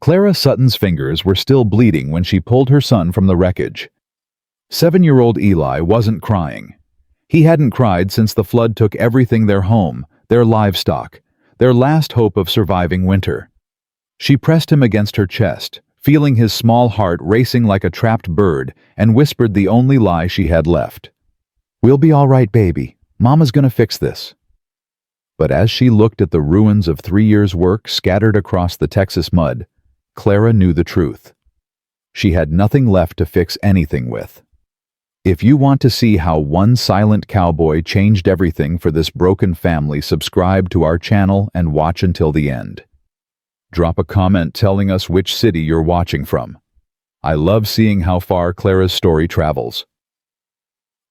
Clara Sutton's fingers were still bleeding when she pulled her son from the wreckage. 7-year-old Eli wasn't crying. He hadn't cried since the flood took everything: their home, their livestock, their last hope of surviving winter. She pressed him against her chest, feeling his small heart racing like a trapped bird, and whispered the only lie she had left. "We'll be all right, baby. Mama's gonna fix this." But as she looked at the ruins of 3 years' work scattered across the Texas mud, Clara knew the truth. She had nothing left to fix anything with. If you want to see how one silent cowboy changed everything for this broken family, subscribe to our channel and watch until the end. Drop a comment telling us which city you're watching from. I love seeing how far Clara's story travels.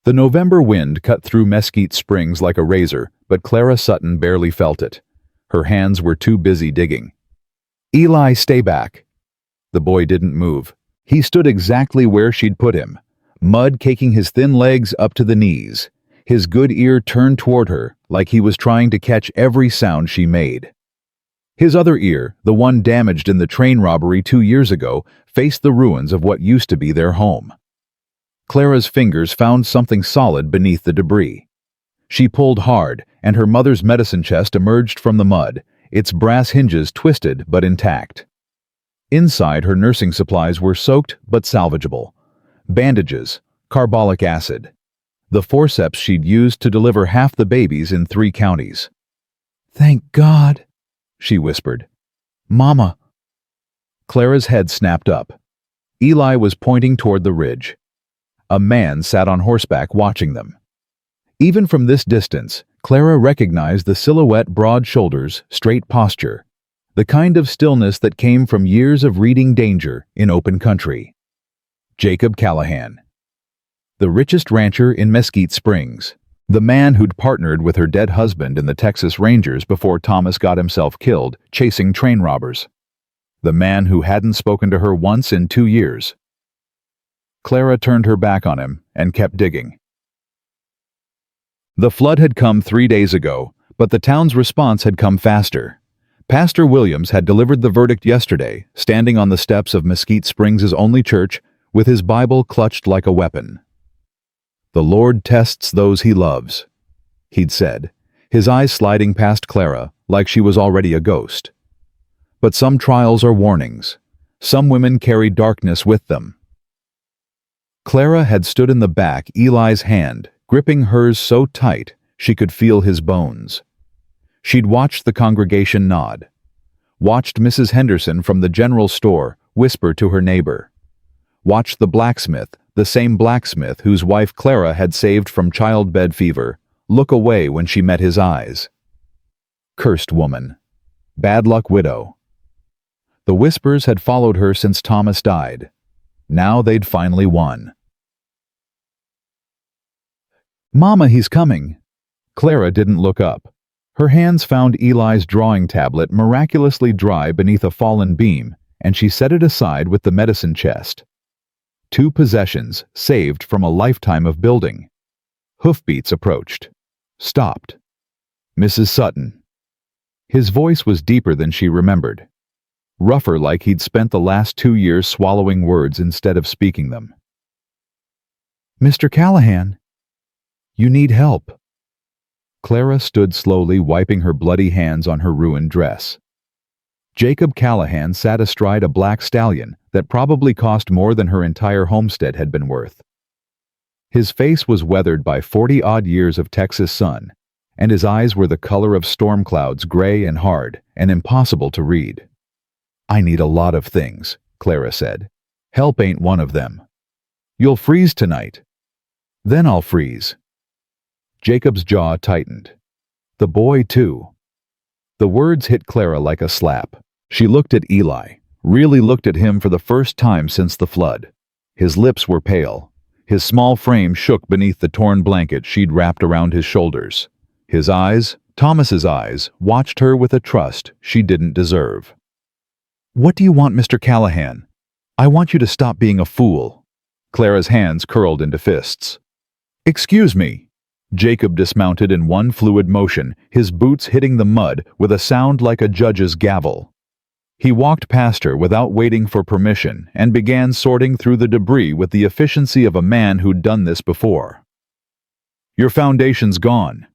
The November wind cut through Mesquite Springs like a razor, but Clara Sutton barely felt it. Her hands were too busy digging. "Eli, stay back." The boy didn't move. He stood exactly where she'd put him, mud caking his thin legs up to the knees, his good ear turned toward her like he was trying to catch every sound she made. His other ear, the one damaged in the train robbery 2 years ago, faced the ruins of what used to be their home. Clara's fingers found something solid beneath the debris. She pulled hard, and her mother's medicine chest emerged from the mud, its brass hinges twisted but intact. Inside, her nursing supplies were soaked but salvageable. Bandages, carbolic acid, the forceps she'd used to deliver half the babies in 3 counties. "Thank God," she whispered. "Mama." Clara's head snapped up. Eli was pointing toward the ridge. A man sat on horseback watching them. Even from this distance, Clara recognized the silhouette, broad shoulders, straight posture, the kind of stillness that came from years of reading danger in open country. Jacob Callahan, the richest rancher in Mesquite Springs, the man who'd partnered with her dead husband in the Texas Rangers before Thomas got himself killed chasing train robbers, the man who hadn't spoken to her once in 2 years. Clara turned her back on him and kept digging. The flood had come 3 days ago, but the town's response had come faster. Pastor Williams had delivered the verdict yesterday, standing on the steps of Mesquite Springs' only church, with his Bible clutched like a weapon. "The Lord tests those he loves," he'd said, his eyes sliding past Clara like she was already a ghost. But some trials are warnings. Some women carry darkness with them. Clara had stood in the back, Eli's hand gripping hers so tight she could feel his bones. She'd watched the congregation nod, watched Mrs. Henderson from the general store whisper to her neighbor, watched the blacksmith, the same blacksmith whose wife Clara had saved from childbed fever, look away when she met his eyes. Cursed woman. Bad luck widow. The whispers had followed her since Thomas died. Now they'd finally won. "Mama, he's coming." Clara didn't look up. Her hands found Eli's drawing tablet miraculously dry beneath a fallen beam, and she set it aside with the medicine chest. 2 possessions saved from a lifetime of building. Hoofbeats approached. Stopped. "Mrs. Sutton." His voice was deeper than she remembered. Rougher, like he'd spent the last 2 years swallowing words instead of speaking them. "Mr. Callahan, you need help." Clara stood slowly, wiping her bloody hands on her ruined dress. Jacob Callahan sat astride a black stallion that probably cost more than her entire homestead had been worth. His face was weathered by 40-odd years of Texas sun, and his eyes were the color of storm clouds, gray and hard, and impossible to read. "I need a lot of things," Clara said. "Help ain't one of them. You'll freeze tonight." "Then I'll freeze." Jacob's jaw tightened. "The boy, too." The words hit Clara like a slap. She looked at Eli, really looked at him for the first time since the flood. His lips were pale. His small frame shook beneath the torn blanket she'd wrapped around his shoulders. His eyes, Thomas's eyes, watched her with a trust she didn't deserve. "What do you want, Mr. Callahan? I want you to stop being a fool." Clara's hands curled into fists. "Excuse me." Jacob dismounted in one fluid motion, his boots hitting the mud with a sound like a judge's gavel. He walked past her without waiting for permission and began sorting through the debris with the efficiency of a man who'd done this before. "Your foundation's gone,"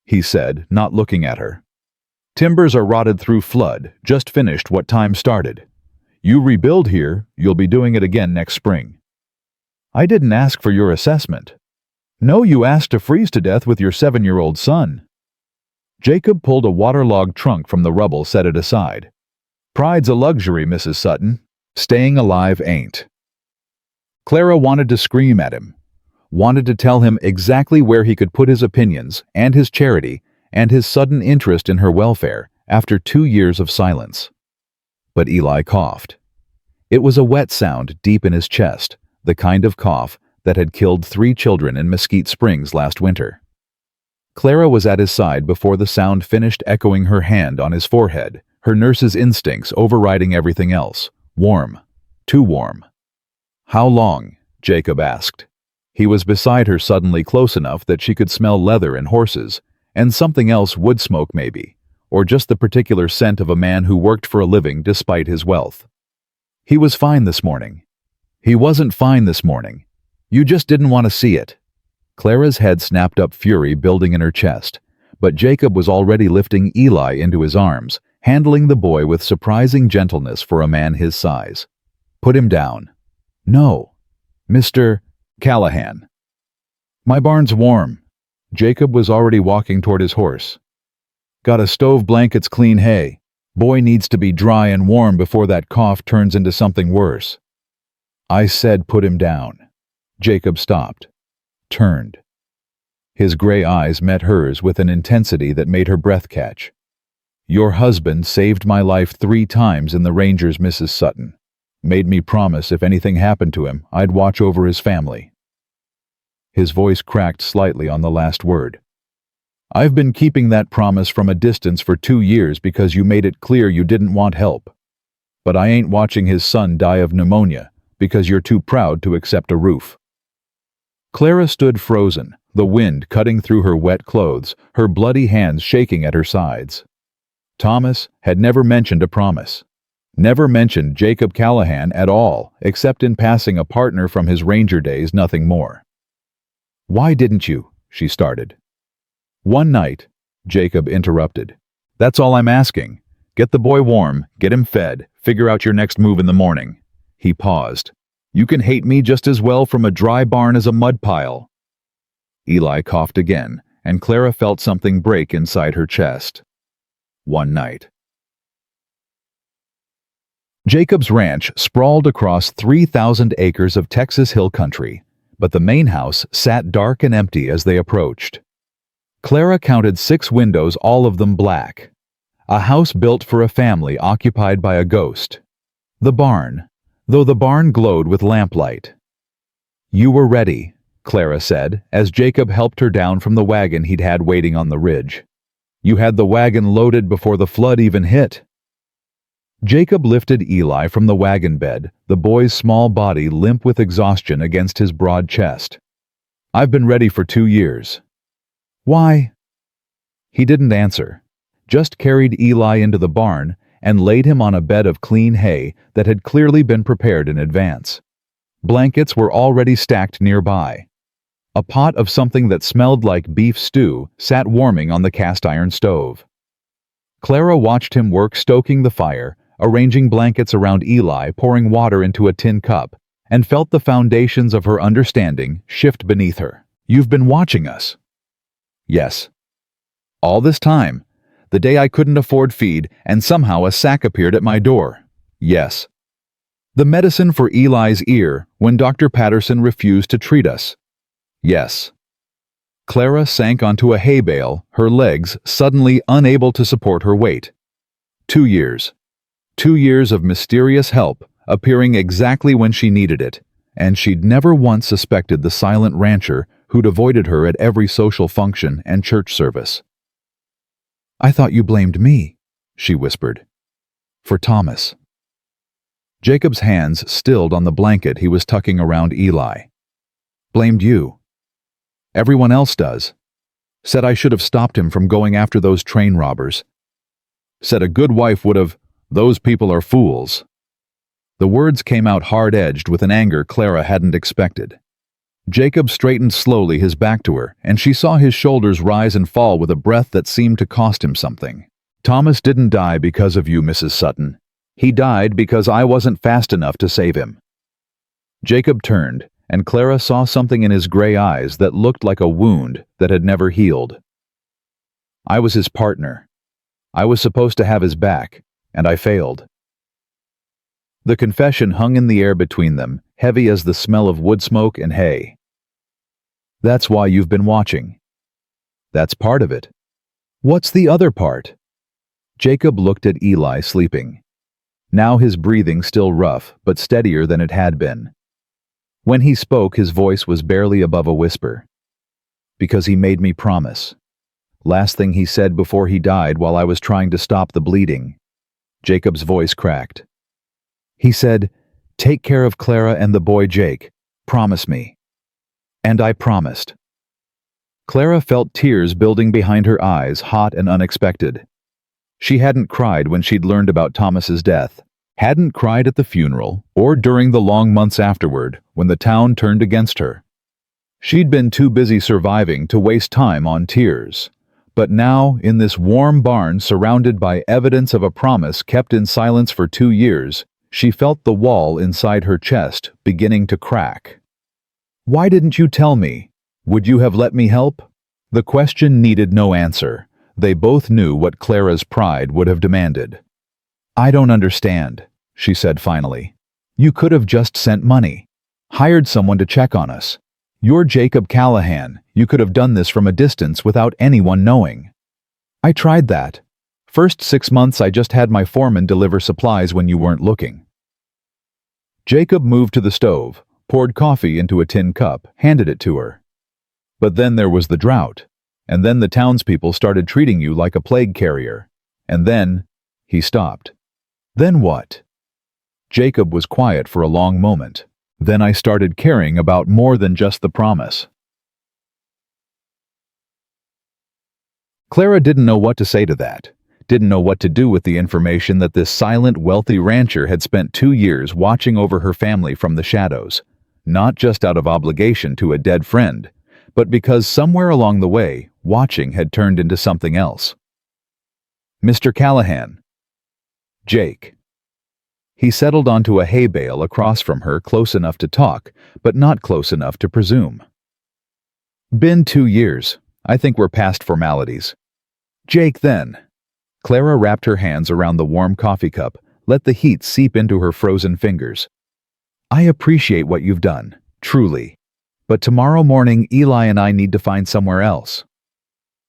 he said, not looking at her. "Timbers are rotted through flood, just finished what time started. You rebuild here, you'll be doing it again next spring." "I didn't ask for your assessment." "No, you asked to freeze to death with your 7-year-old son." Jacob pulled a waterlogged trunk from the rubble, set it aside. "Pride's a luxury, Mrs. Sutton. Staying alive ain't." Clara wanted to scream at him, wanted to tell him exactly where he could put his opinions and his charity and his sudden interest in her welfare after 2 years of silence. But Eli coughed. It was a wet sound deep in his chest, the kind of cough that had killed 3 children in Mesquite Springs last winter. Clara was at his side before the sound finished echoing, her hand on his forehead, her nurse's instincts overriding everything else. Warm. Too warm. "How long?" Jacob asked. He was beside her, suddenly close enough that she could smell leather and horses, and something else, wood smoke maybe, or just the particular scent of a man who worked for a living despite his wealth. "He was fine this morning." "He wasn't fine this morning. You just didn't want to see it." Clara's head snapped up, fury building in her chest, but Jacob was already lifting Eli into his arms, handling the boy with surprising gentleness for a man his size. "Put him down." "No, Mr. Callahan." "My barn's warm." Jacob was already walking toward his horse. "Got a stove, blankets, clean hay. Boy needs to be dry and warm before that cough turns into something worse." "I said put him down." Jacob stopped, turned. His gray eyes met hers with an intensity that made her breath catch. "Your husband saved my life 3 times in the Rangers, Mrs. Sutton. Made me promise if anything happened to him, I'd watch over his family." His voice cracked slightly on the last word. "I've been keeping that promise from a distance for 2 years because you made it clear you didn't want help. But I ain't watching his son die of pneumonia because you're too proud to accept a roof." Clara stood frozen, the wind cutting through her wet clothes, her bloody hands shaking at her sides. Thomas had never mentioned a promise. Never mentioned Jacob Callahan at all, except in passing, a partner from his Ranger days, nothing more. "Why didn't you?" she started. "One night," Jacob interrupted. "That's all I'm asking. Get the boy warm, get him fed, figure out your next move in the morning." He paused. "You can hate me just as well from a dry barn as a mud pile." Eli coughed again, and Clara felt something break inside her chest. One night. Jacob's ranch sprawled across 3,000 acres of Texas hill country, but the main house sat dark and empty as they approached. Clara counted 6 windows, all of them black. A house built for a family occupied by a ghost. The barn, though the barn glowed with lamplight. "You were ready," Clara said, as Jacob helped her down from the wagon he'd had waiting on the ridge. "You had the wagon loaded before the flood even hit." Jacob lifted Eli from the wagon bed, the boy's small body limp with exhaustion against his broad chest. "I've been ready for 2 years." "Why?" He didn't answer, just carried Eli into the barn and laid him on a bed of clean hay that had clearly been prepared in advance. Blankets were already stacked nearby. A pot of something that smelled like beef stew sat warming on the cast-iron stove. Clara watched him work, stoking the fire, arranging blankets around Eli, pouring water into a tin cup, and felt the foundations of her understanding shift beneath her. "You've been watching us." "Yes." "All this time? The day I couldn't afford feed, and somehow a sack appeared at my door?" "Yes." "The medicine for Eli's ear when Dr. Patterson refused to treat us?" "Yes." Clara sank onto a hay bale, her legs suddenly unable to support her weight. 2 years. 2 years of mysterious help, appearing exactly when she needed it, and she'd never once suspected the silent rancher who'd avoided her at every social function and church service. "I thought you blamed me," she whispered. "For Thomas." Jacob's hands stilled on the blanket he was tucking around Eli. "Blamed you. Everyone else does. Said I should have stopped him from going after those train robbers. Said a good wife would have..." Those people are fools. The words came out hard-edged with an anger Clara hadn't expected. Jacob straightened slowly, his back to her, and she saw his shoulders rise and fall with a breath that seemed to cost him something. Thomas didn't die because of you, Mrs. Sutton. He died because I wasn't fast enough to save him. Jacob turned, and Clara saw something in his gray eyes that looked like a wound that had never healed. I was his partner. I was supposed to have his back, and I failed. The confession hung in the air between them, heavy as the smell of wood smoke and hay. That's why you've been watching. That's part of it. What's the other part? Jacob looked at Eli sleeping. Now his breathing still rough, but steadier than it had been. When he spoke, his voice was barely above a whisper. Because he made me promise. Last thing he said before he died while I was trying to stop the bleeding. Jacob's voice cracked. He said, "Take care of Clara and the boy Jake. Promise me." And I promised. Clara felt tears building behind her eyes, hot and unexpected. She hadn't cried when she'd learned about Thomas's death, hadn't cried at the funeral, or during the long months afterward when the town turned against her. She'd been too busy surviving to waste time on tears. But now, in this warm barn surrounded by evidence of a promise kept in silence for 2 years, she felt the wall inside her chest beginning to crack. Why didn't you tell me? Would you have let me help? The question needed no answer. They both knew what Clara's pride would have demanded. I don't understand, she said finally. You could have just sent money. Hired someone to check on us. You're Jacob Callahan. You could have done this from a distance without anyone knowing. I tried that. First 6 months I just had my foreman deliver supplies when you weren't looking. Jacob moved to the stove, poured coffee into a tin cup, handed it to her. But then there was the drought, and then the townspeople started treating you like a plague carrier. And then, he stopped. Then what? Jacob was quiet for a long moment. Then I started caring about more than just the promise. Clara didn't know what to say to that. Didn't know what to do with the information that this silent, wealthy rancher had spent 2 years watching over her family from the shadows, not just out of obligation to a dead friend, but because somewhere along the way, watching had turned into something else. Mr. Callahan. Jake. He settled onto a hay bale across from her, close enough to talk, but not close enough to presume. Been 2 years. I think we're past formalities. Jake, then. Clara wrapped her hands around the warm coffee cup, let the heat seep into her frozen fingers. I appreciate what you've done, truly. But tomorrow morning, Eli and I need to find somewhere else.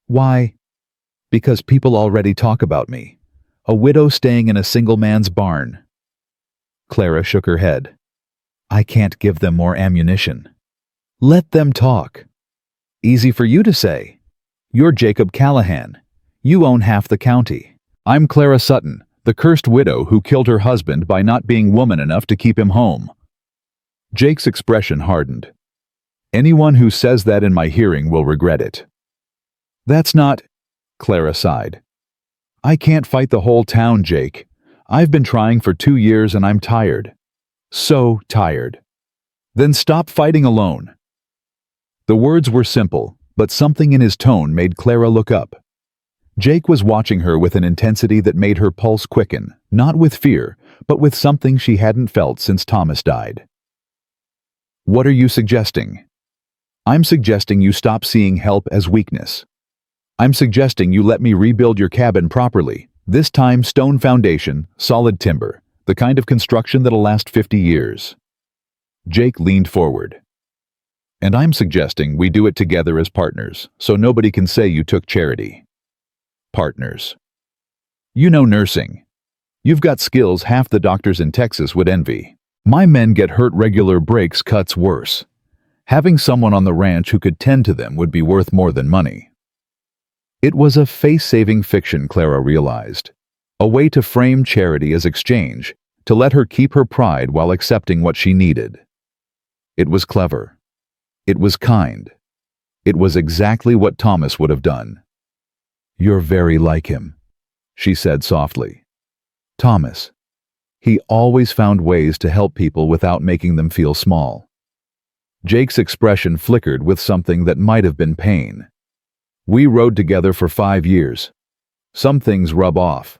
Why? Because people already talk about me. A widow staying in a single man's barn. Clara shook her head. I can't give them more ammunition. Let them talk. Easy for you to say. You're Jacob Callahan. You own half the county. I'm Clara Sutton, the cursed widow who killed her husband by not being woman enough to keep him home. Jake's expression hardened. Anyone who says that in my hearing will regret it. That's not... Clara sighed. I can't fight the whole town, Jake. I've been trying for 2 years and I'm tired. So tired. Then stop fighting alone. The words were simple, but something in his tone made Clara look up. Jake was watching her with an intensity that made her pulse quicken, not with fear, but with something she hadn't felt since Thomas died. What are you suggesting? I'm suggesting you stop seeing help as weakness. I'm suggesting you let me rebuild your cabin properly, this time stone foundation, solid timber, the kind of construction that'll last 50 years. Jake leaned forward. And I'm suggesting we do it together as partners, so nobody can say you took charity. Partners. You know nursing. You've got skills half the doctors in Texas would envy. My men get hurt regular breaks, cuts worse. Having someone on the ranch who could tend to them would be worth more than money. It was a face-saving fiction, Clara realized. A way to frame charity as exchange, to let her keep her pride while accepting what she needed. It was clever. It was kind. It was exactly what Thomas would have done. You're very like him, she said softly. Thomas. He always found ways to help people without making them feel small. Jake's expression flickered with something that might have been pain. We rode together for 5 years. Some things rub off.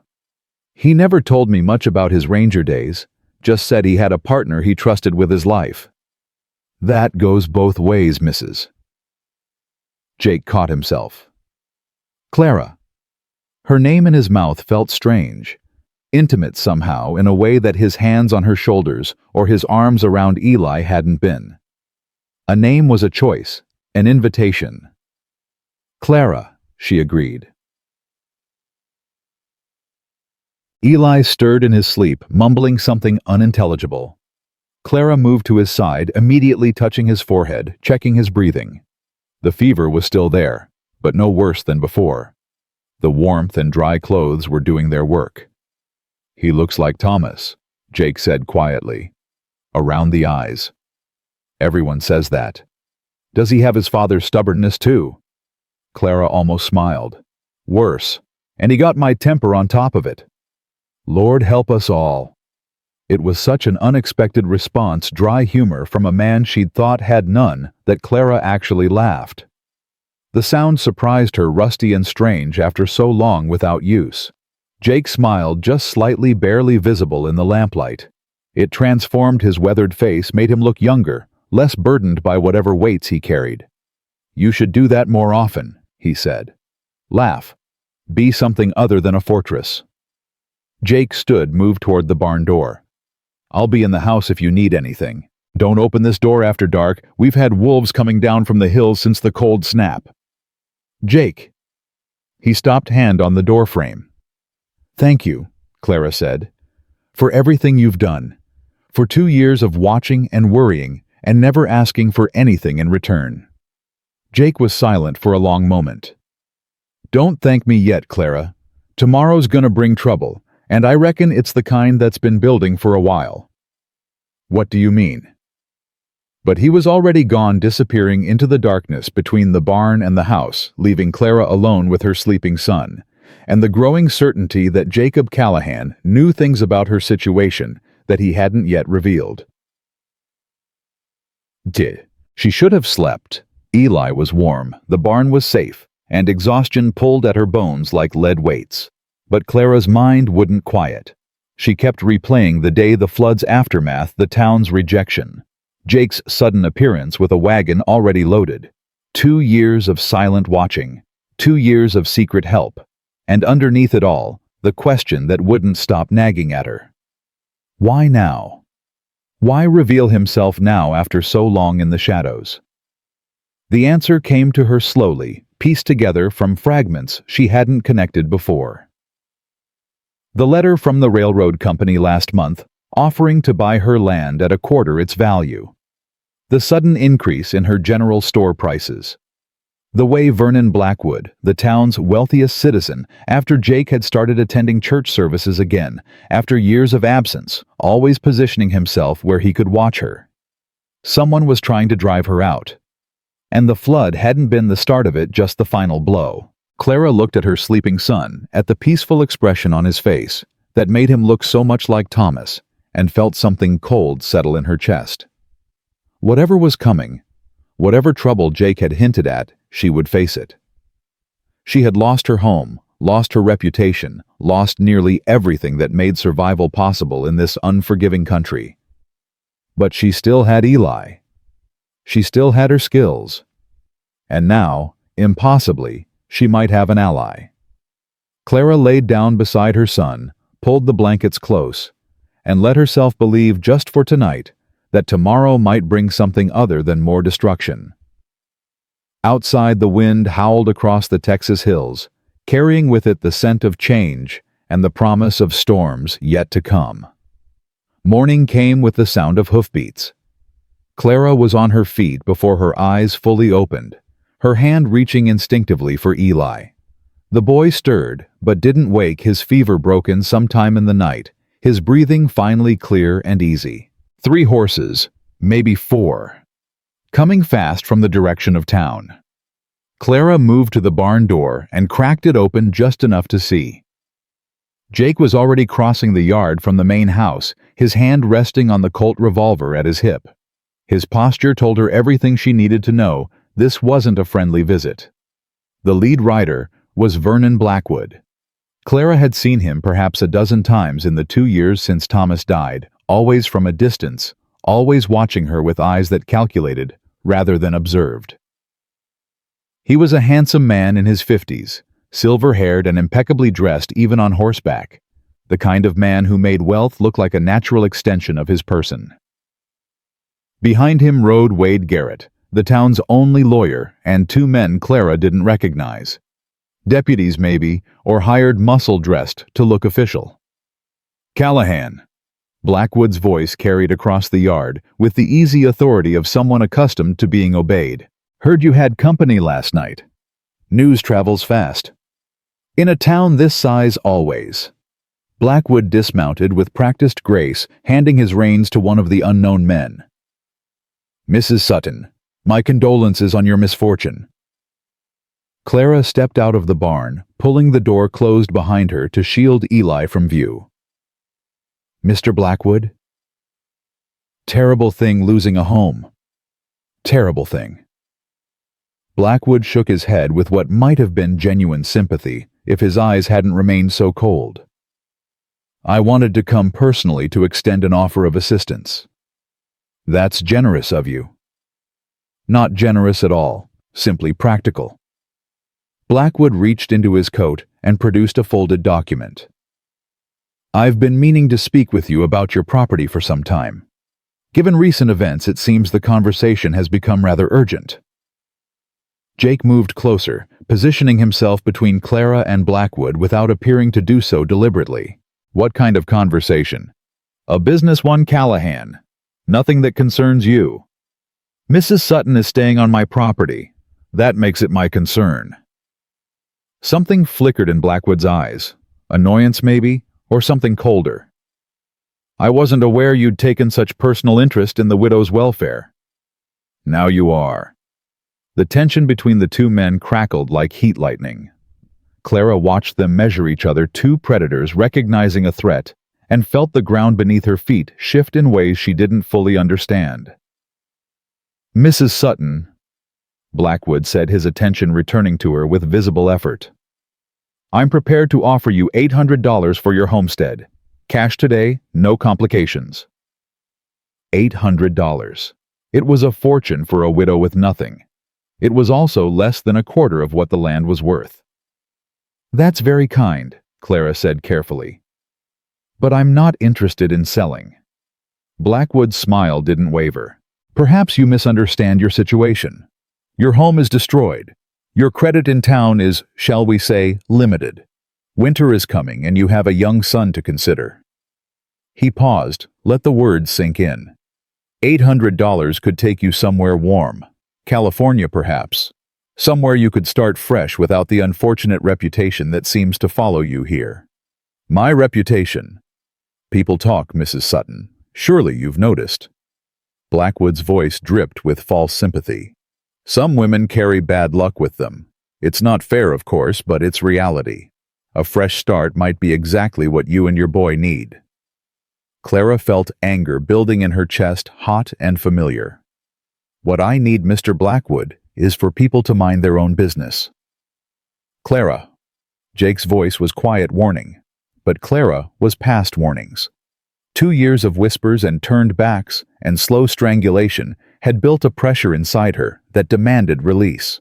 He never told me much about his ranger days, just said he had a partner he trusted with his life. That goes both ways, Mrs. Jake caught himself. Clara. Her name in his mouth felt strange, intimate somehow in a way that his hands on her shoulders or his arms around Eli hadn't been. A name was a choice, an invitation. Clara, she agreed. Eli stirred in his sleep, mumbling something unintelligible. Clara moved to his side, immediately touching his forehead, checking his breathing. The fever was still there, but no worse than before. The warmth and dry clothes were doing their work. He looks like Thomas, Jake said quietly. Around the eyes. Everyone says that. Does he have his father's stubbornness too? Clara almost smiled. Worse, and he got my temper on top of it. Lord help us all. It was such an unexpected response, dry humor from a man she'd thought had none, that Clara actually laughed. The sound surprised her, rusty and strange after so long without use. Jake smiled, just slightly, barely visible in the lamplight. It transformed his weathered face, made him look younger, less burdened by whatever weights he carried. You should do that more often, he said. Laugh. Be something other than a fortress. Jake stood, moved toward the barn door. I'll be in the house if you need anything. Don't open this door after dark. We've had wolves coming down from the hills since the cold snap. Jake. He stopped, hand on the door frame. Thank you, Clara said, for everything you've done, for 2 years of watching and worrying and never asking for anything in return. Jake was silent for a long moment. Don't thank me yet, Clara. Tomorrow's gonna bring trouble, and I reckon it's the kind that's been building for a while. What do you mean? But he was already gone, disappearing into the darkness between the barn and the house, leaving Clara alone with her sleeping son, and the growing certainty that Jacob Callahan knew things about her situation that he hadn't yet revealed. She should have slept. Eli was warm, the barn was safe, and exhaustion pulled at her bones like lead weights. But Clara's mind wouldn't quiet. She kept replaying the day, the flood's aftermath, the town's rejection. Jake's sudden appearance with a wagon already loaded. 2 years of silent watching. 2 years of secret help. And underneath it all, the question that wouldn't stop nagging at her. Why now? Why reveal himself now after so long in the shadows? The answer came to her slowly, pieced together from fragments she hadn't connected before. The letter from the railroad company last month, offering to buy her land at 1/4 its value. The sudden increase in her general store prices. The way Vernon Blackwood, the town's wealthiest citizen, after Jake had started attending church services again, after years of absence, always positioning himself where he could watch her. Someone was trying to drive her out. And the flood hadn't been the start of it, just the final blow. Clara looked at her sleeping son, at the peaceful expression on his face that made him look so much like Thomas, and felt something cold settle in her chest. Whatever was coming, whatever trouble Jake had hinted at, she would face it. She had lost her home, lost her reputation, lost nearly everything that made survival possible in this unforgiving country. But she still had Eli. She still had her skills. And now, impossibly, she might have an ally. Clara laid down beside her son, pulled the blankets close, and let herself believe just for tonight that tomorrow might bring something other than more destruction. Outside, the wind howled across the Texas hills, carrying with it the scent of change and the promise of storms yet to come. Morning came with the sound of hoofbeats. Clara was on her feet before her eyes fully opened, her hand reaching instinctively for Eli. The boy stirred, but didn't wake, his fever broken sometime in the night, his breathing finally clear and easy. 3 horses, maybe 4, coming fast from the direction of town. Clara moved to the barn door and cracked it open just enough to see. Jake was already crossing the yard from the main house, his hand resting on the Colt revolver at his hip. His posture told her everything she needed to know. This wasn't a friendly visit. The lead rider was Vernon Blackwood. Clara had seen him perhaps a dozen times in the 2 years since Thomas died, always from a distance, always watching her with eyes that calculated rather than observed. He was a handsome man in his 50s, silver-haired and impeccably dressed even on horseback, the kind of man who made wealth look like a natural extension of his person. Behind him rode Wade Garrett, the town's only lawyer, and 2 men Clara didn't recognize. Deputies maybe, or hired muscle-dressed to look official. "Callahan." Blackwood's voice carried across the yard with the easy authority of someone accustomed to being obeyed. "Heard you had company last night." News travels fast. In a town this size, always. Blackwood dismounted with practiced grace, handing his reins to one of the unknown men. "Mrs. Sutton, my condolences on your misfortune." Clara stepped out of the barn, pulling the door closed behind her to shield Eli from view. "Mr. Blackwood?" "Terrible thing losing a home. Terrible thing." Blackwood shook his head with what might have been genuine sympathy if his eyes hadn't remained so cold. "I wanted to come personally to extend an offer of assistance." "That's generous of you." "Not generous at all, simply practical." Blackwood reached into his coat and produced a folded document. "I've been meaning to speak with you about your property for some time. Given recent events, it seems the conversation has become rather urgent." Jake moved closer, positioning himself between Clara and Blackwood without appearing to do so deliberately. "What kind of conversation?" "A business one, Callahan. Nothing that concerns you." "Mrs. Sutton is staying on my property. That makes it my concern." Something flickered in Blackwood's eyes. Annoyance, maybe, or something colder. "I wasn't aware you'd taken such personal interest in the widow's welfare." "Now you are." The tension between the 2 men crackled like heat lightning. Clara watched them measure each other, 2 predators recognizing a threat, and felt the ground beneath her feet shift in ways she didn't fully understand. "Mrs. Sutton," Blackwood said, his attention returning to her with visible effort. "I'm prepared to offer you $800 for your homestead. Cash today, no complications." $800. It was a fortune for a widow with nothing. It was also less than a quarter of what the land was worth. "That's very kind," Clara said carefully. "But I'm not interested in selling." Blackwood's smile didn't waver. "Perhaps you misunderstand your situation. Your home is destroyed. Your credit in town is, shall we say, limited. Winter is coming and you have a young son to consider." He paused, let the words sink in. $800 could take you somewhere warm. California, perhaps. Somewhere you could start fresh without the unfortunate reputation that seems to follow you here. "My reputation." "People talk, Mrs. Sutton. Surely you've noticed." Blackwood's voice dripped with false sympathy. "Some women carry bad luck with them. It's not fair, of course, but it's reality. A fresh start might be exactly what you and your boy need." Clara felt anger building in her chest, hot and familiar. "What I need, Mr. Blackwood, is for people to mind their own business." "Clara." Jake's voice was quiet warning, but Clara was past warnings. 2 years of whispers and turned backs and slow strangulation had built a pressure inside her that demanded release.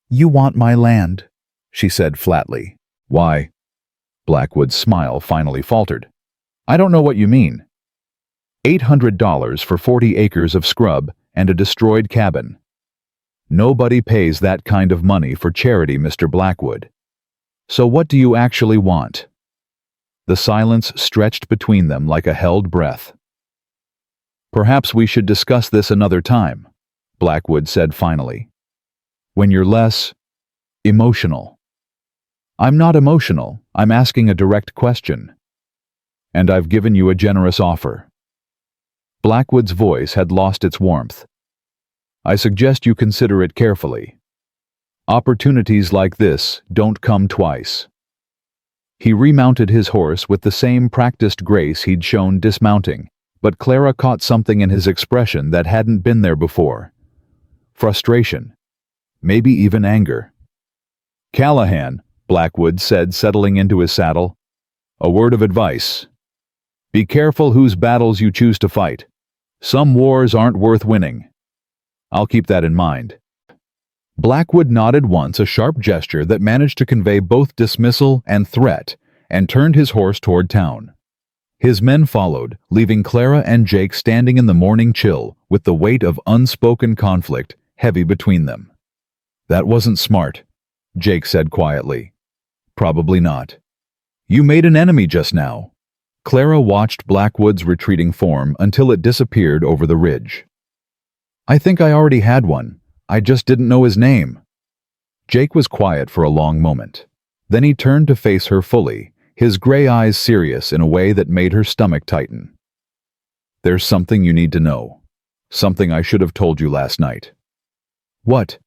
"You want my land," she said flatly. "Why?" Blackwood's smile finally faltered. "I don't know what you mean." $800 for 40 acres of scrub and a destroyed cabin. Nobody pays that kind of money for charity, Mr. Blackwood. So what do you actually want? The silence stretched between them like a held breath. "Perhaps we should discuss this another time," Blackwood said finally. "When you're less emotional." "I'm not emotional. I'm asking a direct question." "And I've given you a generous offer." Blackwood's voice had lost its warmth. "I suggest you consider it carefully. Opportunities like this don't come twice." He remounted his horse with the same practiced grace he'd shown dismounting, but Clara caught something in his expression that hadn't been there before. Frustration. Maybe even anger. "Callahan," Blackwood said, settling into his saddle. "A word of advice. Be careful whose battles you choose to fight. Some wars aren't worth winning." "I'll keep that in mind." Blackwood nodded once, a sharp gesture that managed to convey both dismissal and threat, and turned his horse toward town. His men followed, leaving Clara and Jake standing in the morning chill with the weight of unspoken conflict heavy between them. "That wasn't smart," Jake said quietly. "Probably not. You made an enemy just now." Clara watched Blackwood's retreating form until it disappeared over the ridge. "I think I already had one. I just didn't know his name." Jake was quiet for a long moment. Then he turned to face her fully, his gray eyes serious in a way that made her stomach tighten. "There's something you need to know. Something I should have told you last night." "What?"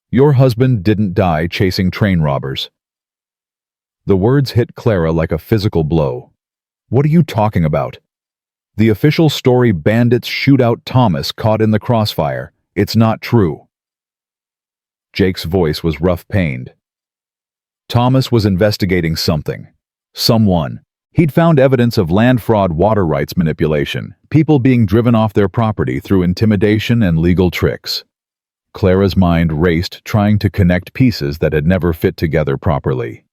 "Your husband didn't die chasing train robbers." The words hit Clara like a physical blow. "What are you talking about?" "The official story bandits shoot out Thomas caught in the crossfire. It's not true." Jake's voice was rough-pained. "Thomas was investigating something. Someone. He'd found evidence of land fraud, water rights manipulation, people being driven off their property through intimidation and legal tricks." Clara's mind raced, trying to connect pieces that had never fit together properly.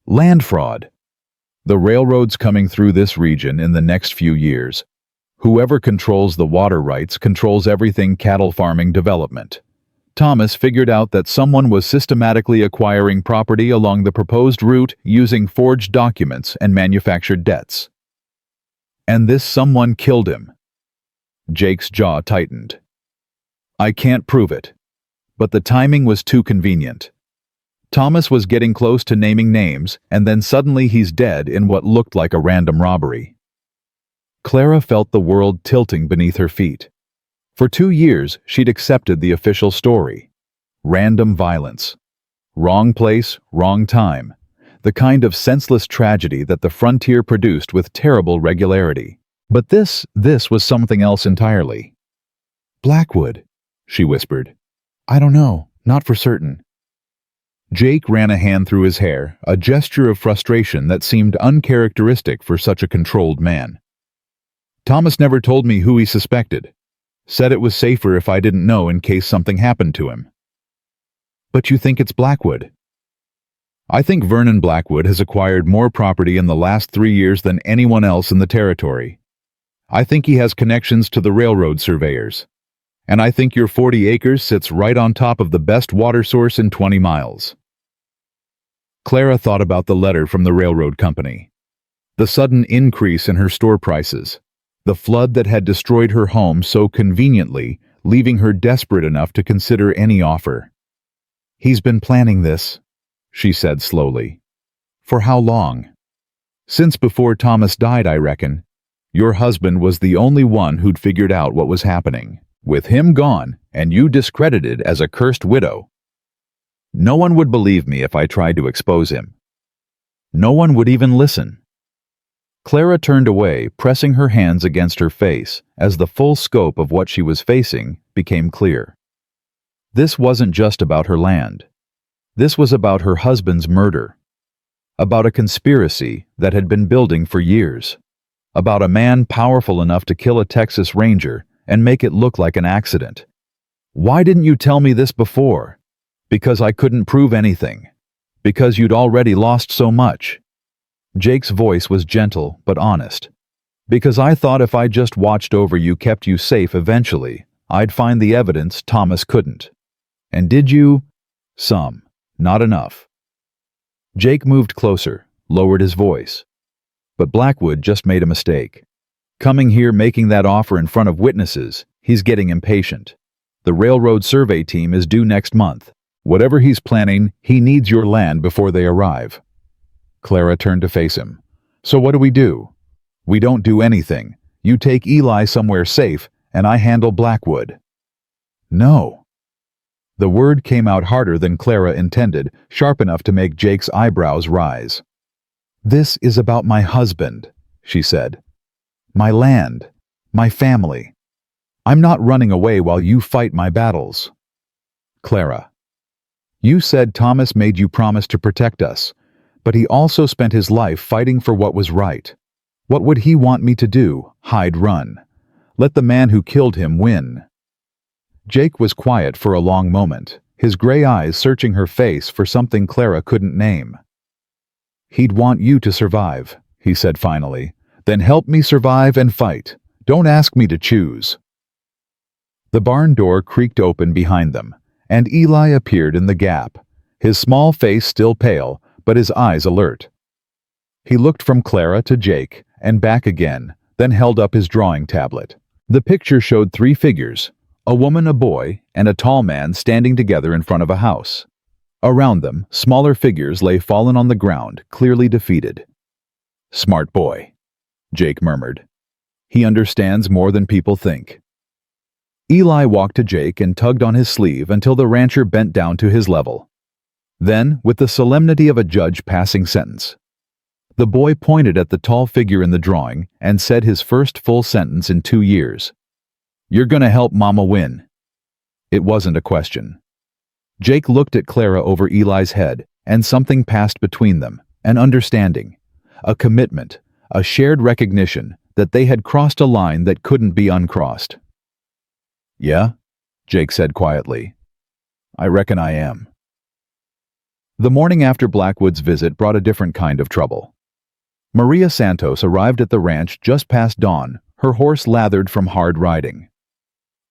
Land fraud. The railroads coming through this region in the next few years. Whoever controls the water rights controls everything cattle farming development. Thomas figured out that someone was systematically acquiring property along the proposed route using forged documents and manufactured debts. And this someone killed him. Jake's jaw tightened. "I can't prove it. But the timing was too convenient. Thomas was getting close to naming names, and then suddenly he's dead in what looked like a random robbery." Clara felt the world tilting beneath her feet. For 2 years, she'd accepted the official story. Random violence. Wrong place, wrong time. The kind of senseless tragedy that the frontier produced with terrible regularity. But this was something else entirely. "Blackwood," she whispered. "I don't know, not for certain." Jake ran a hand through his hair, a gesture of frustration that seemed uncharacteristic for such a controlled man. "Thomas never told me who he suspected. Said it was safer if I didn't know in case something happened to him." "But you think it's Blackwood?" "I think Vernon Blackwood has acquired more property in the last 3 years than anyone else in the territory. I think he has connections to the railroad surveyors. And I think your 40 acres sits right on top of the best water source in 20 miles. Clara thought about the letter from the railroad company. The sudden increase in her store prices. The flood that had destroyed her home so conveniently, leaving her desperate enough to consider any offer. "He's been planning this," she said slowly. "For how long?" "Since before Thomas died, I reckon. Your husband was the only one who'd figured out what was happening. With him gone, and you discredited as a cursed widow. No one would believe me if I tried to expose him. No one would even listen." Clara turned away, pressing her hands against her face, as the full scope of what she was facing became clear. This wasn't just about her land. This was about her husband's murder. About a conspiracy that had been building for years. About a man powerful enough to kill a Texas Ranger and make it look like an accident. "Why didn't you tell me this before?" "Because I couldn't prove anything. Because you'd already lost so much." Jake's voice was gentle but honest. "Because I thought if I just watched over you, kept you safe eventually, I'd find the evidence Thomas couldn't." "And did you?" "Some. Not enough." Jake moved closer, lowered his voice. "But Blackwood just made a mistake. Coming here making that offer in front of witnesses, he's getting impatient. The railroad survey team is due next month. Whatever he's planning, he needs your land before they arrive." Clara turned to face him. "So what do we do?" "We don't do anything. You take Eli somewhere safe, and I handle Blackwood." "No." The word came out harder than Clara intended, sharp enough to make Jake's eyebrows rise. "This is about my husband," she said. "My land. My family. I'm not running away while you fight my battles." Clara: "You said Thomas made you promise to protect us, but he also spent his life fighting for what was right. What would he want me to do? Hide, run? Let the man who killed him win." Jake was quiet for a long moment, his gray eyes searching her face for something Clara couldn't name. "He'd want you to survive," he said finally. "Then help me survive and fight. Don't ask me to choose." The barn door creaked open behind them, and Eli appeared in the gap, his small face still pale, but his eyes alert. He looked from Clara to Jake, and back again, then held up his drawing tablet. The picture showed 3 figures, a woman, a boy, and a tall man standing together in front of a house. Around them, smaller figures lay fallen on the ground, clearly defeated. "Smart boy," Jake murmured. "He understands more than people think." Eli walked to Jake and tugged on his sleeve until the rancher bent down to his level. Then, with the solemnity of a judge passing sentence, the boy pointed at the tall figure in the drawing and said his first full sentence in 2 years. "You're gonna help Mama win." It wasn't a question. Jake looked at Clara over Eli's head, and something passed between them, an understanding, a commitment, a shared recognition that they had crossed a line that couldn't be uncrossed. "Yeah?" Jake said quietly. "I reckon I am." The morning after Blackwood's visit brought a different kind of trouble. Maria Santos arrived at the ranch just past dawn, her horse lathered from hard riding.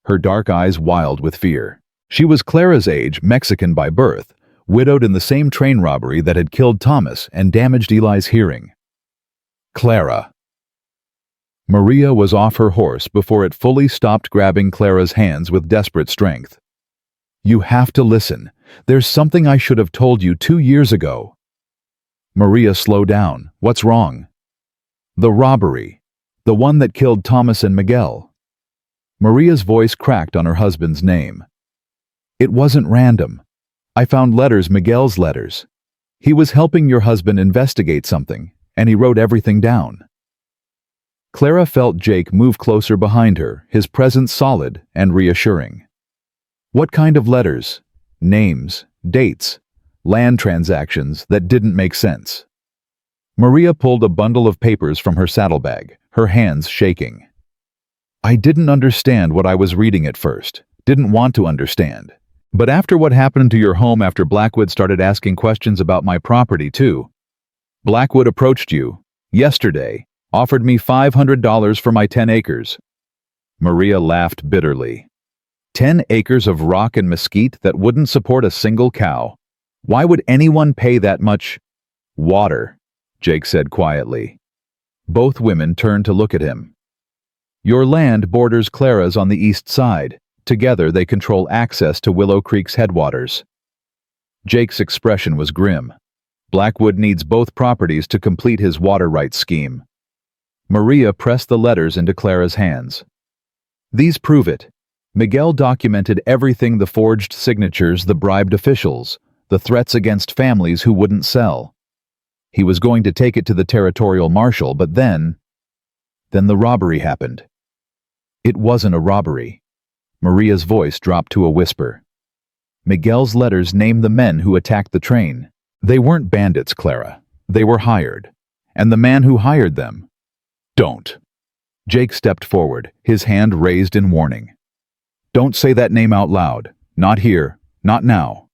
Her dark eyes wild with fear. She was Clara's age, Mexican by birth, widowed in the same train robbery that had killed Thomas and damaged Eli's hearing. "Clara." Maria was off her horse before it fully stopped grabbing Clara's hands with desperate strength. "You have to listen. There's something I should have told you 2 years ago." Maria, slow down. "What's wrong?" "The robbery. The one that killed Thomas and Miguel." Maria's voice cracked on her husband's name. "It wasn't random. I found letters, Miguel's letters. He was helping your husband investigate something, and he wrote everything down." Clara felt Jake move closer behind her, his presence solid and reassuring. "What kind of letters? Names, dates, land transactions that didn't make sense?" Maria pulled a bundle of papers from her saddlebag, her hands shaking. "I didn't understand what I was reading at first, didn't want to understand. But after what happened to your home, after Blackwood started asking questions about my property too. Blackwood approached you, yesterday, offered me $500 for my 10 acres. Maria laughed bitterly. 10 acres of rock and mesquite that wouldn't support a single cow. Why would anyone pay that much? "Water," Jake said quietly. Both women turned to look at him. "Your land borders Clara's on the east side. Together they control access to Willow Creek's headwaters." Jake's expression was grim. Blackwood needs both properties to complete his water rights scheme. Maria pressed the letters into Clara's hands. "These prove it. Miguel documented everything, the forged signatures, the bribed officials, the threats against families who wouldn't sell. He was going to take it to the territorial marshal, but then the robbery happened." "It wasn't a robbery." Maria's voice dropped to a whisper. "Miguel's letters name the men who attacked the train. They weren't bandits, Clara. They were hired. And the man who hired them—" "Don't." Jake stepped forward, his hand raised in warning. "Don't say that name out loud. Not here. Not now."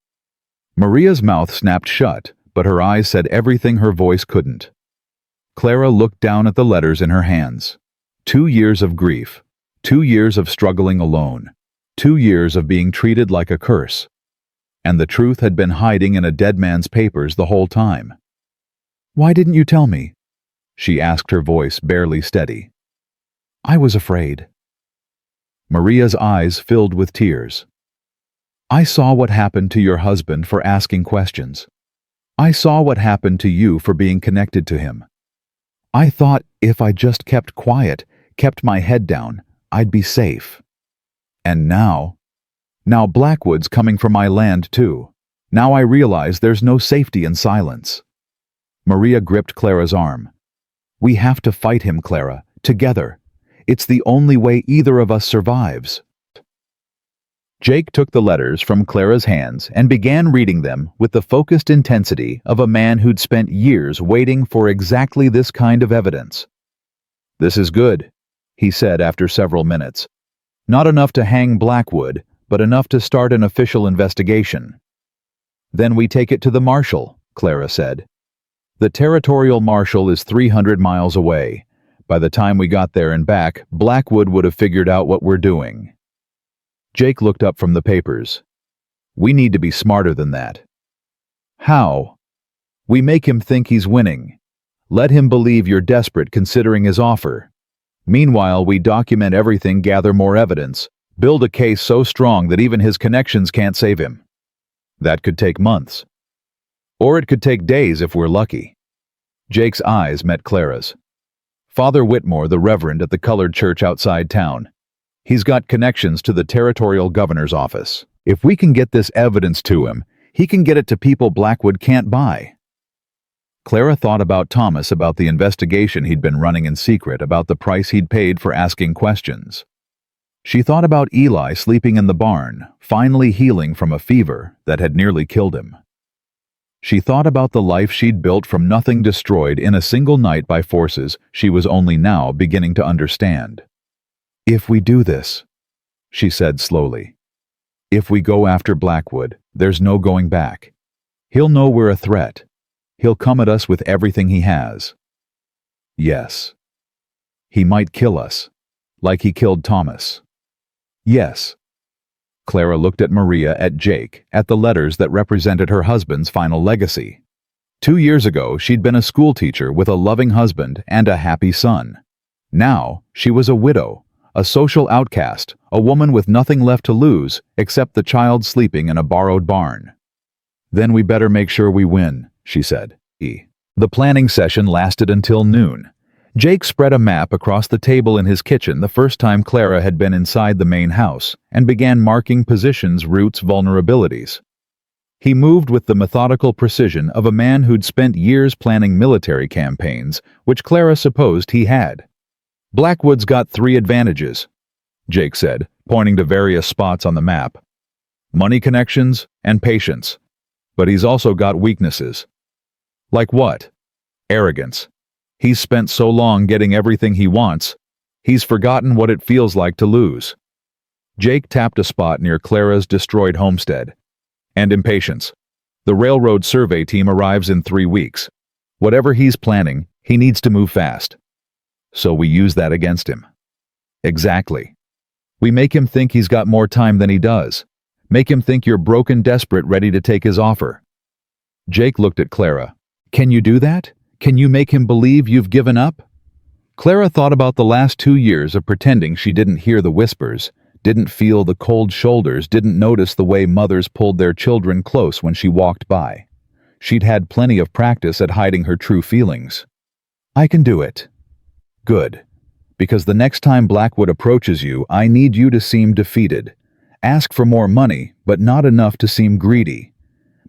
Maria's mouth snapped shut, but her eyes said everything her voice couldn't. Clara looked down at the letters in her hands. 2 years of grief. 2 years of struggling alone. 2 years of being treated like a curse. And the truth had been hiding in a dead man's papers the whole time. "Why didn't you tell me?" she asked, her voice barely steady. "I was afraid." Maria's eyes filled with tears. "I saw what happened to your husband for asking questions. I saw what happened to you for being connected to him. I thought if I just kept quiet, kept my head down, I'd be safe. And now Blackwood's coming for my land too. Now I realize there's no safety in silence." Maria gripped Clara's arm. "We have to fight him, Clara, together. It's the only way either of us survives." Jake took the letters from Clara's hands and began reading them with the focused intensity of a man who'd spent years waiting for exactly this kind of evidence. "This is good," he said after several minutes. "Not enough to hang Blackwood, but enough to start an official investigation." "Then we take it to the marshal," Clara said. "The territorial marshal is 300 miles away. By the time we got there and back, Blackwood would have figured out what we're doing." Jake looked up from the papers. "We need to be smarter than that." "How?" "We make him think he's winning. Let him believe you're desperate considering his offer. Meanwhile, we document everything, gather more evidence, build a case so strong that even his connections can't save him. That could take months. Or it could take days if we're lucky." Jake's eyes met Clara's. "Father Whitmore, the reverend at the colored church outside town. He's got connections to the territorial governor's office. If we can get this evidence to him, he can get it to people Blackwood can't buy." Clara thought about Thomas, about the investigation he'd been running in secret, about the price he'd paid for asking questions. She thought about Eli sleeping in the barn, finally healing from a fever that had nearly killed him. She thought about the life she'd built from nothing, destroyed in a single night by forces she was only now beginning to understand. "If we do this," she said slowly, "if we go after Blackwood, there's no going back. He'll know we're a threat. He'll come at us with everything he has. Yes. He might kill us, like he killed Thomas. Yes." Clara looked at Maria, at Jake, at the letters that represented her husband's final legacy. 2 years ago, she'd been a schoolteacher with a loving husband and a happy son. Now, she was a widow, a social outcast, a woman with nothing left to lose except the child sleeping in a borrowed barn. "Then we better make sure we win," she said. The planning session lasted until noon. Jake spread a map across the table in his kitchen the first time Clara had been inside the main house and began marking positions, routes, vulnerabilities. He moved with the methodical precision of a man who'd spent years planning military campaigns, which Clara supposed he had. "Blackwood's got 3 advantages," Jake said, pointing to various spots on the map. "Money connections and patience. But he's also got weaknesses." "Like what?" "Arrogance. He's spent so long getting everything he wants, he's forgotten what it feels like to lose." Jake tapped a spot near Clara's destroyed homestead. "And impatience. The railroad survey team arrives in 3 weeks. Whatever he's planning, he needs to move fast. So we use that against him." "Exactly. We make him think he's got more time than he does. Make him think you're broken, desperate, ready to take his offer." Jake looked at Clara. "Can you do that? Can you make him believe you've given up?" Clara thought about the last 2 years of pretending she didn't hear the whispers, didn't feel the cold shoulders, didn't notice the way mothers pulled their children close when she walked by. She'd had plenty of practice at hiding her true feelings. "I can do it." "Good. Because the next time Blackwood approaches you, I need you to seem defeated. Ask for more money, but not enough to seem greedy.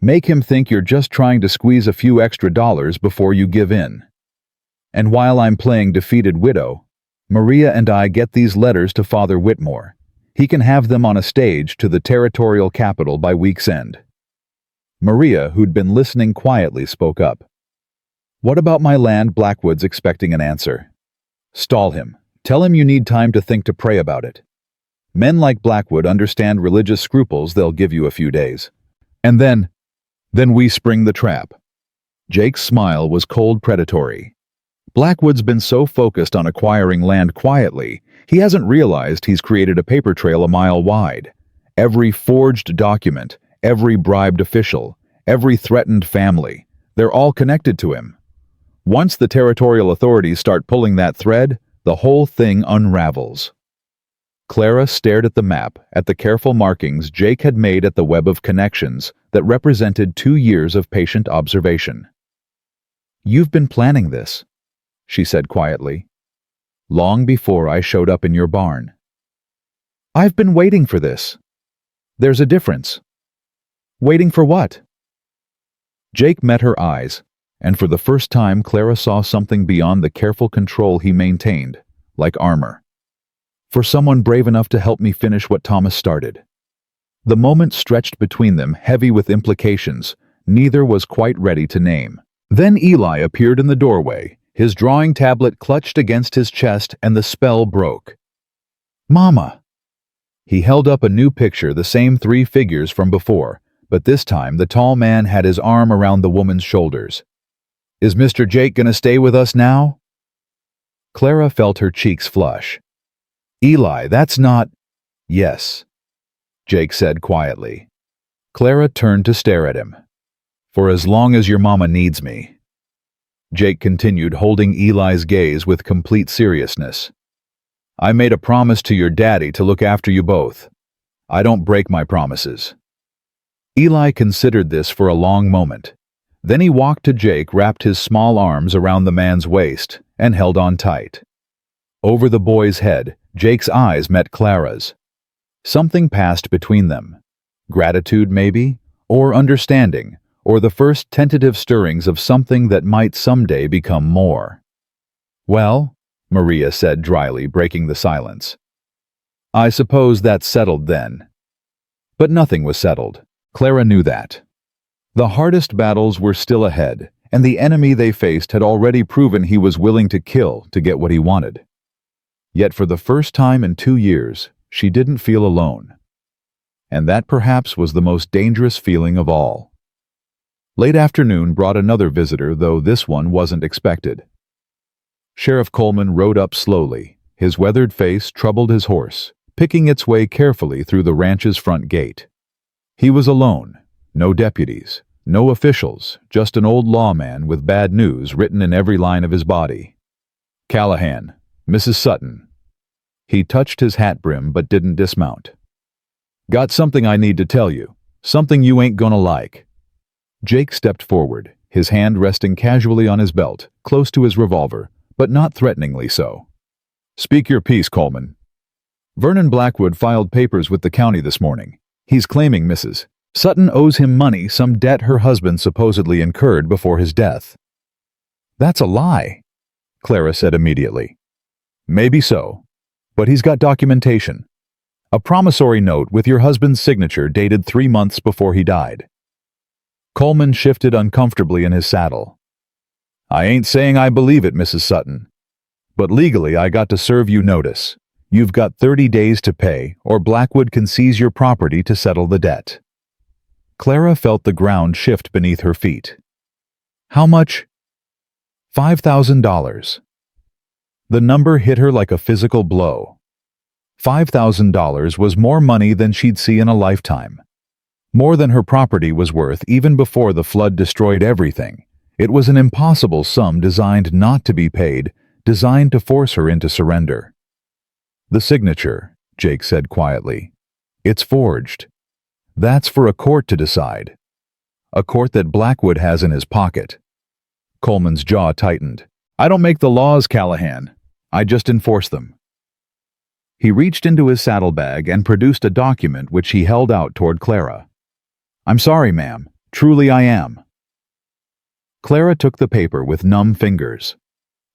Make him think you're just trying to squeeze a few extra dollars before you give in. And while I'm playing defeated widow, Maria and I get these letters to Father Whitmore. He can have them on a stage to the territorial capital by week's end." Maria, who'd been listening quietly, spoke up. "What about my land?" Blackwood's expecting an answer. "Stall him. Tell him you need time to think, to pray about it. Men like Blackwood understand religious scruples. They'll give you a few days. And then we spring the trap." Jake's smile was cold, predatory. Blackwood's been so focused on acquiring land quietly, he hasn't realized he's created a paper trail a mile wide. Every forged document, every bribed official, every threatened family, they're all connected to him. Once the territorial authorities start pulling that thread, the whole thing unravels. Clara stared at the map, at the careful markings Jake had made at the web of connections that represented 2 years of patient observation. "You've been planning this," she said quietly, "long before I showed up in your barn. I've been waiting for this. There's a difference." "Waiting for what?" Jake met her eyes, and for the first time Clara saw something beyond the careful control he maintained, like armor. For someone brave enough to help me finish what Thomas started. The moment stretched between them, heavy with implications, neither was quite ready to name. Then Eli appeared in the doorway, his drawing tablet clutched against his chest, and the spell broke. "Mama!" He held up a new picture, the same three figures from before, but this time the tall man had his arm around the woman's shoulders. "Is Mr. Jake gonna stay with us now?" Clara felt her cheeks flush. "Eli, that's not—" "Yes," Jake said quietly. Clara turned to stare at him. "For as long as your mama needs me." Jake continued, holding Eli's gaze with complete seriousness. "I made a promise to your daddy to look after you both. I don't break my promises." Eli considered this for a long moment. Then he walked to Jake, wrapped his small arms around the man's waist, and held on tight. Over the boy's head, Jake's eyes met Clara's. Something passed between them. Gratitude, maybe, or understanding, or the first tentative stirrings of something that might someday become more. "Well," Maria said dryly, breaking the silence. "I suppose that's settled then." But nothing was settled. Clara knew that. The hardest battles were still ahead, and the enemy they faced had already proven he was willing to kill to get what he wanted. Yet for the first time in 2 years, she didn't feel alone. And that perhaps was the most dangerous feeling of all. Late afternoon brought another visitor, though this one wasn't expected. Sheriff Coleman rode up slowly. His weathered face troubled his horse, picking its way carefully through the ranch's front gate. He was alone, no deputies, no officials, just an old lawman with bad news written in every line of his body. "Callahan, Mrs. Sutton." He touched his hat brim but didn't dismount. "Got something I need to tell you, something you ain't gonna like." Jake stepped forward, his hand resting casually on his belt, close to his revolver, but not threateningly so. "Speak your piece, Coleman." "Vernon Blackwood filed papers with the county this morning. He's claiming Mrs. Sutton owes him money, some debt her husband supposedly incurred before his death." "That's a lie," Clara said immediately. "Maybe so, but he's got documentation. A promissory note with your husband's signature dated 3 months before he died." Coleman shifted uncomfortably in his saddle. "I ain't saying I believe it, Mrs. Sutton. But legally I got to serve you notice. You've got 30 days to pay, or Blackwood can seize your property to settle the debt." Clara felt the ground shift beneath her feet. "How much?" $5,000. The number hit her like a physical blow. $5,000 was more money than she'd see in a lifetime. More than her property was worth even before the flood destroyed everything. It was an impossible sum designed not to be paid, designed to force her into surrender. "The signature," Jake said quietly. "It's forged. That's for a court to decide. A court that Blackwood has in his pocket." Coleman's jaw tightened. "I don't make the laws, Callahan. I just enforce them." He reached into his saddlebag and produced a document which he held out toward Clara. "I'm sorry, ma'am. Truly I am." Clara took the paper with numb fingers.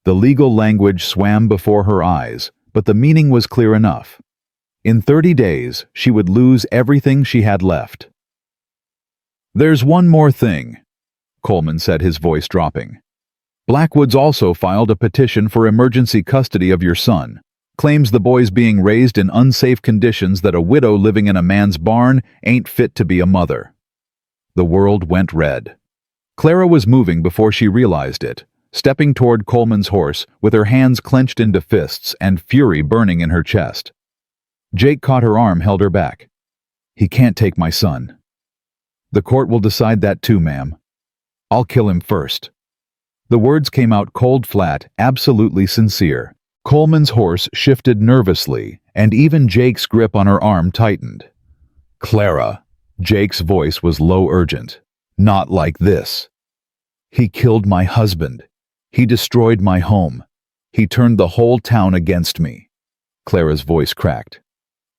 The legal language swam before her eyes, but the meaning was clear enough. In 30 days, she would lose everything she had left. "There's one more thing," Coleman said, his voice dropping. "Blackwood's also filed a petition for emergency custody of your son. Claims the boy's being raised in unsafe conditions, that a widow living in a man's barn ain't fit to be a mother." The world went red. Clara was moving before she realized it, stepping toward Coleman's horse with her hands clenched into fists and fury burning in her chest. Jake caught her arm, held her back. "He can't take my son." "The court will decide that too, ma'am. I'll kill him first." The words came out cold, flat, absolutely sincere. Coleman's horse shifted nervously, and even Jake's grip on her arm tightened. "Clara," Jake's voice was low, urgent. "Not like this. He killed my husband. He destroyed my home. He turned the whole town against me." Clara's voice cracked.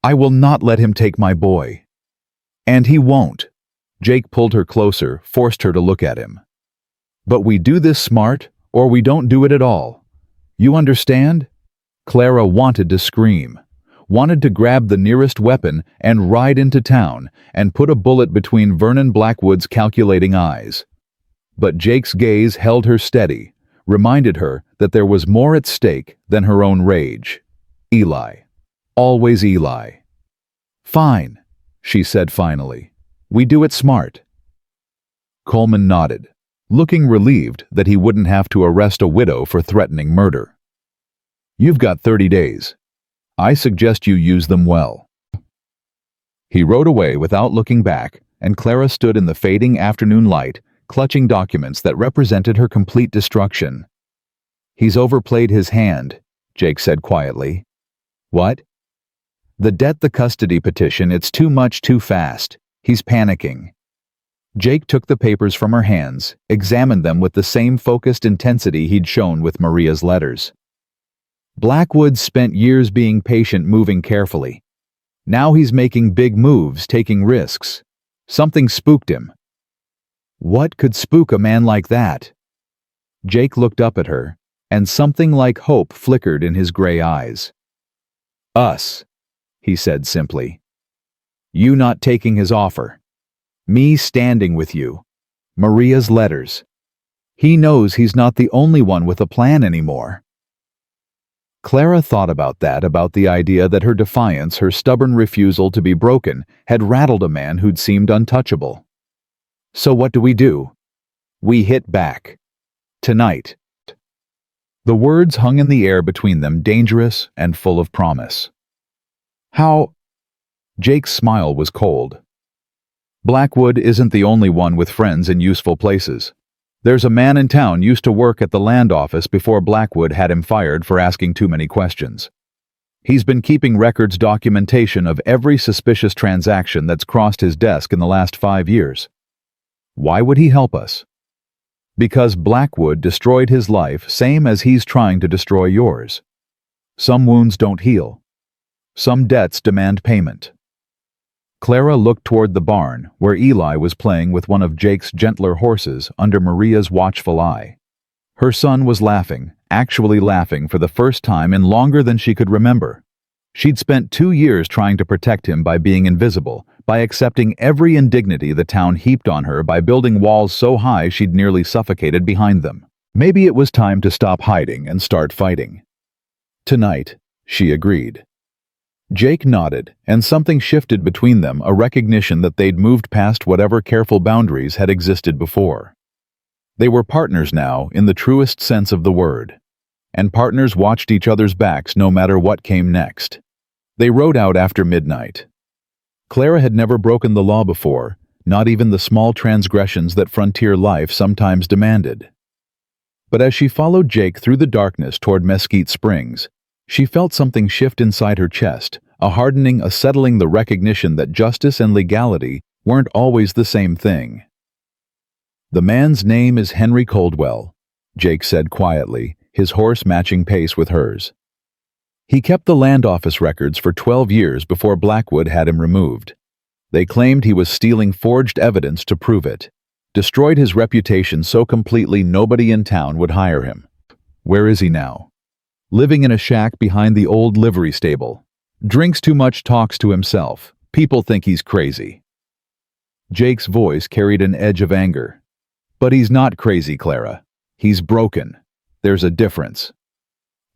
"I will not let him take my boy." "And he won't." Jake pulled her closer, forced her to look at him. But we do this smart, or we don't do it at all. You understand? Clara wanted to scream, wanted to grab the nearest weapon and ride into town and put a bullet between Vernon Blackwood's calculating eyes. But Jake's gaze held her steady, reminded her that there was more at stake than her own rage. Eli. Always Eli. Fine, she said finally. We do it smart. Coleman nodded, looking relieved that he wouldn't have to arrest a widow for threatening murder. You've got 30 days. I suggest you use them well. He rode away without looking back, and Clara stood in the fading afternoon light, clutching documents that represented her complete destruction. He's overplayed his hand, Jake said quietly. What? The custody petition, it's too much too fast. He's panicking. Jake took the papers from her hands, examined them with the same focused intensity he'd shown with Maria's letters. Blackwood spent years being patient, moving carefully. Now he's making big moves, taking risks. Something spooked him. What could spook a man like that? Jake looked up at her, and something like hope flickered in his gray eyes. Us, he said simply. You not taking his offer. Me standing with you. Maria's letters. He knows he's not the only one with a plan anymore. Clara thought about the idea that her defiance, her stubborn refusal to be broken, had rattled a man who'd seemed untouchable. So what do? We hit back. Tonight. The words hung in the air between them, dangerous and full of promise. How? Jake's smile was cold. Blackwood isn't the only one with friends in useful places. There's a man in town used to work at the land office before Blackwood had him fired for asking too many questions. He's been keeping records, documentation of every suspicious transaction that's crossed his desk in the last 5 years. Why would he help us? Because Blackwood destroyed his life, same as he's trying to destroy yours. Some wounds don't heal. Some debts demand payment. Clara looked toward the barn, where Eli was playing with one of Jake's gentler horses under Maria's watchful eye. Her son was laughing, actually laughing for the first time in longer than she could remember. She'd spent 2 years trying to protect him by being invisible, by accepting every indignity the town heaped on her, by building walls so high she'd nearly suffocated behind them. Maybe it was time to stop hiding and start fighting. Tonight, she agreed. Jake nodded, and something shifted between them, a recognition that they'd moved past whatever careful boundaries had existed before. They were partners now, in the truest sense of the word. And partners watched each other's backs no matter what came next. They rode out after midnight. Clara had never broken the law before, not even the small transgressions that frontier life sometimes demanded. But as she followed Jake through the darkness toward Mesquite Springs, she felt something shift inside her chest, a hardening, a settling, the recognition that justice and legality weren't always the same thing. The man's name is Henry Coldwell, Jake said quietly, his horse matching pace with hers. He kept the land office records for 12 years before Blackwood had him removed. They claimed he was stealing forged evidence to prove it, destroyed his reputation so completely nobody in town would hire him. Where is he now? Living in a shack behind the old livery stable. Drinks too much, talks to himself. People think he's crazy. Jake's voice carried an edge of anger. But he's not crazy, Clara. He's broken. There's a difference.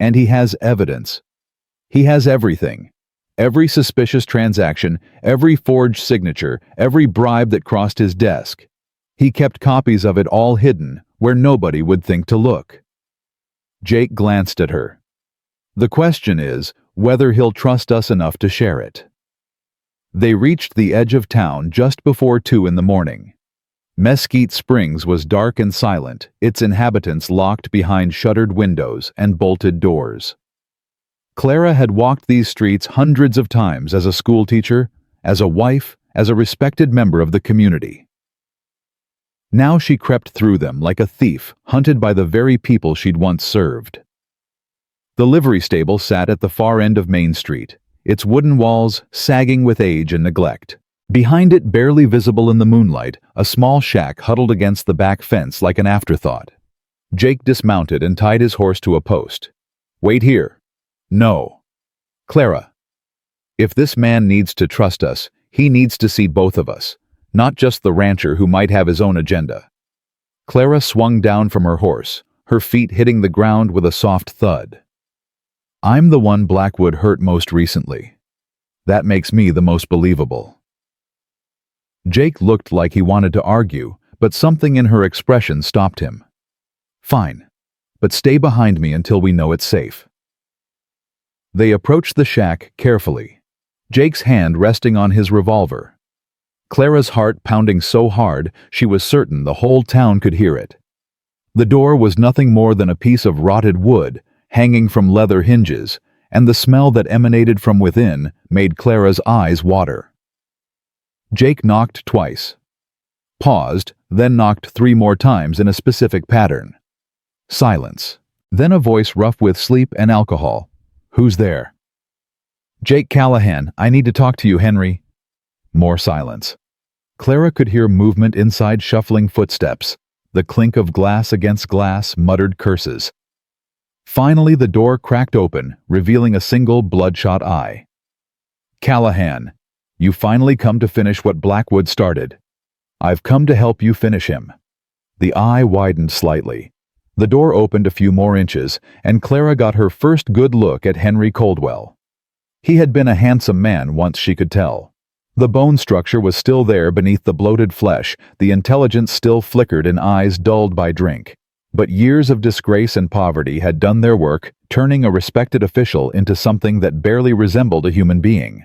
And he has evidence. He has everything. Every suspicious transaction, every forged signature, every bribe that crossed his desk. He kept copies of it all hidden, where nobody would think to look. Jake glanced at her. The question is whether he'll trust us enough to share it. They reached the edge of town just before 2 in the morning. Mesquite Springs was dark and silent, its inhabitants locked behind shuttered windows and bolted doors. Clara had walked these streets hundreds of times as a schoolteacher, as a wife, as a respected member of the community. Now she crept through them like a thief, hunted by the very people she'd once served. The livery stable sat at the far end of Main Street, its wooden walls sagging with age and neglect. Behind it, barely visible in the moonlight, a small shack huddled against the back fence like an afterthought. Jake dismounted and tied his horse to a post. "Wait here." "No." "Clara, if this man needs to trust us, he needs to see both of us, not just the rancher who might have his own agenda." Clara swung down from her horse, her feet hitting the ground with a soft thud. "I'm the one Blackwood hurt most recently. That makes me the most believable." Jake looked like he wanted to argue, but something in her expression stopped him. "Fine, but stay behind me until we know it's safe." They approached the shack carefully, Jake's hand resting on his revolver. Clara's heart pounding so hard she was certain the whole town could hear it. The door was nothing more than a piece of rotted wood, hanging from leather hinges, and the smell that emanated from within made Clara's eyes water. Jake knocked twice, paused, then knocked 3 more times in a specific pattern. Silence. Then a voice rough with sleep and alcohol. "Who's there?" "Jake Callahan, I need to talk to you, Henry." More silence. Clara could hear movement inside, shuffling footsteps, the clink of glass against glass, muttered curses. Finally, the door cracked open, revealing a single bloodshot eye. "Callahan, you finally come to finish what Blackwood started. I've come to help you finish him." The eye widened slightly. The door opened a few more inches, and Clara got her first good look at Henry Coldwell. He had been a handsome man once, she could tell. The bone structure was still there beneath the bloated flesh, the intelligence still flickered in eyes dulled by drink. But years of disgrace and poverty had done their work, turning a respected official into something that barely resembled a human being.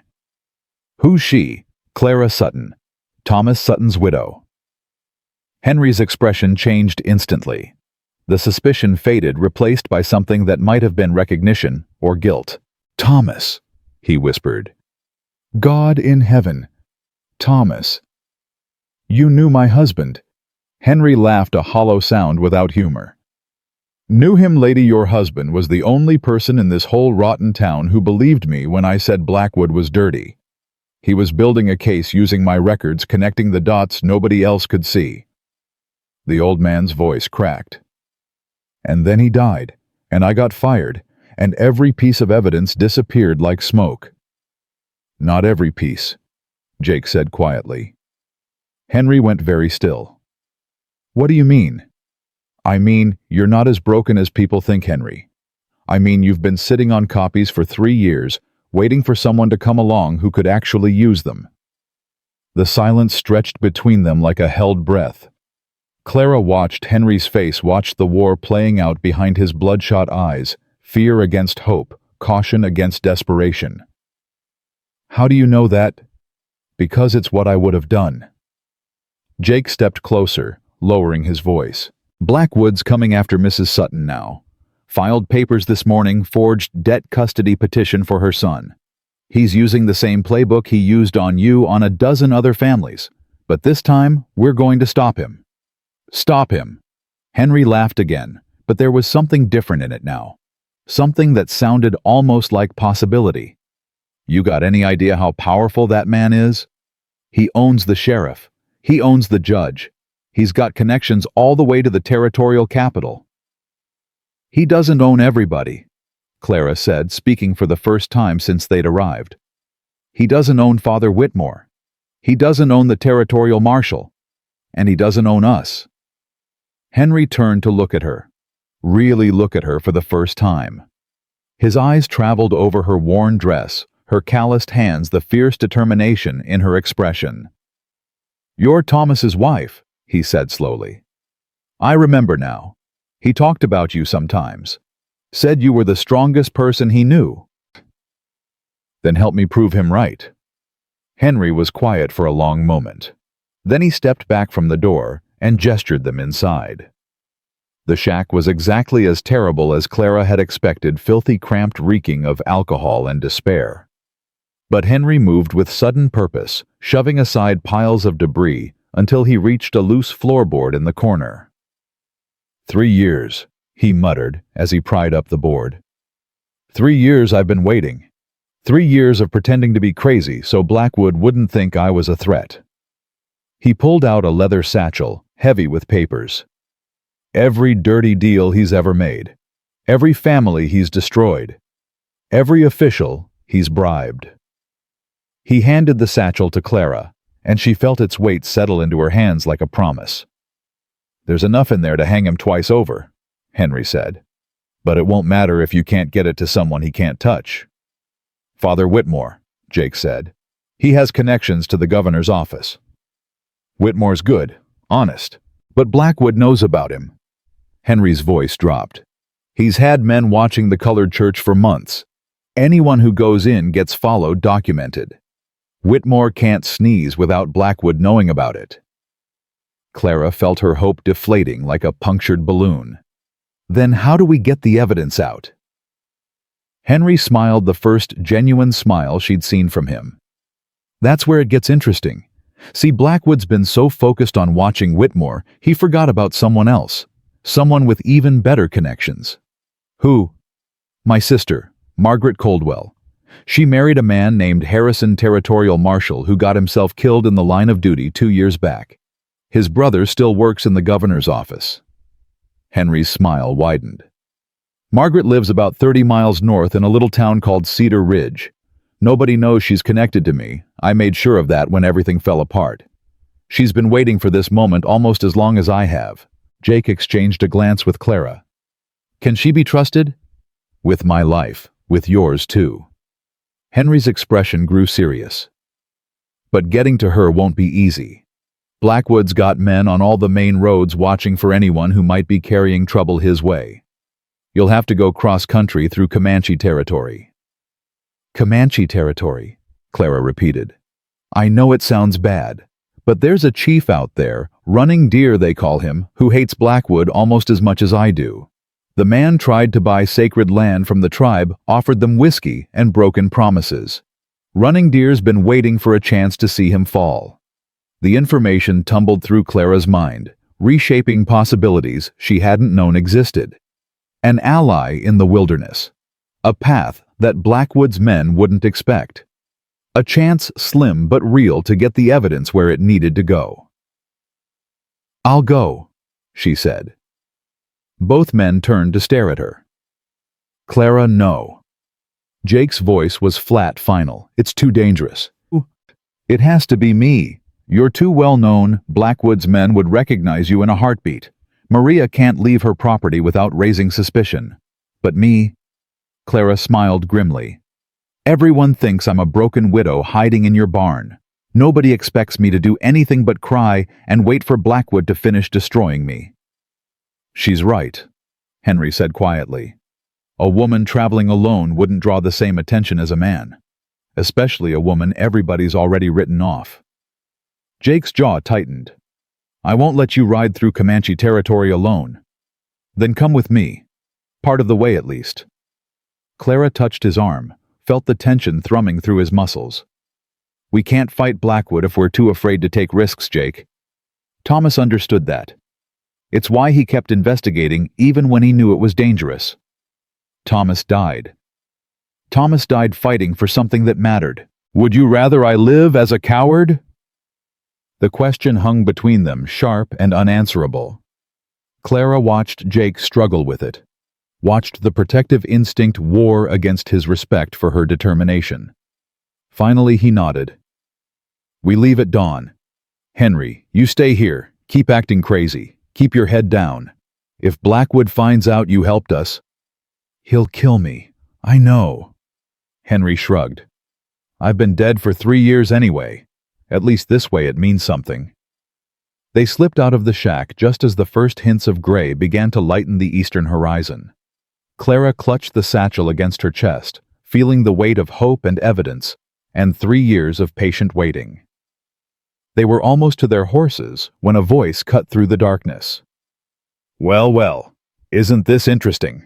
"Who's she?" "Clara Sutton, Thomas Sutton's widow." Henry's expression changed instantly. The suspicion faded, replaced by something that might have been recognition or guilt. "Thomas," he whispered. "God in heaven. Thomas. You knew my husband." Henry laughed, a hollow sound without humor. "Knew him, lady. Your husband was the only person in this whole rotten town who believed me when I said Blackwood was dirty. He was building a case using my records, connecting the dots nobody else could see." The old man's voice cracked. "And then he died, and I got fired, and every piece of evidence disappeared like smoke." "Not every piece," Jake said quietly. Henry went very still. "What do you mean?" "I mean, you're not as broken as people think, Henry. I mean, you've been sitting on copies for 3 years, waiting for someone to come along who could actually use them." The silence stretched between them like a held breath. Clara watched Henry's face, watched the war playing out behind his bloodshot eyes, fear against hope, caution against desperation. "How do you know that?" "Because it's what I would have done." Jake stepped closer, lowering his voice. "Blackwood's coming after Mrs. Sutton now. Filed papers this morning, forged debt custody petition for her son. He's using the same playbook he used on you, on a dozen other families. But this time, we're going to stop him." "Stop him." Henry laughed again, but there was something different in it now. Something that sounded almost like possibility. "You got any idea how powerful that man is? He owns the sheriff. He owns the judge. He's got connections all the way to the territorial capital." "He doesn't own everybody," Clara said, speaking for the first time since they'd arrived. "He doesn't own Father Whitmore. He doesn't own the territorial marshal. And he doesn't own us." Henry turned to look at her, really look at her for the first time. His eyes traveled over her worn dress, her calloused hands, the fierce determination in her expression. "You're Thomas's wife," he said slowly. "I remember now. He talked about you sometimes. Said you were the strongest person he knew." "Then help me prove him right." Henry was quiet for a long moment. Then he stepped back from the door and gestured them inside. The shack was exactly as terrible as Clara had expected, filthy, cramped, reeking of alcohol and despair. But Henry moved with sudden purpose, shoving aside piles of debris until he reached a loose floorboard in the corner. 3 years, he muttered as he pried up the board. 3 years I've been waiting. 3 years of pretending to be crazy so Blackwood wouldn't think I was a threat. He pulled out a leather satchel, heavy with papers. Every dirty deal he's ever made. Every family he's destroyed. Every official he's bribed. He handed the satchel to Clara, and she felt its weight settle into her hands like a promise. "There's enough in there to hang him twice over," Henry said. "But it won't matter if you can't get it to someone he can't touch." "Father Whitmore," Jake said. "He has connections to the governor's office." "Whitmore's good, honest, but Blackwood knows about him." Henry's voice dropped. "He's had men watching the colored church for months. Anyone who goes in gets followed, documented. Whitmore can't sneeze without Blackwood knowing about it." Clara felt her hope deflating like a punctured balloon. "Then how do we get the evidence out?" Henry smiled the first genuine smile she'd seen from him. "That's where it gets interesting. See, Blackwood's been so focused on watching Whitmore, he forgot about someone else. Someone with even better connections." "Who?" "My sister, Margaret Coldwell. She married a man named Harrison Territorial Marshal who got himself killed in the line of duty 2 years back. His brother still works in the governor's office." Henry's smile widened. "Margaret lives about 30 miles north in a little town called Cedar Ridge. Nobody knows she's connected to me. I made sure of that when everything fell apart. She's been waiting for this moment almost as long as I have." Jake exchanged a glance with Clara. "Can she be trusted?" "With my life, with yours too." Henry's expression grew serious. "But getting to her won't be easy. Blackwood's got men on all the main roads watching for anyone who might be carrying trouble his way. You'll have to go cross-country through Comanche territory." "Comanche territory," Clara repeated. "I know it sounds bad, but there's a chief out there, Running Deer they call him, who hates Blackwood almost as much as I do. The man tried to buy sacred land from the tribe, offered them whiskey, and broken promises. Running Deer's been waiting for a chance to see him fall." The information tumbled through Clara's mind, reshaping possibilities she hadn't known existed. An ally in the wilderness. A path that Blackwood's men wouldn't expect. A chance slim but real to get the evidence where it needed to go. "I'll go," she said. Both men turned to stare at her. "Clara, no." Jake's voice was flat, final. "It's too dangerous." "It has to be me. You're too well known. Blackwood's men would recognize you in a heartbeat. Maria can't leave her property without raising suspicion. But me?" Clara smiled grimly. "Everyone thinks I'm a broken widow hiding in your barn. Nobody expects me to do anything but cry and wait for Blackwood to finish destroying me." "She's right," Henry said quietly. "A woman traveling alone wouldn't draw the same attention as a man. Especially a woman everybody's already written off." Jake's jaw tightened. "I won't let you ride through Comanche territory alone." "Then come with me. Part of the way, at least." Clara touched his arm, felt the tension thrumming through his muscles. "We can't fight Blackwood if we're too afraid to take risks, Jake." Thomas understood that. It's why he kept investigating even when he knew it was dangerous. Thomas died. Thomas died fighting for something that mattered. "Would you rather I live as a coward?" The question hung between them, sharp and unanswerable. Clara watched Jake struggle with it, watched the protective instinct war against his respect for her determination. Finally, he nodded. "We leave at dawn. Henry, you stay here. Keep acting crazy. Keep your head down. If Blackwood finds out you helped us..." "He'll kill me. I know." Henry shrugged. "I've been dead for 3 years anyway. At least this way it means something." They slipped out of the shack just as the first hints of gray began to lighten the eastern horizon. Clara clutched the satchel against her chest, feeling the weight of hope and evidence, and 3 years of patient waiting. They were almost to their horses when a voice cut through the darkness. "Well, well, isn't this interesting?"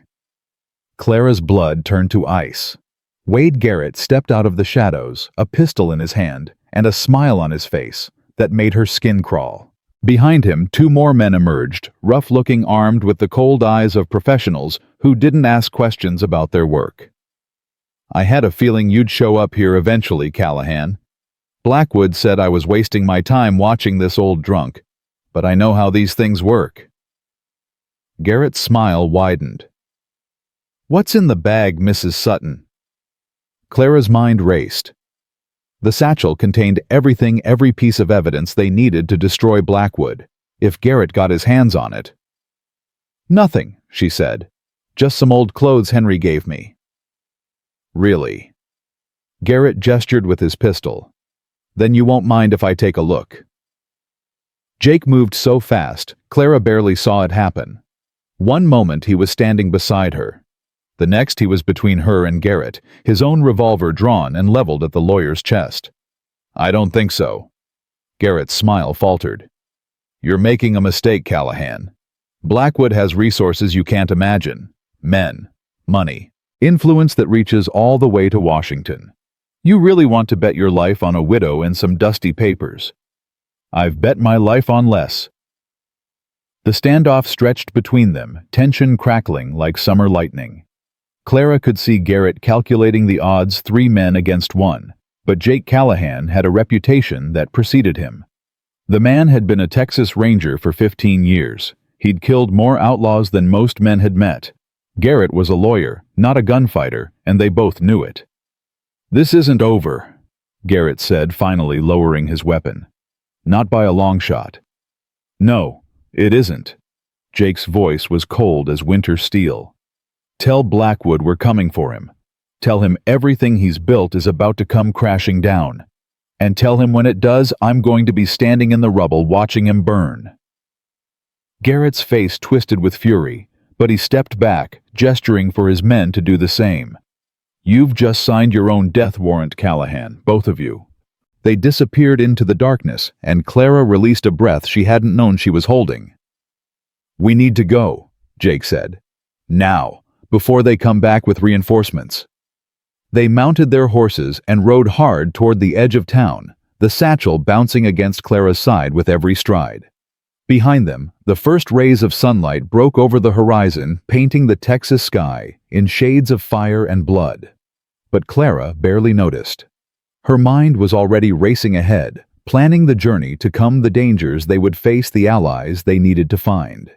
Clara's blood turned to ice. Wade Garrett stepped out of the shadows, a pistol in his hand, and a smile on his face that made her skin crawl. Behind him, 2 more men emerged, rough-looking, armed with the cold eyes of professionals who didn't ask questions about their work. I had a feeling you'd show up here eventually, Callahan. Blackwood said I was wasting my time watching this old drunk, but I know how these things work. Garrett's smile widened. What's in the bag, Mrs. Sutton? Clara's mind raced. The satchel contained every piece of evidence they needed to destroy Blackwood, if Garrett got his hands on it. Nothing, she said. Just some old clothes Henry gave me. Really? Garrett gestured with his pistol. Then you won't mind if I take a look. Jake moved so fast, Clara barely saw it happen. One moment he was standing beside her. The next he was between her and Garrett, his own revolver drawn and leveled at the lawyer's chest. I don't think so. Garrett's smile faltered. You're making a mistake, Callahan. Blackwood has resources you can't imagine. Men, money, influence that reaches all the way to Washington. You really want to bet your life on a widow and some dusty papers? I've bet my life on less. The standoff stretched between them, tension crackling like summer lightning. Clara could see Garrett calculating the odds 3 men against 1, but Jake Callahan had a reputation that preceded him. The man had been a Texas Ranger for 15 years. He'd killed more outlaws than most men had met. Garrett was a lawyer, not a gunfighter, and they both knew it. This isn't over, Garrett said, finally lowering his weapon. Not by a long shot. No, it isn't. Jake's voice was cold as winter steel. Tell Blackwood we're coming for him. Tell him everything he's built is about to come crashing down. And tell him when it does, I'm going to be standing in the rubble watching him burn. Garrett's face twisted with fury, but he stepped back, gesturing for his men to do the same. You've just signed your own death warrant, Callahan, both of you. They disappeared into the darkness, and Clara released a breath she hadn't known she was holding. We need to go, Jake said. Now, before they come back with reinforcements. They mounted their horses and rode hard toward the edge of town, the satchel bouncing against Clara's side with every stride. Behind them, the first rays of sunlight broke over the horizon, painting the Texas sky in shades of fire and blood. But Clara barely noticed. Her mind was already racing ahead, planning the journey to come the dangers they would face, the allies they needed to find.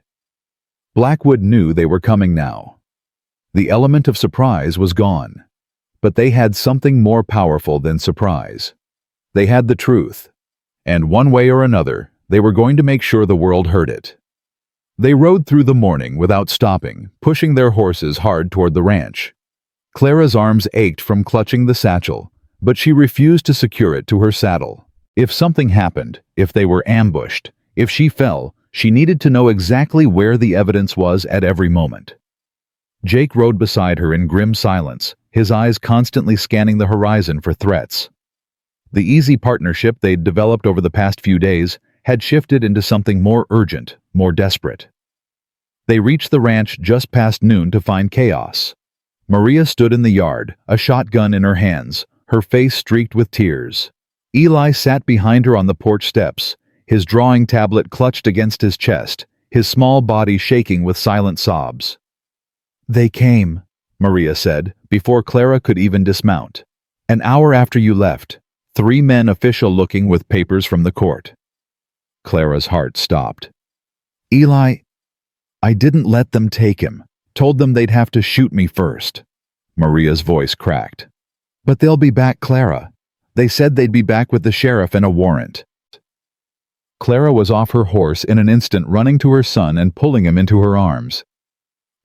Blackwood knew they were coming now. The element of surprise was gone. But they had something more powerful than surprise. They had the truth. And one way or another, they were going to make sure the world heard it. They rode through the morning without stopping, pushing their horses hard toward the ranch. Clara's arms ached from clutching the satchel, but she refused to secure it to her saddle. If something happened, if they were ambushed, if she fell, she needed to know exactly where the evidence was at every moment. Jake rode beside her in grim silence, his eyes constantly scanning the horizon for threats. The easy partnership they'd developed over the past few days had shifted into something more urgent, more desperate. They reached the ranch just past noon to find chaos. Maria stood in the yard, a shotgun in her hands, her face streaked with tears. Eli sat behind her on the porch steps, his drawing tablet clutched against his chest, his small body shaking with silent sobs. They came, Maria said, before Clara could even dismount. An hour after you left, 3 men official-looking with papers from the court. Clara's heart stopped. Eli, I didn't let them take him. Told them they'd have to shoot me first. Maria's voice cracked. But they'll be back, Clara. They said they'd be back with the sheriff and a warrant. Clara was off her horse in an instant, running to her son and pulling him into her arms.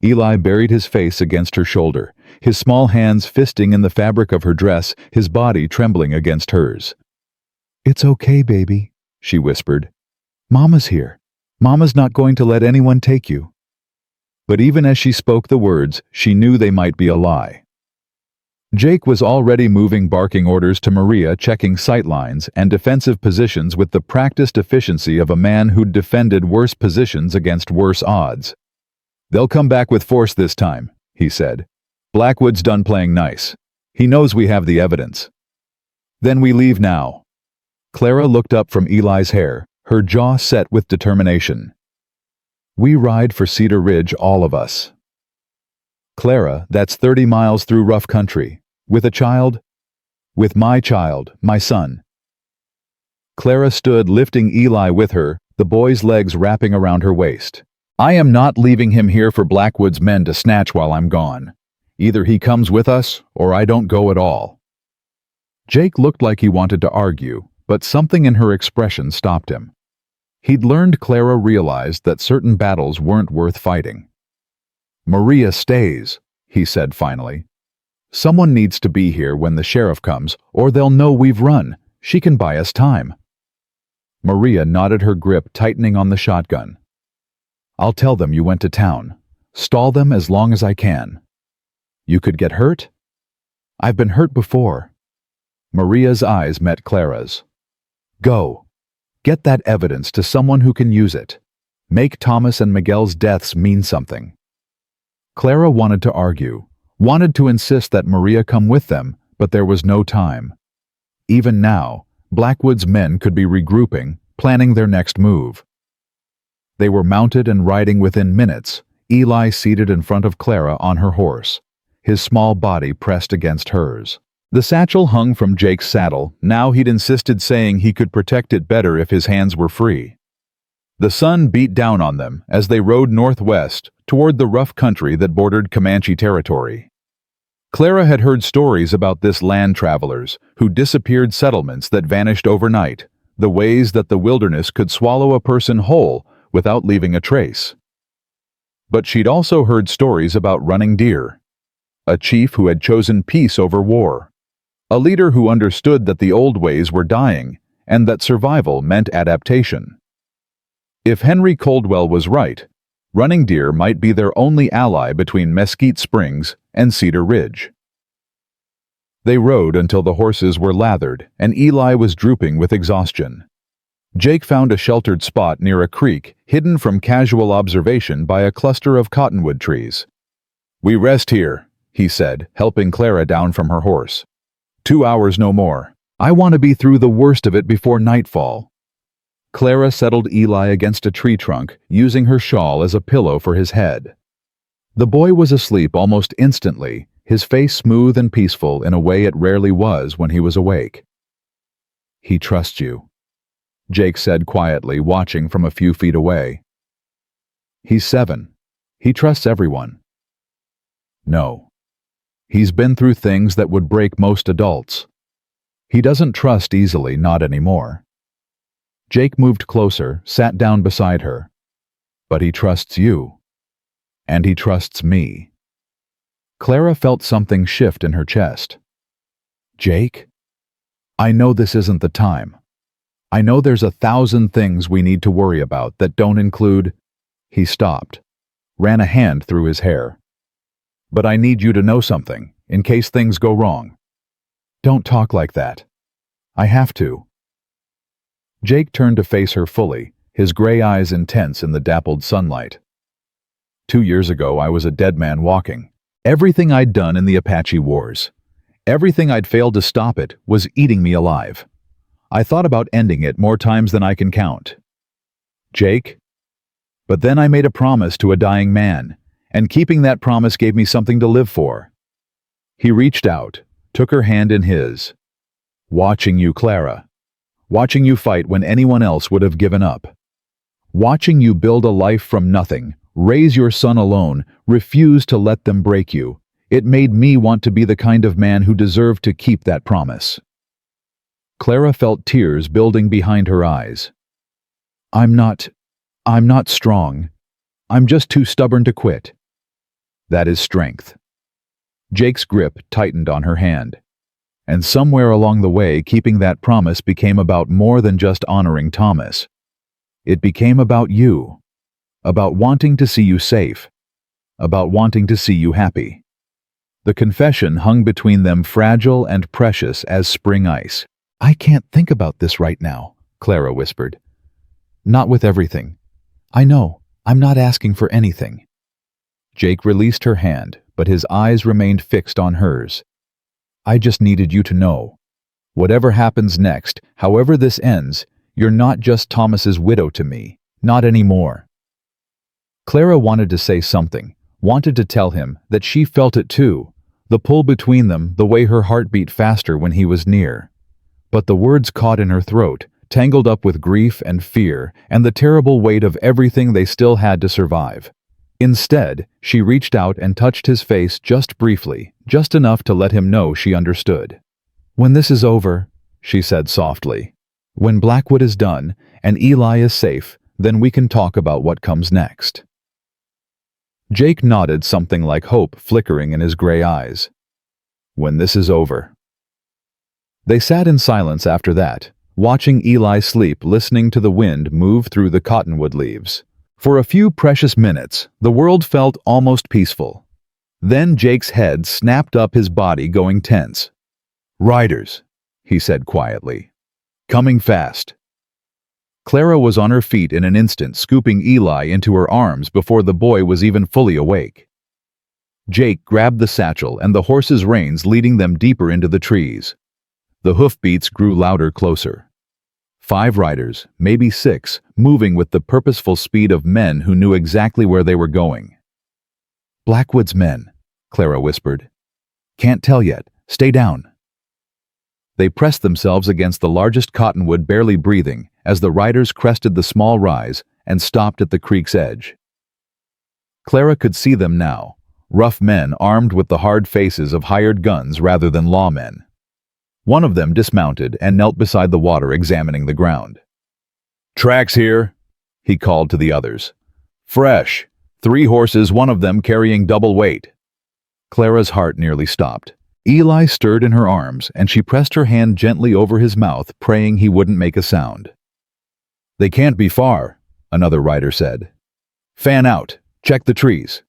Eli buried his face against her shoulder, his small hands fisting in the fabric of her dress, his body trembling against hers. It's okay, baby, she whispered. Mama's here. Mama's not going to let anyone take you. But even as she spoke the words, she knew they might be a lie. Jake was already moving barking orders to Maria, checking sightlines and defensive positions with the practiced efficiency of a man who'd defended worse positions against worse odds. They'll come back with force this time, he said. Blackwood's done playing nice. He knows we have the evidence. Then we leave now. Clara looked up from Eli's hair, her jaw set with determination. We ride for Cedar Ridge, all of us. Clara, that's 30 miles through rough country. With a child? With my child, my son. Clara stood, lifting Eli with her, the boy's legs wrapping around her waist. I am not leaving him here for Blackwood's men to snatch while I'm gone. Either he comes with us, or I don't go at all. Jake looked like he wanted to argue, but something in her expression stopped him. He'd learned Clara realized that certain battles weren't worth fighting. Maria stays, he said finally. Someone needs to be here when the sheriff comes, or they'll know we've run. She can buy us time. Maria nodded, her grip tightening on the shotgun. I'll tell them you went to town. Stall them as long as I can. You could get hurt? I've been hurt before. Maria's eyes met Clara's. Go. Get that evidence to someone who can use it. Make Thomas and Miguel's deaths mean something. Clara wanted to argue, wanted to insist that Maria come with them, but there was no time. Even now, Blackwood's men could be regrouping, planning their next move. They were mounted and riding within minutes, Eli seated in front of Clara on her horse, his small body pressed against hers. The satchel hung from Jake's saddle. Now he'd insisted, saying he could protect it better if his hands were free. The sun beat down on them as they rode northwest toward the rough country that bordered Comanche territory. Clara had heard stories about this land travelers who disappeared, settlements that vanished overnight, the ways that the wilderness could swallow a person whole without leaving a trace. But she'd also heard stories about Running Deer, a chief who had chosen peace over war, a leader who understood that the old ways were dying and that survival meant adaptation. If Henry Coldwell was right, Running Deer might be their only ally between Mesquite Springs and Cedar Ridge. They rode until the horses were lathered and Eli was drooping with exhaustion. Jake found a sheltered spot near a creek, hidden from casual observation by a cluster of cottonwood trees. We rest here, he said, helping Clara down from her horse. 2 hours, no more. I want to be through the worst of it before nightfall. Clara settled Eli against a tree trunk, using her shawl as a pillow for his head. The boy was asleep almost instantly, his face smooth and peaceful in a way it rarely was when he was awake. He trusts you, Jake said quietly, watching from a few feet away. He's 7. He trusts everyone. No. He's been through things that would break most adults. He doesn't trust easily, not anymore. Jake moved closer, sat down beside her. But he trusts you. And he trusts me. Clara felt something shift in her chest. Jake? I know this isn't the time. I know there's 1,000 things we need to worry about that don't include... He stopped, ran a hand through his hair. But I need you to know something, in case things go wrong. Don't talk like that. I have to. Jake turned to face her fully, his gray eyes intense in the dappled sunlight. 2 years ago, I was a dead man walking. Everything I'd done in the Apache Wars, everything I'd failed to stop it, was eating me alive. I thought about ending it more times than I can count. Jake? But then I made a promise to a dying man, and keeping that promise gave me something to live for. He reached out, took her hand in his. Watching you, Clara. Watching you fight when anyone else would have given up. Watching you build a life from nothing, raise your son alone, refuse to let them break you. It made me want to be the kind of man who deserved to keep that promise. Clara felt tears building behind her eyes. I'm not strong. I'm just too stubborn to quit. That is strength. Jake's grip tightened on her hand. And somewhere along the way, keeping that promise became about more than just honoring Thomas. It became about you. About wanting to see you safe. About wanting to see you happy. The confession hung between them, fragile and precious as spring ice. I can't think about this right now, Clara whispered. Not with everything. I know, I'm not asking for anything. Jake released her hand, but his eyes remained fixed on hers. I just needed you to know. Whatever happens next, however this ends, you're not just Thomas's widow to me. Not anymore. Clara wanted to say something, wanted to tell him that she felt it too, The pull between them, the way her heart beat faster when he was near. But the words caught in her throat, tangled up with grief and fear and the terrible weight of everything they still had to survive. Instead, she reached out and touched his face just briefly, just enough to let him know she understood. "When this is over," she said softly, "when Blackwood is done and Eli is safe, then we can talk about what comes next." Jake nodded, something like hope flickering in his gray eyes. "When this is over." They sat in silence after that, watching Eli sleep, listening to the wind move through the cottonwood leaves. For a few precious minutes, the world felt almost peaceful. Then Jake's head snapped up, his body going tense. "Riders," he said quietly. "Coming fast." Clara was on her feet in an instant, scooping Eli into her arms before the boy was even fully awake. Jake grabbed the satchel and the horse's reins, leading them deeper into the trees. The hoofbeats grew louder, closer. 5 riders, maybe 6, moving with the purposeful speed of men who knew exactly where they were going. "Blackwood's men," Clara whispered. "Can't tell yet. Stay down." They pressed themselves against the largest cottonwood, barely breathing, as the riders crested the small rise and stopped at the creek's edge. Clara could see them now, rough men armed with the hard faces of hired guns rather than lawmen. One of them dismounted and knelt beside the water, examining the ground. "Tracks here," he called to the others. "Fresh. 3 horses, one of them carrying double weight." Clara's heart nearly stopped. Eli stirred in her arms, and she pressed her hand gently over his mouth, praying he wouldn't make a sound. "They can't be far," another rider said. "Fan out. Check the trees."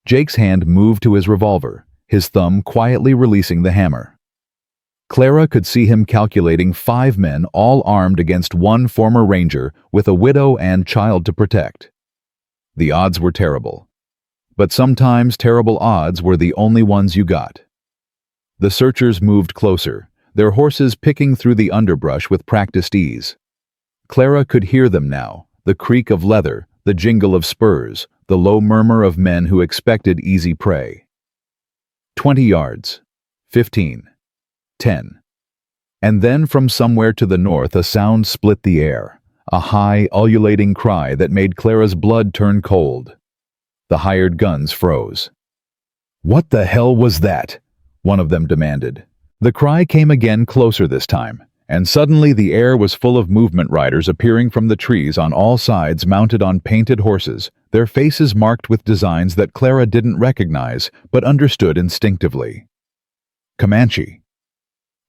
Jake's hand moved to his revolver, his thumb quietly releasing the hammer. Clara could see him calculating 5 men, all armed, against one former ranger with a widow and child to protect. The odds were terrible. But sometimes terrible odds were the only ones you got. The searchers moved closer, their horses picking through the underbrush with practiced ease. Clara could hear them now, the creak of leather, the jingle of spurs, the low murmur of men who expected easy prey. 20 yards. 15. 10. And then from somewhere to the north a sound split the air, a high, ululating cry that made Clara's blood turn cold. The hired guns froze. "What the hell was that?" one of them demanded. The cry came again, closer this time, and suddenly the air was full of movement, riders appearing from the trees on all sides, mounted on painted horses, their faces marked with designs that Clara didn't recognize but understood instinctively. Comanche.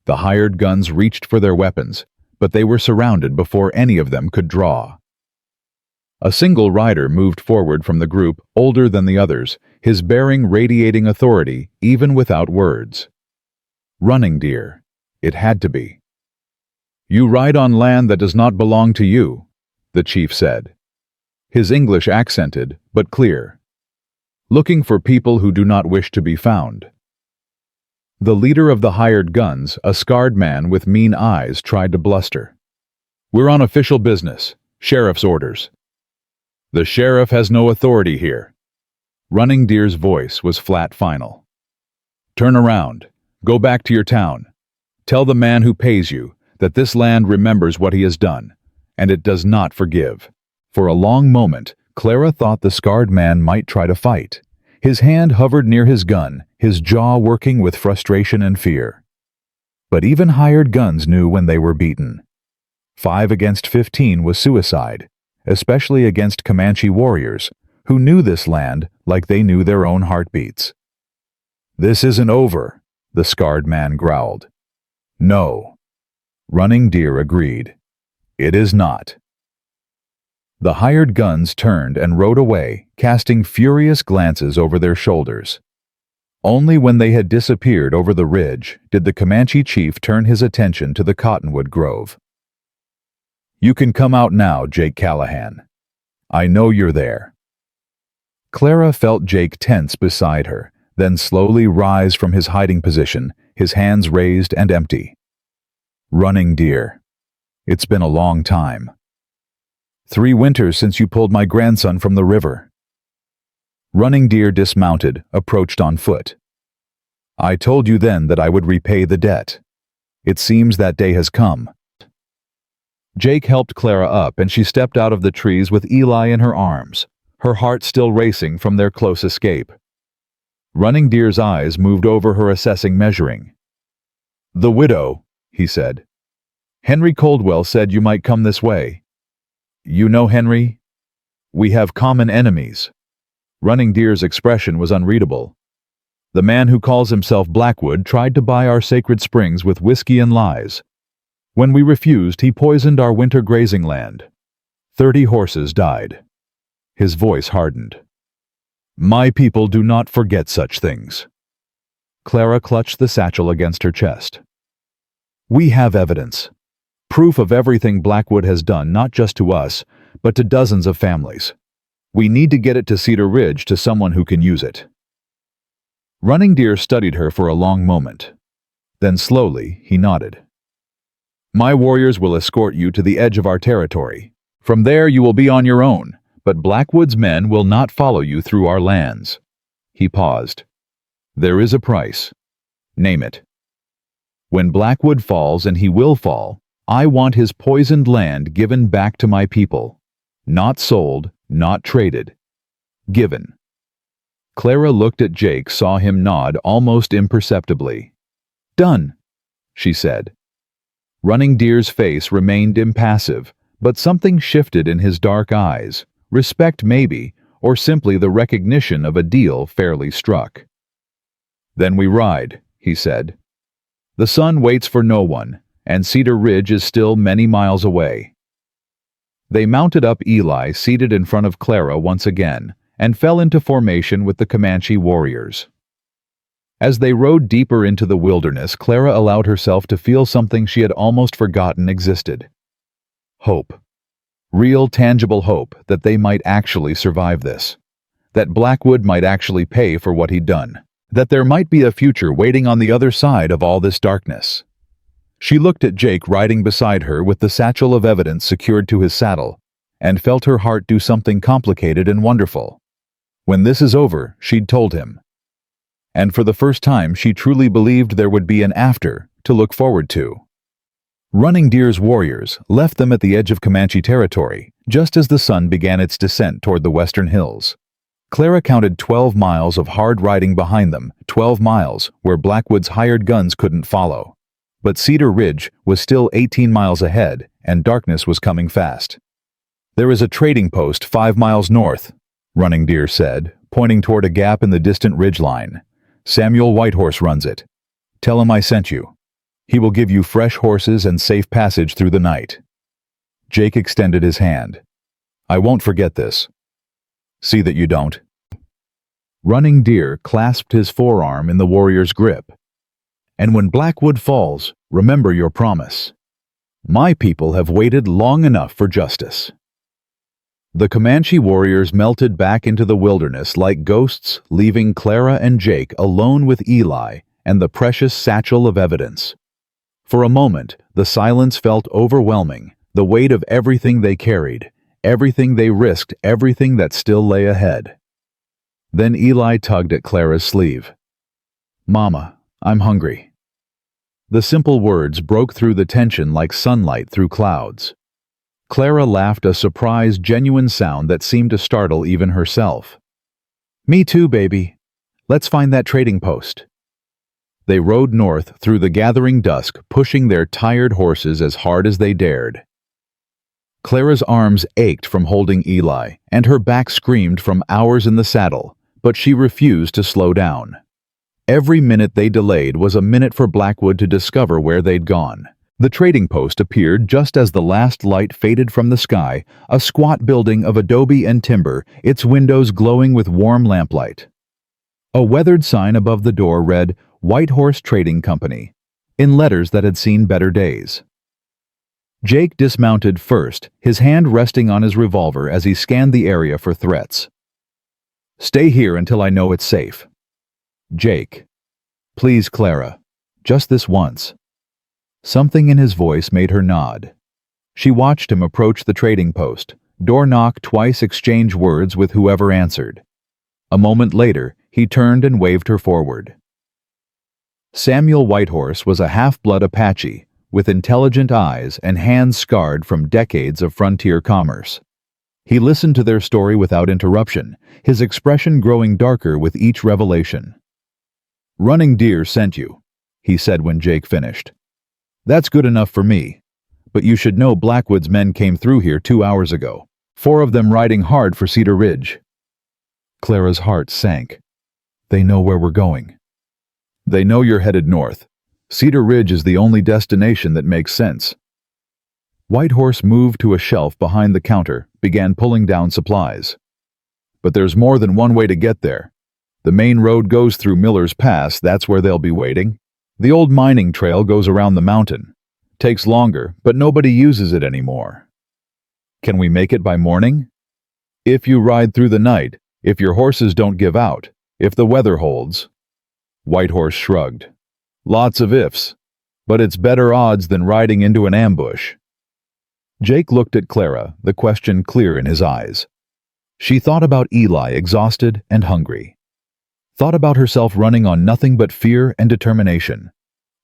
The hired guns reached for their weapons, but they were surrounded before any of them could draw. A single rider moved forward from the group, older than the others, his bearing radiating authority even without words. Running Deer. It had to be. "You ride on land that does not belong to you," the chief said. His English accented, but clear. "Looking for people who do not wish to be found." The leader of the hired guns, a scarred man with mean eyes, tried to bluster. "We're on official business. Sheriff's orders." "The sheriff has no authority here." Running Deer's voice was flat, final. "Turn around. Go back to your town. Tell the man who pays you that this land remembers what he has done, and it does not forgive." For a long moment, Clara thought the scarred man might try to fight. His hand hovered near his gun, his jaw working with frustration and fear. But even hired guns knew when they were beaten. 5 against 15 was suicide, especially against Comanche warriors, who knew this land like they knew their own heartbeats. "This isn't over," the scarred man growled. "No." Running Deer agreed. "It is not." The hired guns turned and rode away, casting furious glances over their shoulders. Only when they had disappeared over the ridge did the Comanche chief turn his attention to the cottonwood grove. "You can come out now, Jake Callahan. I know you're there." Clara felt Jake tense beside her, then slowly rise from his hiding position, his hands raised and empty. "Running Deer. It's been a long time. 3 winters since you pulled my grandson from the river." Running Deer dismounted, approached on foot. I told you then that I would repay the debt. It seems that day has come. Jake helped Clara up and she stepped out of the trees with Eli in her arms, her heart still racing from their close escape. Running Deer's eyes moved over her assessing measuring. "The widow," he said. "Henry Coldwell said you might come this way. You know Henry? We have common enemies." Running Deer's expression was unreadable. "The man who calls himself Blackwood tried to buy our sacred springs with whiskey and lies. When we refused, he poisoned our winter grazing land. 30 horses died." His voice hardened. "My people do not forget such things." Clara clutched the satchel against her chest. "We have evidence. Proof of everything Blackwood has done, not just to us, but to dozens of families. We need to get it to Cedar Ridge to someone who can use it." Running Deer studied her for a long moment. Then slowly, he nodded. "My warriors will escort you to the edge of our territory. From there you will be on your own, but Blackwood's men will not follow you through our lands." He paused. "There is a price. Name it. When Blackwood falls, and he will fall, I want his poisoned land given back to my people. Not sold, not traded. Given." Clara looked at Jake, saw him nod almost imperceptibly. "Done," she said. Running Deer's face remained impassive, but something shifted in his dark eyes. Respect maybe, or simply the recognition of a deal fairly struck. "Then we ride," he said. "The sun waits for no one, and Cedar Ridge is still many miles away." They mounted up Eli, seated in front of Clara once again, and fell into formation with the Comanche warriors. As they rode deeper into the wilderness, Clara allowed herself to feel something she had almost forgotten existed. Hope. Real, tangible hope that they might actually survive this. That Blackwood might actually pay for what he'd done. That there might be a future waiting on the other side of all this darkness. She looked at Jake riding beside her with the satchel of evidence secured to his saddle, and felt her heart do something complicated and wonderful. When this is over, she'd told him. And for the first time she truly believed there would be an after to look forward to. Running Deer's warriors left them at the edge of Comanche territory, just as the sun began its descent toward the western hills. Clara counted 12 miles of hard riding behind them, 12 miles where Blackwood's hired guns couldn't follow. But Cedar Ridge was still 18 miles ahead, and darkness was coming fast. "There is a trading post 5 miles north," Running Deer said, pointing toward a gap in the distant ridgeline. "Samuel Whitehorse runs it. Tell him I sent you. He will give you fresh horses and safe passage through the night." Jake extended his hand. "I won't forget this. See that you don't." Running Deer clasped his forearm in the warrior's grip. "And when Blackwood falls, remember your promise. My people have waited long enough for justice." The Comanche warriors melted back into the wilderness like ghosts, leaving Clara and Jake alone with Eli and the precious satchel of evidence. For a moment, the silence felt overwhelming, the weight of everything they carried, everything they risked, everything that still lay ahead. Then Eli tugged at Clara's sleeve. "Mama, I'm hungry." The simple words broke through the tension like sunlight through clouds. Clara laughed, a surprised, genuine sound that seemed to startle even herself. "Me too, baby. Let's find that trading post." They rode north through the gathering dusk, pushing their tired horses as hard as they dared. Clara's arms ached from holding Eli, and her back screamed from hours in the saddle, but she refused to slow down. Every minute they delayed was a minute for Blackwood to discover where they'd gone. The trading post appeared just as the last light faded from the sky, a squat building of adobe and timber, its windows glowing with warm lamplight. A weathered sign above the door read, "Whitehorse Trading Company," in letters that had seen better days. Jake dismounted first, his hand resting on his revolver as he scanned the area for threats. "Stay here until I know it's safe." "Jake." "Please, Clara. Just this once." Something in his voice made her nod. She watched him approach the trading post, door knock twice, exchange words with whoever answered. A moment later, he turned and waved her forward. Samuel Whitehorse was a half-blood Apache, with intelligent eyes and hands scarred from decades of frontier commerce. He listened to their story without interruption, his expression growing darker with each revelation. "Running Deer sent you," he said when Jake finished. "That's good enough for me. But you should know Blackwood's men came through here 2 hours ago, 4 of them riding hard for Cedar Ridge." Clara's heart sank. "They know where we're going." "They know you're headed north. Cedar Ridge is the only destination that makes sense." Whitehorse moved to a shelf behind the counter, began pulling down supplies. "But there's more than one way to get there. The main road goes through Miller's Pass, that's where they'll be waiting. The old mining trail goes around the mountain. Takes longer, but nobody uses it anymore." "Can we make it by morning?" "If you ride through the night, if your horses don't give out, if the weather holds." Whitehorse shrugged. "Lots of ifs, but it's better odds than riding into an ambush." Jake looked at Clara, the question clear in his eyes. She thought about Eli, exhausted and hungry. Thought about herself running on nothing but fear and determination.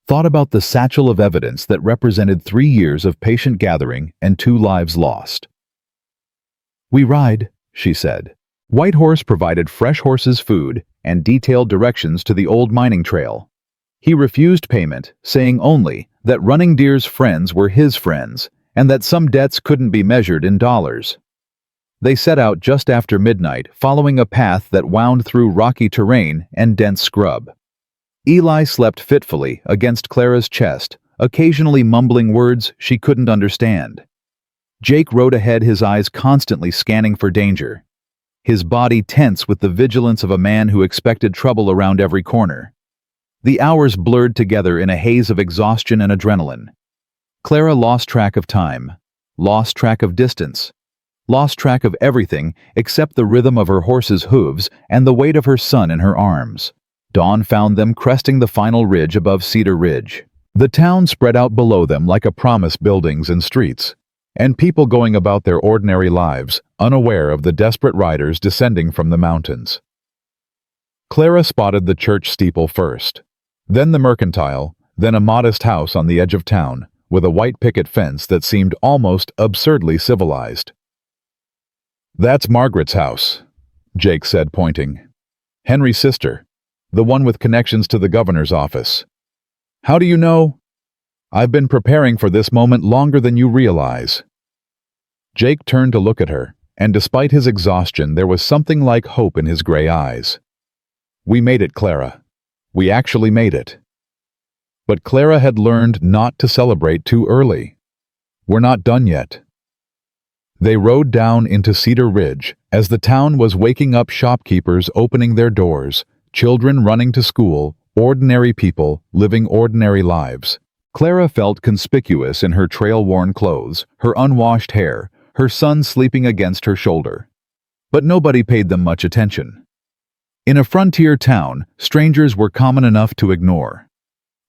Thought about the satchel of evidence that represented 3 years of patient gathering and 2 lives lost. "We ride," she said. Whitehorse provided fresh horses food and detailed directions to the old mining trail. He refused payment, saying only that Running Deer's friends were his friends, and that some debts couldn't be measured in dollars. They set out just after midnight, following a path that wound through rocky terrain and dense scrub. Eli slept fitfully against Clara's chest, occasionally mumbling words she couldn't understand. Jake rode ahead, his eyes constantly scanning for danger, his body tense with the vigilance of a man who expected trouble around every corner. The hours blurred together in a haze of exhaustion and adrenaline. Clara lost track of time, lost track of distance, lost track of everything except the rhythm of her horse's hooves and the weight of her son in her arms. Dawn found them cresting the final ridge above Cedar Ridge. The town spread out below them like a promise, buildings and streets, and people going about their ordinary lives, unaware of the desperate riders descending from the mountains. Clara spotted the church steeple first, then the mercantile, then a modest house on the edge of town, with a white picket fence that seemed almost absurdly civilized. "That's Margaret's house," Jake said, pointing. "Henry's sister, the one with connections to the governor's office." "How do you know?" "I've been preparing for this moment longer than you realize." Jake turned to look at her, and despite his exhaustion, there was something like hope in his gray eyes. "We made it, Clara. We actually made it." But Clara had learned not to celebrate too early. "We're not done yet." They rode down into Cedar Ridge as the town was waking up, shopkeepers opening their doors, children running to school, ordinary people living ordinary lives. Clara felt conspicuous in her trail-worn clothes, her unwashed hair, her son sleeping against her shoulder. But nobody paid them much attention. In a frontier town, strangers were common enough to ignore.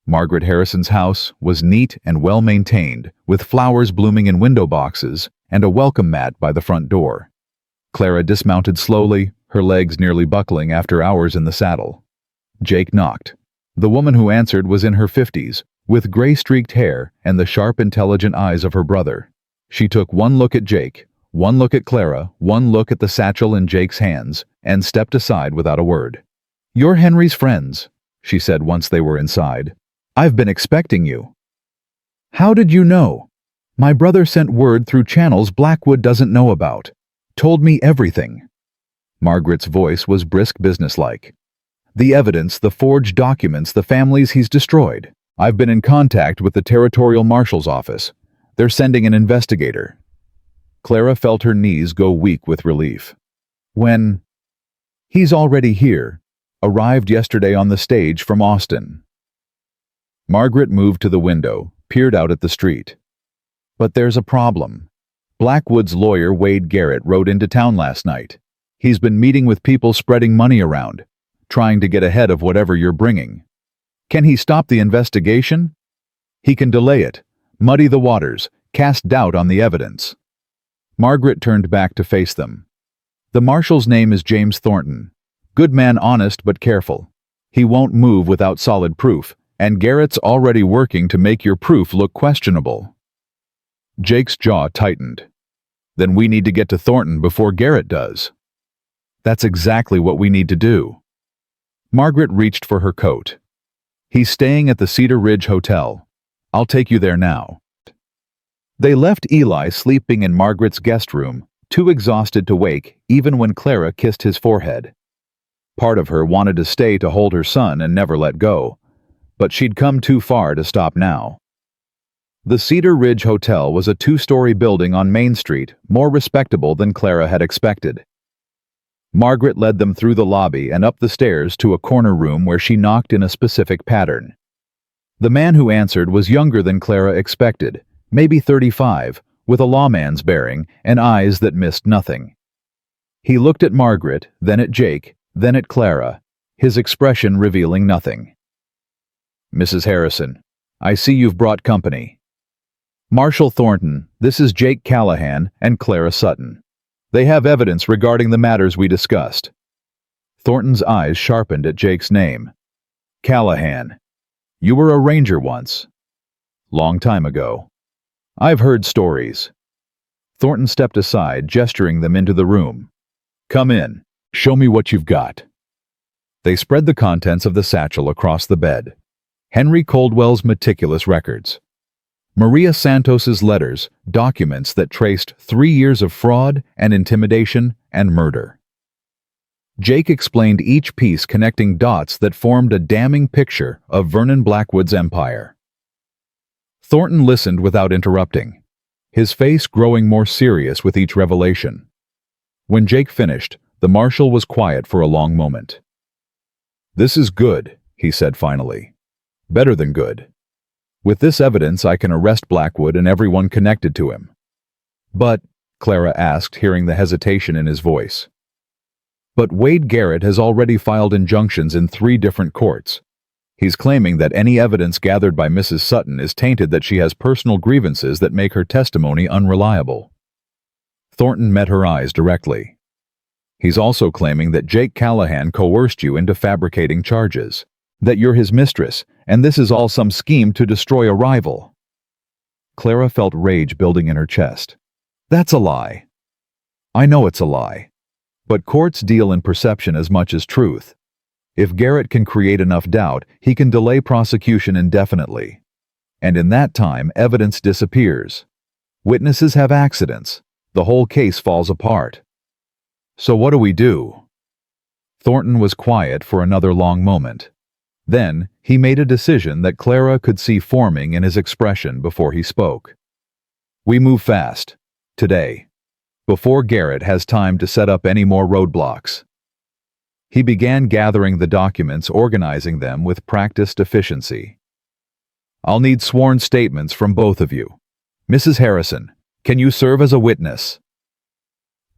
Margaret Harrison's house was neat and well-maintained, with flowers blooming in window boxes and a welcome mat by the front door. Clara dismounted slowly, her legs nearly buckling after hours in the saddle. Jake knocked. The woman who answered was in her 50s, with gray-streaked hair and the sharp, intelligent eyes of her brother. She took one look at Jake, one look at Clara, one look at the satchel in Jake's hands, and stepped aside without a word. "You're Henry's friends," she said once they were inside. "I've been expecting you." "How did you know?" "My brother sent word through channels Blackwood doesn't know about. Told me everything." Margaret's voice was brisk, businesslike. "The evidence, the forged documents, the families he's destroyed. I've been in contact with the Territorial Marshal's office. They're sending an investigator." Clara felt her knees go weak with relief. "When?" "He's already here. Arrived yesterday on the stage from Austin." Margaret moved to the window, peered out at the street. "But there's a problem. Blackwood's lawyer, Wade Garrett, rode into town last night. He's been meeting with people, spreading money around, trying to get ahead of whatever you're bringing. Can he stop the investigation? He can delay it, muddy the waters, cast doubt on the evidence." Margaret turned back to face them. "The marshal's name is James Thornton. Good man, honest but careful. He won't move without solid proof, And Garrett's already working to make your proof look questionable. Jake's jaw tightened. Then we need to get to Thornton before Garrett does. That's exactly what we need to do. Margaret reached for her coat. He's staying at the Cedar Ridge Hotel. I'll take you there now. They left Eli sleeping in Margaret's guest room, too exhausted to wake even when Clara kissed his forehead. Part of her wanted to stay to hold her son and never let go, but she'd come too far to stop now. The Cedar Ridge Hotel was a two-story building on Main Street, more respectable than Clara had expected. Margaret led them through the lobby and up the stairs to a corner room where she knocked in a specific pattern. The man who answered was younger than Clara expected, maybe 35, with a lawman's bearing and eyes that missed nothing. He looked at Margaret, then at Jake, then at Clara, his expression revealing nothing. "Mrs. Harrison, I see you've brought company. Marshal Thornton, this is Jake Callahan and Clara Sutton. They have evidence regarding the matters we discussed." Thornton's eyes sharpened at Jake's name. "Callahan, you were a ranger once. Long time ago. I've heard stories." Thornton stepped aside, gesturing them into the room. "Come in. Show me what you've got." They spread the contents of the satchel across the bed. Henry Coldwell's meticulous records. Maria Santos's letters, documents that traced 3 years of fraud and intimidation and murder. Jake explained each piece, connecting dots that formed a damning picture of Vernon Blackwood's empire. Thornton listened without interrupting, his face growing more serious with each revelation. When Jake finished, the marshal was quiet for a long moment. "This is good," he said finally. "Better than good. With this evidence, I can arrest Blackwood and everyone connected to him." "But," Clara asked, hearing the hesitation in his voice. "But Wade Garrett has already filed injunctions in 3 different courts. He's claiming that any evidence gathered by Mrs. Sutton is tainted, that she has personal grievances that make her testimony unreliable." Thornton met her eyes directly. "He's also claiming that Jake Callahan coerced you into fabricating charges, that you're his mistress, and this is all some scheme to destroy a rival." Clara felt rage building in her chest. "That's a lie." "I know it's a lie. But courts deal in perception as much as truth. If Garrett can create enough doubt, he can delay prosecution indefinitely. And in that time, evidence disappears. Witnesses have accidents. The whole case falls apart. So what do we do?" Thornton was quiet for another long moment. Then, he made a decision that Clara could see forming in his expression before he spoke. "We move fast. Today. Before Garrett has time to set up any more roadblocks." He began gathering the documents, organizing them with practiced efficiency. "I'll need sworn statements from both of you. Mrs. Harrison, can you serve as a witness?"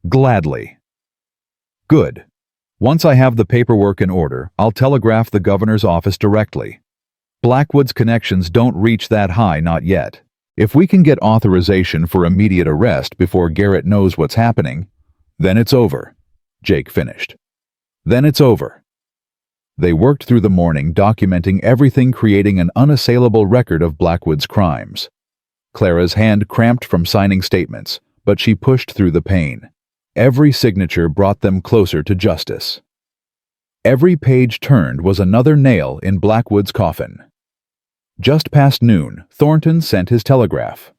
"Gladly." "Good. Once I have the paperwork in order, I'll telegraph the governor's office directly. Blackwood's connections don't reach that high, not yet. If we can get authorization for immediate arrest before Garrett knows what's happening, then it's over," Jake finished. "Then it's over." They worked through the morning, documenting everything, creating an unassailable record of Blackwood's crimes. Clara's hand cramped from signing statements, but she pushed through the pain. Every signature brought them closer to justice. Every page turned was another nail in Blackwood's coffin. Just past noon, Thornton sent his telegraph.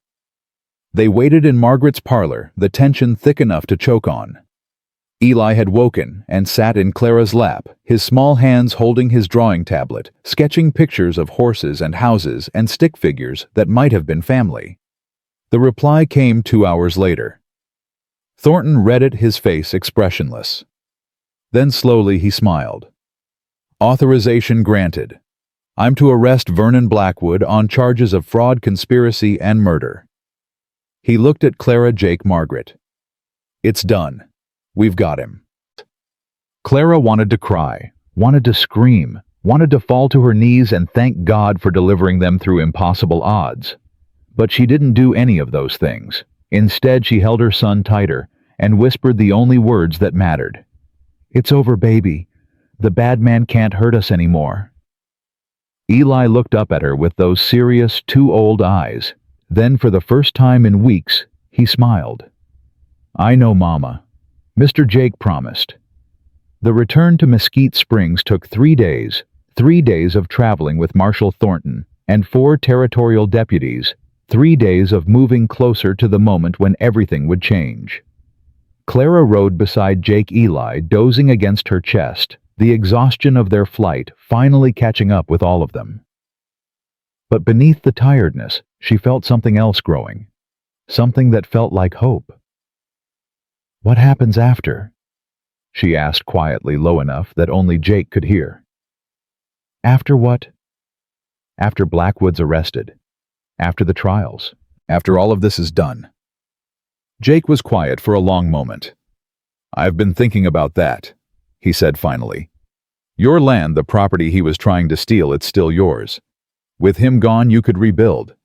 They waited in Margaret's parlor, the tension thick enough to choke on. Eli had woken and sat in Clara's lap, his small hands holding his drawing tablet, sketching pictures of horses and houses and stick figures that might have been family. The reply came 2 hours later. Thornton read it, his face expressionless. Then slowly he smiled. "Authorization granted. I'm to arrest Vernon Blackwood on charges of fraud, conspiracy, and murder." He looked at Clara, Jake, Margaret. "It's done. We've got him." Clara wanted to cry, wanted to scream, wanted to fall to her knees and thank God for delivering them through impossible odds. But she didn't do any of those things. Instead, she held her son tighter and whispered the only words that mattered. "It's over, baby. The bad man can't hurt us anymore." Eli looked up at her with those serious, too old eyes. Then, for the first time in weeks, he smiled. "I know, Mama. Mr. Jake promised." The return to Mesquite Springs took 3 days, 3 days of traveling with Marshal Thornton and 4 territorial deputies, 3 days of moving closer to the moment when everything would change. Clara rode beside Jake Eli, dozing against her chest, the exhaustion of their flight finally catching up with all of them. But beneath the tiredness, she felt something else growing, something that felt like hope. "What happens after?" she asked quietly, low enough that only Jake could hear. "After what?" "After Blackwood's arrested. After the trials. After all of this is done." Jake was quiet for a long moment. "I've been thinking about that," he said finally. "Your land, the property he was trying to steal, it's still yours. With him gone, you could rebuild.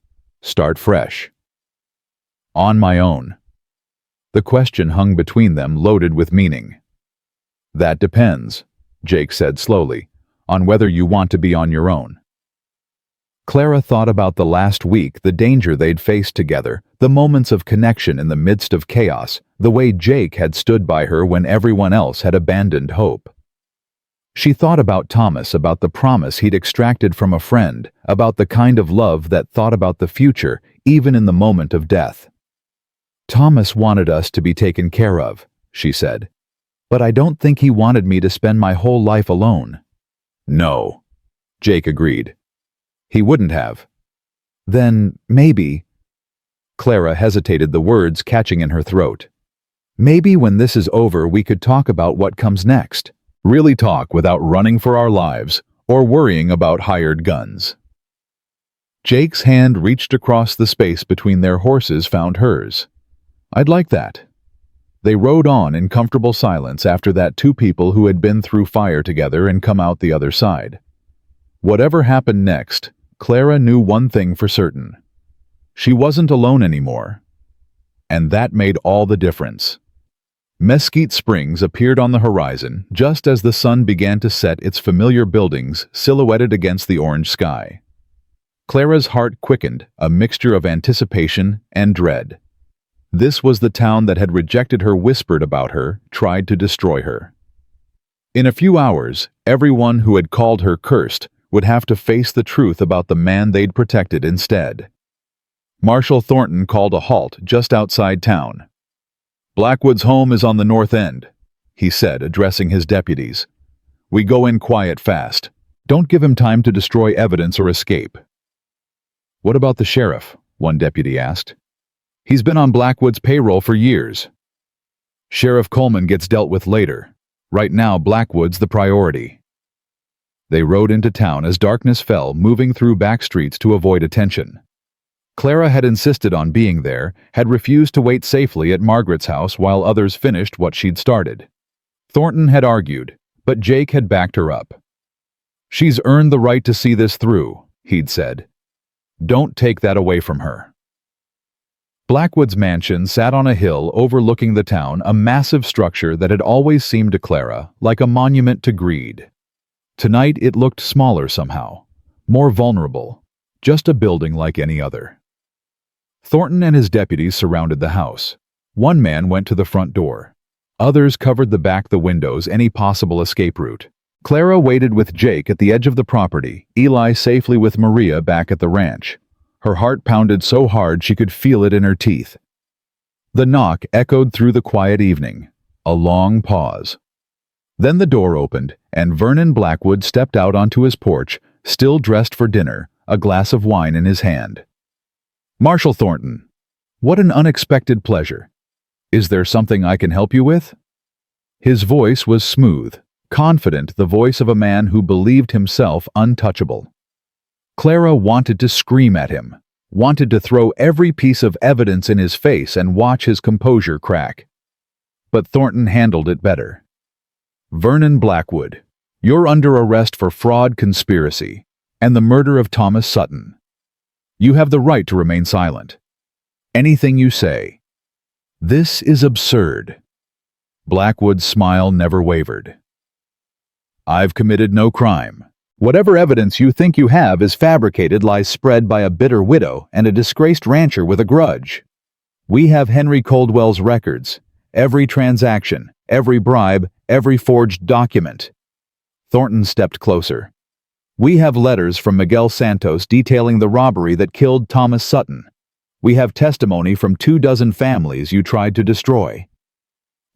Start fresh." "On my own." The question hung between them, loaded with meaning. "That depends," Jake said slowly, "on whether you want to be on your own." Clara thought about the last week, the danger they'd faced together, the moments of connection in the midst of chaos, the way Jake had stood by her when everyone else had abandoned hope. She thought about Thomas, about the promise he'd extracted from a friend, about the kind of love that thought about the future, even in the moment of death. "Thomas wanted us to be taken care of," she said. "But I don't think he wanted me to spend my whole life alone." "No," Jake agreed. "He wouldn't have." "Then, maybe—" Clara hesitated, the words catching in her throat. "Maybe when this is over we could talk about what comes next. Really talk without running for our lives or worrying about hired guns." Jake's hand reached across the space between their horses, found hers. "I'd like that." They rode on in comfortable silence after that, two people who had been through fire together and come out the other side. Whatever happened next, Clara knew one thing for certain. She wasn't alone anymore. And that made all the difference. Mesquite Springs appeared on the horizon just as the sun began to set, its familiar buildings silhouetted against the orange sky. Clara's heart quickened, a mixture of anticipation and dread. This was the town that had rejected her, whispered about her, tried to destroy her. In a few hours, everyone who had called her cursed would have to face the truth about the man they'd protected instead. Marshal Thornton called a halt just outside town. "Blackwood's home is on the north end," he said, addressing his deputies. "We go in quiet, fast. Don't give him time to destroy evidence or escape." "What about the sheriff?" one deputy asked. "He's been on Blackwood's payroll for years." "Sheriff Coleman gets dealt with later. Right now, Blackwood's the priority." They rode into town as darkness fell, moving through back streets to avoid attention. Clara had insisted on being there, had refused to wait safely at Margaret's house while others finished what she'd started. Thornton had argued, but Jake had backed her up. "She's earned the right to see this through," he'd said. "Don't take that away from her." Blackwood's mansion sat on a hill overlooking the town, a massive structure that had always seemed to Clara like a monument to greed. Tonight it looked smaller somehow, more vulnerable, just a building like any other. Thornton and his deputies surrounded the house. One man went to the front door. Others covered the back, the windows, any possible escape route. Clara waited with Jake at the edge of the property, Eli safely with Maria back at the ranch. Her heart pounded so hard she could feel it in her teeth. The knock echoed through the quiet evening. A long pause. Then the door opened, and Vernon Blackwood stepped out onto his porch, still dressed for dinner, a glass of wine in his hand. "Marshal Thornton, what an unexpected pleasure. Is there something I can help you with?" His voice was smooth, confident, the voice of a man who believed himself untouchable. Clara wanted to scream at him, wanted to throw every piece of evidence in his face and watch his composure crack. But Thornton handled it better. "Vernon Blackwood, you're under arrest for fraud, conspiracy, and the murder of Thomas Sutton. You have the right to remain silent. Anything you say." "This is absurd." Blackwood's smile never wavered. "I've committed no crime. Whatever evidence you think you have is fabricated lies spread by a bitter widow and a disgraced rancher with a grudge. We have Henry Coldwell's records, every transaction, every bribe, every forged document. Thornton stepped closer. We have letters from Miguel Santos detailing the robbery that killed Thomas Sutton. We have testimony from 24 families you tried to destroy.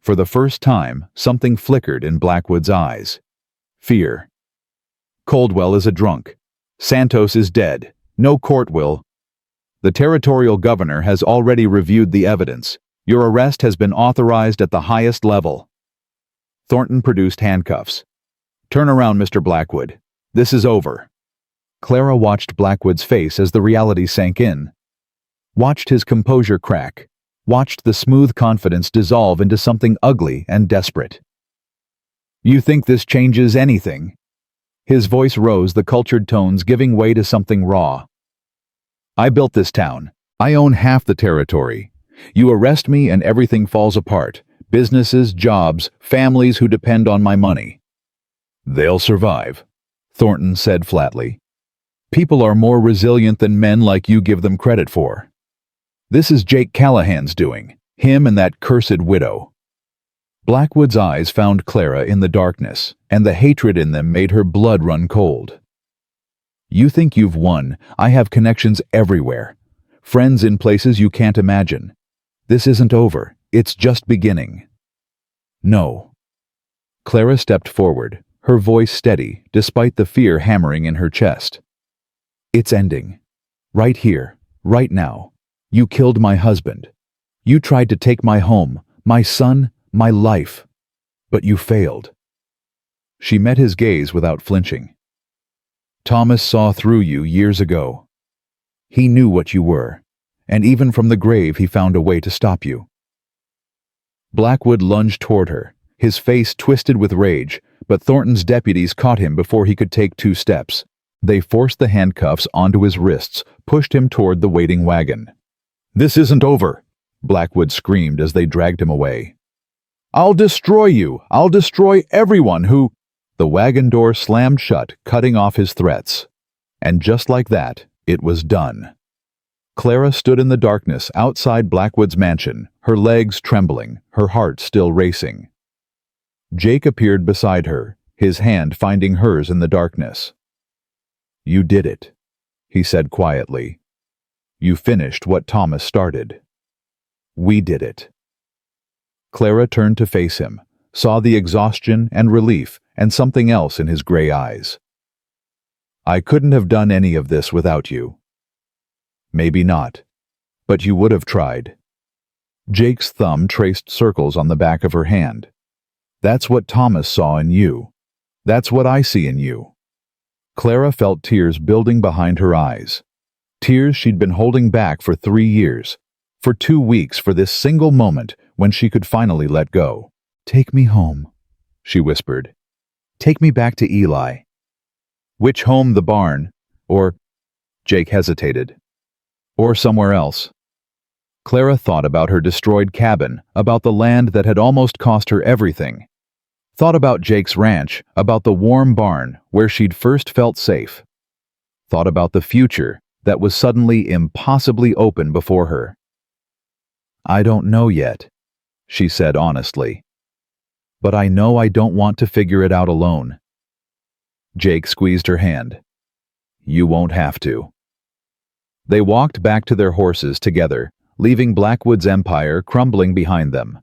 For the first time, something flickered in Blackwood's eyes. Fear. Coldwell is a drunk. Santos is dead. No court will. The territorial governor has already reviewed the evidence. Your arrest has been authorized at the highest level. Thornton produced handcuffs. Turn around, Mr. Blackwood. This is over. Clara watched Blackwood's face as the reality sank in. Watched his composure crack. Watched the smooth confidence dissolve into something ugly and desperate. You think this changes anything? His voice rose, the cultured tones giving way to something raw. I built this town. I own half the territory. You arrest me and everything falls apart. Businesses, jobs, families who depend on my money. They'll survive, Thornton said flatly. People are more resilient than men like you give them credit for. This is Jake Callahan's doing, him and that cursed widow. Blackwood's eyes found Clara in the darkness, and the hatred in them made her blood run cold. You think you've won. I have connections everywhere. Friends in places you can't imagine. This isn't over. It's just beginning. No. Clara stepped forward, her voice steady, despite the fear hammering in her chest. It's ending. Right here, right now. You killed my husband. You tried to take my home, my son, my life. But you failed. She met his gaze without flinching. Thomas saw through you years ago. He knew what you were, and even from the grave he found a way to stop you. Blackwood lunged toward her, his face twisted with rage, but Thornton's deputies caught him before he could take 2 steps. They forced the handcuffs onto his wrists, pushed him toward the waiting wagon. This isn't over, Blackwood screamed as they dragged him away. I'll destroy you! I'll destroy everyone who— The wagon door slammed shut, cutting off his threats. And just like that, it was done. Clara stood in the darkness outside Blackwood's mansion, her legs trembling, her heart still racing. Jake appeared beside her, his hand finding hers in the darkness. You did it, he said quietly. You finished what Thomas started. We did it. Clara turned to face him, saw the exhaustion and relief and something else in his gray eyes. I couldn't have done any of this without you. Maybe not, but you would have tried. Jake's thumb traced circles on the back of her hand. That's what Thomas saw in you. That's what I see in you. Clara felt tears building behind her eyes. Tears she'd been holding back for 3 years, for 2 weeks, for this single moment when she could finally let go. Take me home, she whispered. Take me back to Eli. Which home? The barn? Or— Jake hesitated. Or somewhere else. Clara thought about her destroyed cabin, about the land that had almost cost her everything. Thought about Jake's ranch, about the warm barn where she'd first felt safe. Thought about the future that was suddenly impossibly open before her. I don't know yet, she said honestly. But I know I don't want to figure it out alone. Jake squeezed her hand. You won't have to. They walked back to their horses together, leaving Blackwood's empire crumbling behind them.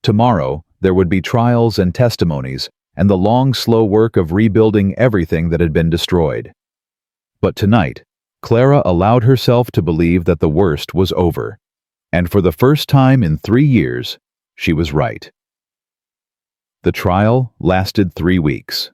Tomorrow, there would be trials and testimonies, and the long, slow work of rebuilding everything that had been destroyed. But tonight, Clara allowed herself to believe that the worst was over, and for the first time in 3 years, she was right. The trial lasted 3 weeks.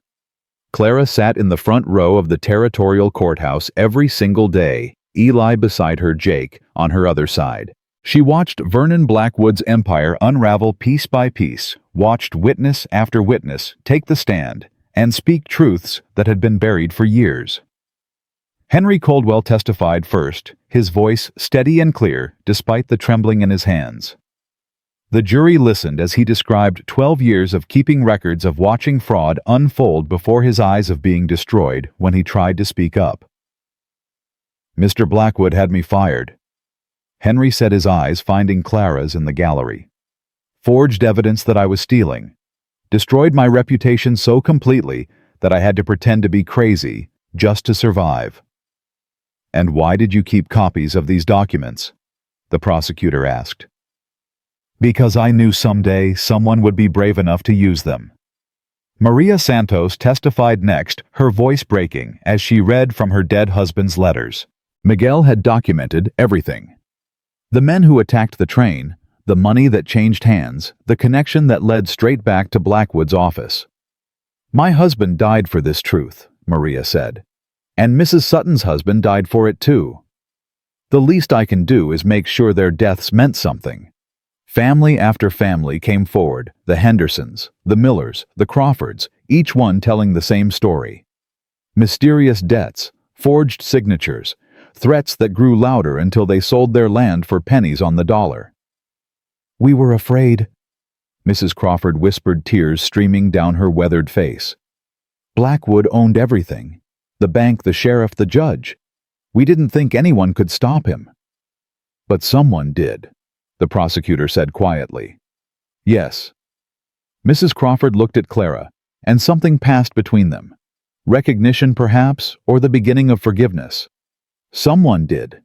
Clara sat in the front row of the territorial courthouse every single day, Eli beside her, Jake on her other side. She watched Vernon Blackwood's empire unravel piece by piece, watched witness after witness take the stand and speak truths that had been buried for years. Henry Coldwell testified first, his voice steady and clear despite the trembling in his hands. The jury listened as he described 12 years of keeping records of watching fraud unfold before his eyes of being destroyed when he tried to speak up. "Mr. Blackwood had me fired," Henry said, his eyes finding Clara's in the gallery. "Forged evidence that I was stealing. Destroyed my reputation so completely that I had to pretend to be crazy just to survive." "And why did you keep copies of these documents?" the prosecutor asked. "Because I knew someday someone would be brave enough to use them." Maria Santos testified next, her voice breaking as she read from her dead husband's letters. Miguel had documented everything. The men who attacked the train, the money that changed hands, the connection that led straight back to Blackwood's office. "My husband died for this truth," Maria said. "And Mrs. Sutton's husband died for it too. The least I can do is make sure their deaths meant something." Family after family came forward, the Hendersons, the Millers, the Crawfords, each one telling the same story. Mysterious debts, forged signatures, threats that grew louder until they sold their land for pennies on the dollar. "We were afraid," Mrs. Crawford whispered, tears streaming down her weathered face. "Blackwood owned everything. The bank, the sheriff, the judge. We didn't think anyone could stop him." "But someone did," the prosecutor said quietly. "Yes." Mrs. Crawford looked at Clara, and something passed between them. Recognition, perhaps, or the beginning of forgiveness. Someone did.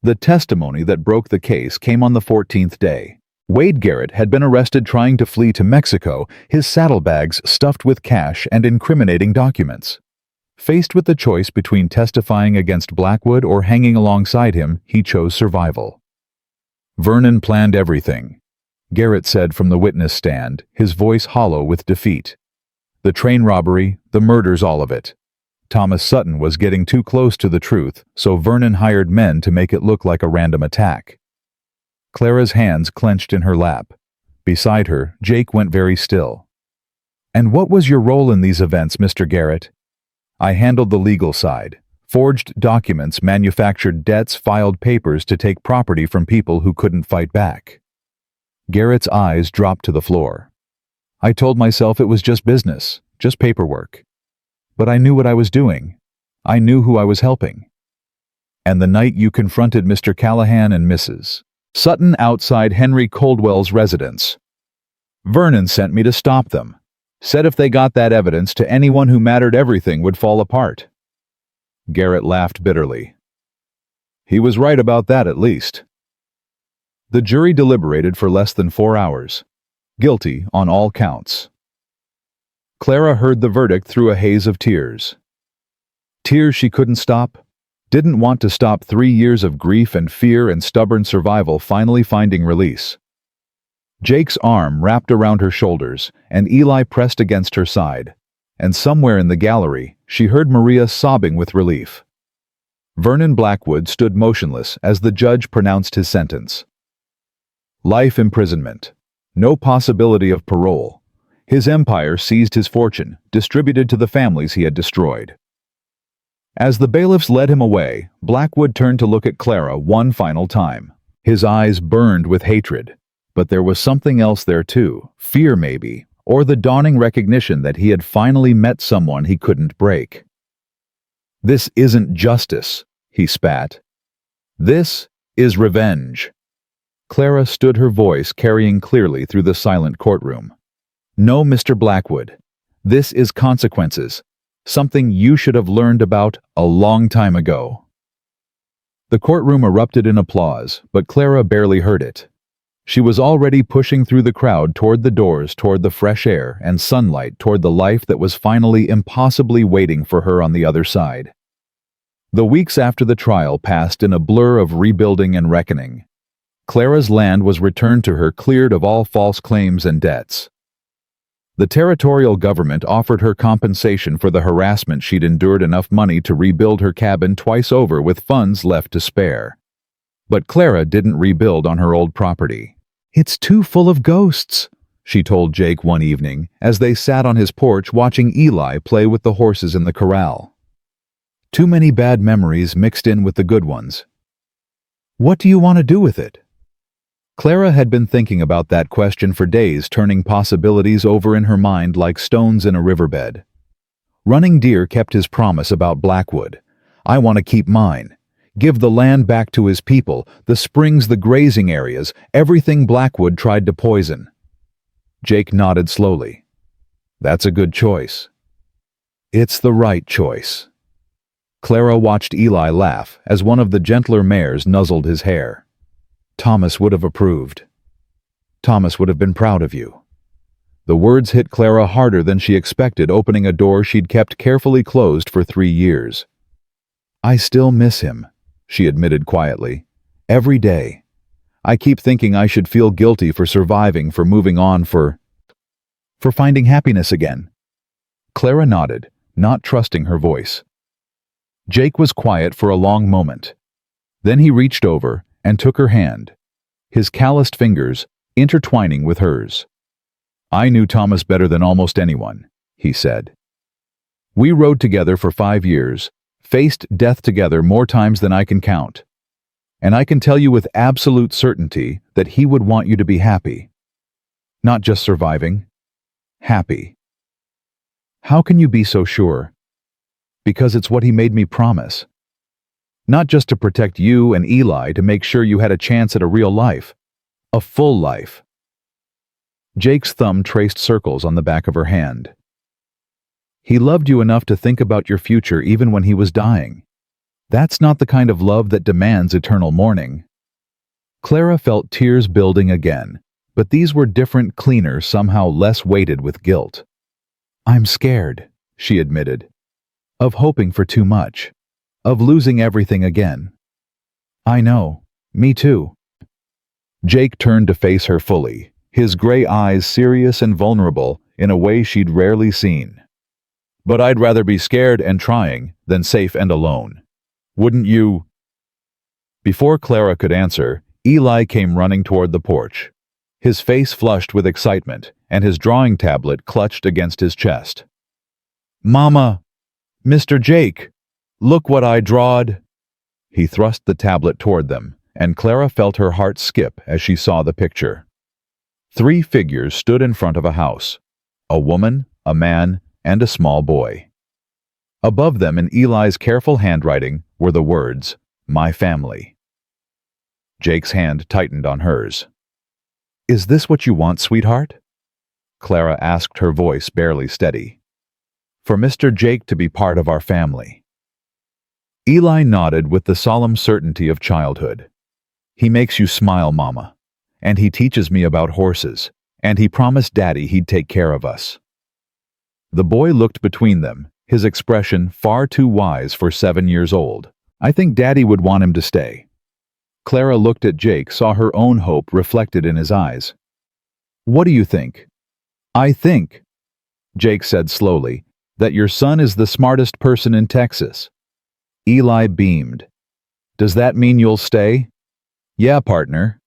The testimony that broke the case came on the 14th day. Wade Garrett had been arrested trying to flee to Mexico, his saddlebags stuffed with cash and incriminating documents. Faced with the choice between testifying against Blackwood or hanging alongside him, he chose survival. "Vernon planned everything," Garrett said from the witness stand, his voice hollow with defeat. "The train robbery, the murders, all of it. Thomas Sutton was getting too close to the truth, so Vernon hired men to make it look like a random attack." Clara's hands clenched in her lap. Beside her, Jake went very still. "And what was your role in these events, Mr. Garrett?" "I handled the legal side. Forged documents, manufactured debts, filed papers to take property from people who couldn't fight back." Garrett's eyes dropped to the floor. "I told myself it was just business, just paperwork. But I knew what I was doing. I knew who I was helping." "And the night you confronted Mr. Callahan and Mrs. Sutton outside Henry Coldwell's residence, Vernon sent me to stop them. Said if they got that evidence to anyone who mattered, everything would fall apart." Garrett laughed bitterly. "He was right about that, at least." The jury deliberated for less than 4 hours. Guilty on all counts. Clara heard the verdict through a haze of tears. Tears she couldn't stop, didn't want to stop. 3 years of grief and fear and stubborn survival finally finding release. Jake's arm wrapped around her shoulders, and Eli pressed against her side, and somewhere in the gallery, she heard Maria sobbing with relief. Vernon Blackwood stood motionless as the judge pronounced his sentence. Life imprisonment. No possibility of parole. His empire seized his fortune, distributed to the families he had destroyed. As the bailiffs led him away, Blackwood turned to look at Clara one final time. His eyes burned with hatred. But there was something else there too, fear maybe, or the dawning recognition that he had finally met someone he couldn't break. "This isn't justice," he spat. "This is revenge." Clara stood, her voice carrying clearly through the silent courtroom. "No, Mr. Blackwood. This is consequences. Something you should have learned about a long time ago." The courtroom erupted in applause, but Clara barely heard it. She was already pushing through the crowd toward the doors, toward the fresh air and sunlight, toward the life that was finally impossibly waiting for her on the other side. The weeks after the trial passed in a blur of rebuilding and reckoning. Clara's land was returned to her, cleared of all false claims and debts. The territorial government offered her compensation for the harassment she'd endured, enough money to rebuild her cabin twice over with funds left to spare. But Clara didn't rebuild on her old property. "It's too full of ghosts," she told Jake one evening as they sat on his porch watching Eli play with the horses in the corral. "Too many bad memories mixed in with the good ones." "What do you want to do with it?" Clara had been thinking about that question for days, turning possibilities over in her mind like stones in a riverbed. Running Deer kept his promise about Blackwood. I want to keep mine. Give the land back to his people, the springs, the grazing areas, everything Blackwood tried to poison. Jake nodded slowly. That's a good choice. It's the right choice. Clara watched Eli laugh as one of the gentler mares nuzzled his hair. Thomas would have approved. Thomas would have been proud of you. The words hit Clara harder than she expected, opening a door she'd kept carefully closed for 3 years. I still miss him, she admitted quietly. Every day. I keep thinking I should feel guilty for surviving, for moving on, for finding happiness again. Clara nodded, not trusting her voice. Jake was quiet for a long moment. Then he reached over and took her hand, his calloused fingers intertwining with hers. I knew Thomas better than almost anyone, he said. We rode together for 5 years, faced death together more times than I can count. And I can tell you with absolute certainty that he would want you to be happy. Not just surviving. Happy. How can you be so sure? Because it's what he made me promise. Not just to protect you and Eli, to make sure you had a chance at a real life. A full life. Jake's thumb traced circles on the back of her hand. He loved you enough to think about your future even when he was dying. That's not the kind of love that demands eternal mourning. Clara felt tears building again, but these were different, cleaner, somehow less weighted with guilt. I'm scared, she admitted, of hoping for too much, of losing everything again. I know, me too. Jake turned to face her fully, his gray eyes serious and vulnerable in a way she'd rarely seen. But I'd rather be scared and trying than safe and alone. Wouldn't you? Before Clara could answer, Eli came running toward the porch, his face flushed with excitement and his drawing tablet clutched against his chest. Mama! Mr. Jake! Look what I drawed! He thrust the tablet toward them, and Clara felt her heart skip as she saw the picture. 3 figures stood in front of a house, a woman, a man, and a small boy. Above them, in Eli's careful handwriting, were the words, My family. Jake's hand tightened on hers. Is this what you want, sweetheart? Clara asked, her voice barely steady. For Mr. Jake to be part of our family. Eli nodded with the solemn certainty of childhood. He makes you smile, Mama. And he teaches me about horses. And he promised Daddy he'd take care of us. The boy looked between them, his expression far too wise for 7 years old. I think Daddy would want him to stay. Clara looked at Jake, saw her own hope reflected in his eyes. What do you think? I think, Jake said slowly, that your son is the smartest person in Texas. Eli beamed. Does that mean you'll stay? Yeah, partner.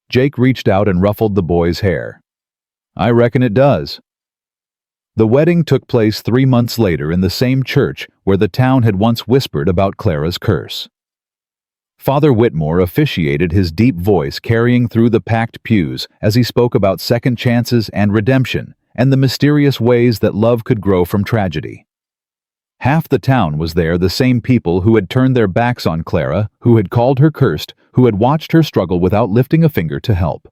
Jake reached out and ruffled the boy's hair. I reckon it does. The wedding took place 3 months later in the same church where the town had once whispered about Clara's curse. Father Whitmore officiated, his deep voice carrying through the packed pews as he spoke about second chances and redemption and the mysterious ways that love could grow from tragedy. Half the town was there, the same people who had turned their backs on Clara, who had called her cursed, who had watched her struggle without lifting a finger to help.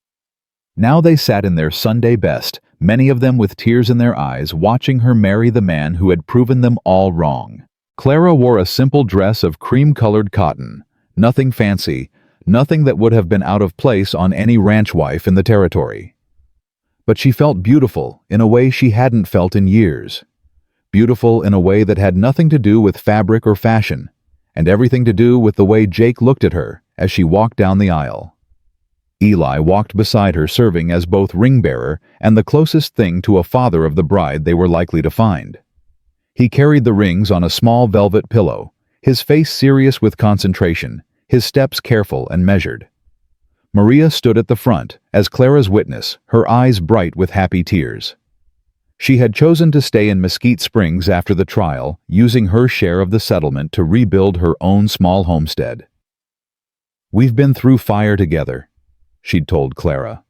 Now they sat in their Sunday best, many of them with tears in their eyes, watching her marry the man who had proven them all wrong. Clara wore a simple dress of cream-colored cotton, nothing fancy, nothing that would have been out of place on any ranch wife in the territory. But she felt beautiful in a way she hadn't felt in years. Beautiful in a way that had nothing to do with fabric or fashion, and everything to do with the way Jake looked at her as she walked down the aisle. Eli walked beside her, serving as both ring-bearer and the closest thing to a father of the bride they were likely to find. He carried the rings on a small velvet pillow, his face serious with concentration, his steps careful and measured. Maria stood at the front as Clara's witness, her eyes bright with happy tears. She had chosen to stay in Mesquite Springs after the trial, using her share of the settlement to rebuild her own small homestead. We've been through fire together. she'd told Clara.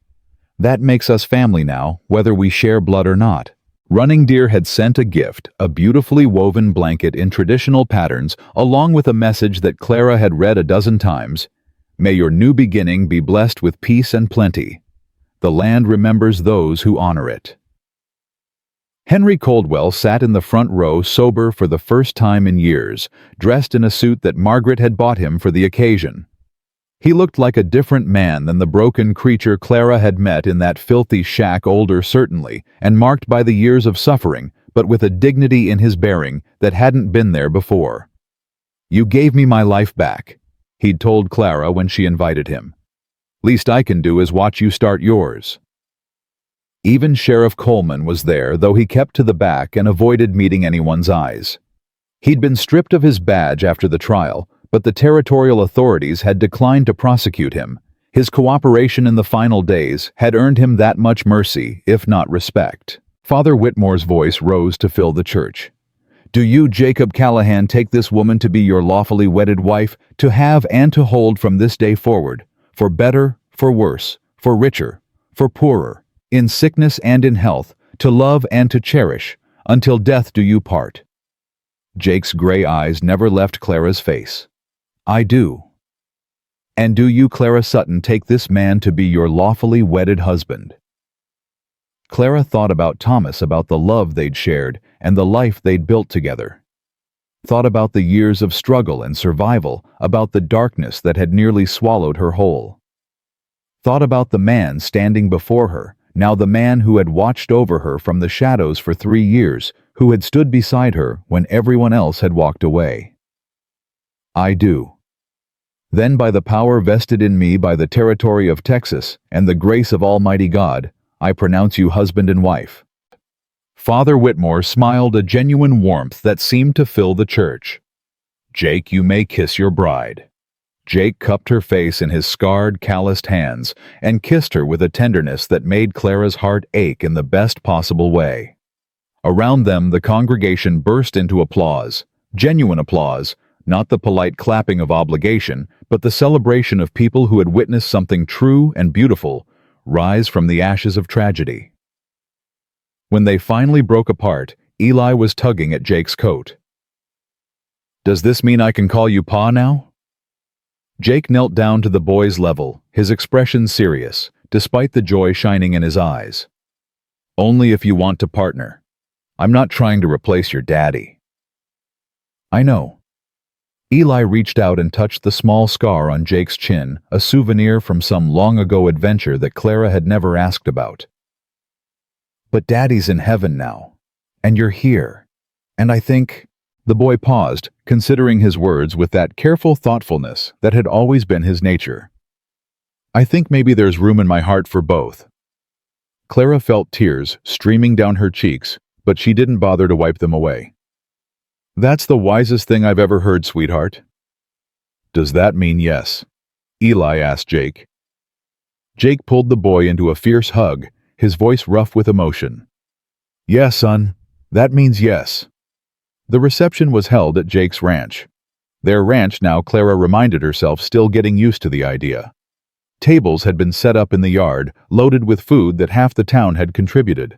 "That makes us family now, whether we share blood or not." Running Deer had sent a gift, a beautifully woven blanket in traditional patterns, along with a message that Clara had read a dozen times. "May your new beginning be blessed with peace and plenty. The land remembers those who honor it." Henry Coldwell sat in the front row, sober for the first time in years, dressed in a suit that Margaret had bought him for the occasion. He looked like a different man than the broken creature Clara had met in that filthy shack, older certainly, and marked by the years of suffering, but with a dignity in his bearing that hadn't been there before. "You gave me my life back," he'd told Clara when she invited him. "Least I can do is watch you start yours." Even Sheriff Coleman was there, though he kept to the back and avoided meeting anyone's eyes. He'd been stripped of his badge after the trial, but the territorial authorities had declined to prosecute him. His cooperation in the final days had earned him that much mercy, if not respect. Father Whitmore's voice rose to fill the church. "Do you, Jacob Callahan, take this woman to be your lawfully wedded wife, to have and to hold from this day forward, for better, for worse, for richer, for poorer, in sickness and in health, to love and to cherish, until death do you part?" Jake's gray eyes never left Clara's face. "I do." "And do you, Clara Sutton, take this man to be your lawfully wedded husband?" Clara thought about Thomas, about the love they'd shared and the life they'd built together. Thought about the years of struggle and survival, about the darkness that had nearly swallowed her whole. Thought about the man standing before her, now the man who had watched over her from the shadows for 3 years, who had stood beside her when everyone else had walked away. "I do. Then by the power vested in me by the territory of Texas and the grace of Almighty God, I pronounce you husband and wife." Father Whitmore smiled a genuine warmth that seemed to fill the church. "Jake, you may kiss your bride." Jake cupped her face in his scarred, calloused hands and kissed her with a tenderness that made Clara's heart ache in the best possible way. Around them, the congregation burst into applause, genuine applause, not the polite clapping of obligation, but the celebration of people who had witnessed something true and beautiful rise from the ashes of tragedy. When they finally broke apart, Eli was tugging at Jake's coat. "Does this mean I can call you Pa now?" Jake knelt down to the boy's level, his expression serious, despite the joy shining in his eyes. "Only if you want to partner. I'm not trying to replace your daddy." "I know." Eli reached out and touched the small scar on Jake's chin, a souvenir from some long-ago adventure that Clara had never asked about. "But Daddy's in heaven now, and you're here, and I think—" The boy paused, considering his words with that careful thoughtfulness that had always been his nature. "I think maybe there's room in my heart for both." Clara felt tears streaming down her cheeks, but she didn't bother to wipe them away. "That's the wisest thing I've ever heard, sweetheart." "Does that mean yes?" Eli asked Jake. Jake pulled the boy into a fierce hug, his voice rough with emotion. "Yeah, son, that means yes." The reception was held at Jake's ranch. Their ranch now, Clara reminded herself, still getting used to the idea. Tables had been set up in the yard, loaded with food that half the town had contributed.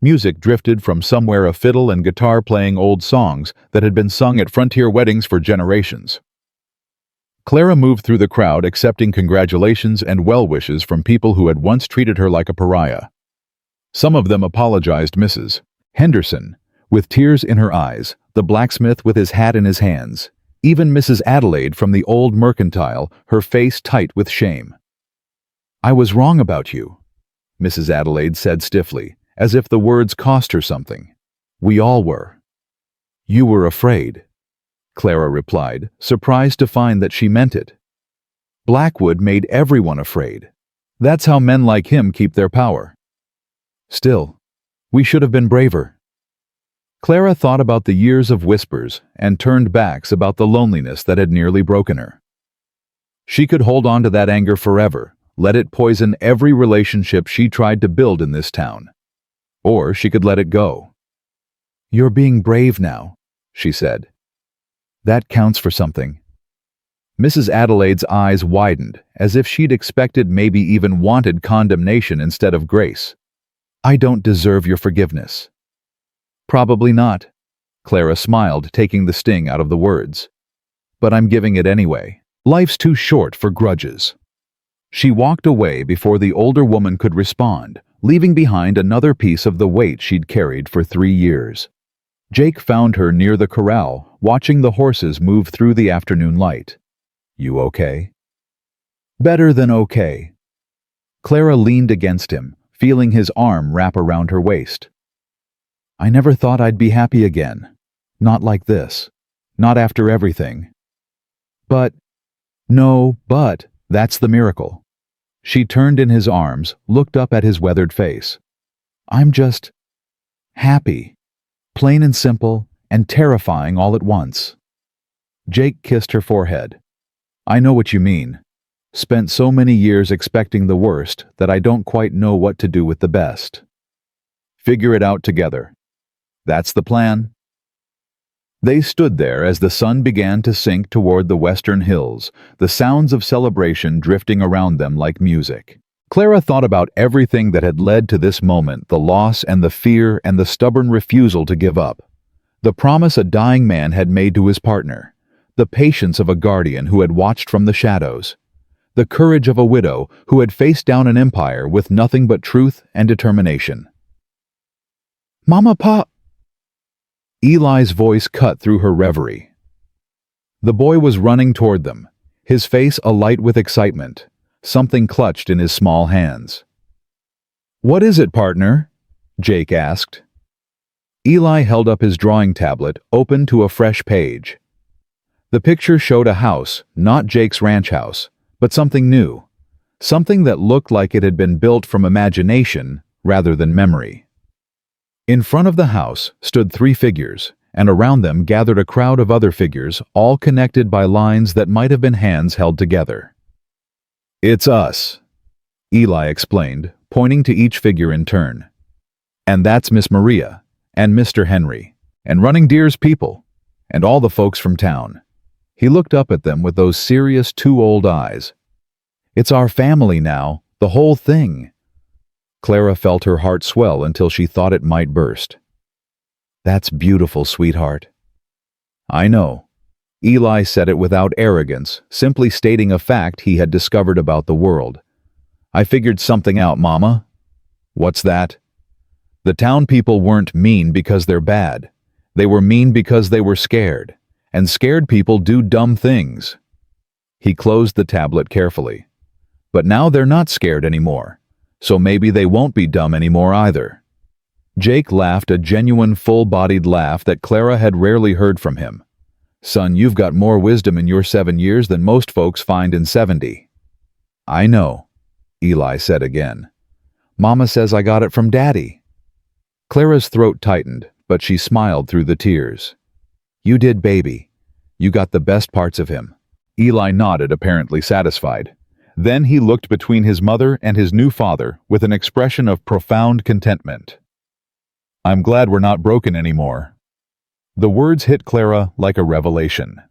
Music drifted from somewhere, a fiddle and guitar playing old songs that had been sung at frontier weddings for generations. Clara moved through the crowd, accepting congratulations and well wishes from people who had once treated her like a pariah. Some of them apologized. Mrs. Henderson, with tears in her eyes, the blacksmith with his hat in his hands, even Mrs. Adelaide from the old mercantile, her face tight with shame. "I was wrong about you," Mrs. Adelaide said stiffly, as if the words cost her something. "We all were." "You were afraid," Clara replied, surprised to find that she meant it. "Blackwood made everyone afraid. That's how men like him keep their power. Still, we should have been braver." Clara thought about the years of whispers and turned backs about the loneliness that had nearly broken her. She could hold on to that anger forever, let it poison every relationship she tried to build in this town. Or she could let it go. "You're being brave now," she said. "That counts for something." Mrs. Adelaide's eyes widened, as if she'd expected, maybe even wanted, condemnation instead of grace. "I don't deserve your forgiveness." "Probably not." Clara smiled, taking the sting out of the words. "But I'm giving it anyway. Life's too short for grudges." She walked away before the older woman could respond, leaving behind another piece of the weight she'd carried for 3 years. Jake found her near the corral, watching the horses move through the afternoon light. "You okay?" "Better than okay." Clara leaned against him, feeling his arm wrap around her waist. "I never thought I'd be happy again. Not like this. Not after everything." "But, no, but, that's the miracle." She turned in his arms, looked up at his weathered face. "I'm just happy. Plain and simple, and terrifying all at once." Jake kissed her forehead. "I know what you mean. Spent so many years expecting the worst that I don't quite know what to do with the best. Figure it out together. That's the plan." They stood there as the sun began to sink toward the western hills, the sounds of celebration drifting around them like music. Clara thought about everything that had led to this moment, the loss and the fear and the stubborn refusal to give up. The promise a dying man had made to his partner, the patience of a guardian who had watched from the shadows, the courage of a widow who had faced down an empire with nothing but truth and determination. "Mama, Pa—" Eli's voice cut through her reverie. The boy was running toward them, his face alight with excitement, something clutched in his small hands. "What is it, partner?" Jake asked. Eli held up his drawing tablet, open to a fresh page. The picture showed a house, not Jake's ranch house, but something new, something that looked like it had been built from imagination rather than memory. In front of the house stood 3 figures, and around them gathered a crowd of other figures, all connected by lines that might have been hands held together. "It's us," Eli explained, pointing to each figure in turn. "And that's Miss Maria, and Mr. Henry, and Running Deer's people, and all the folks from town." He looked up at them with those serious 2 old eyes. "It's our family now, the whole thing." Clara felt her heart swell until she thought it might burst. "That's beautiful, sweetheart." "I know." Eli said it without arrogance, simply stating a fact he had discovered about the world. "I figured something out, Mama." "What's that?" "The town people weren't mean because they're bad. They were mean because they were scared. And scared people do dumb things." He closed the tablet carefully. "But now they're not scared anymore. So maybe they won't be dumb anymore either." Jake laughed, a genuine full-bodied laugh that Clara had rarely heard from him. "Son, you've got more wisdom in your 7 years than most folks find in 70. "I know," Eli said again. "Mama says I got it from Daddy." Clara's throat tightened, but she smiled through the tears. "You did, baby. You got the best parts of him." Eli nodded, apparently satisfied. Then he looked between his mother and his new father with an expression of profound contentment. "I'm glad we're not broken anymore." The words hit Clara like a revelation.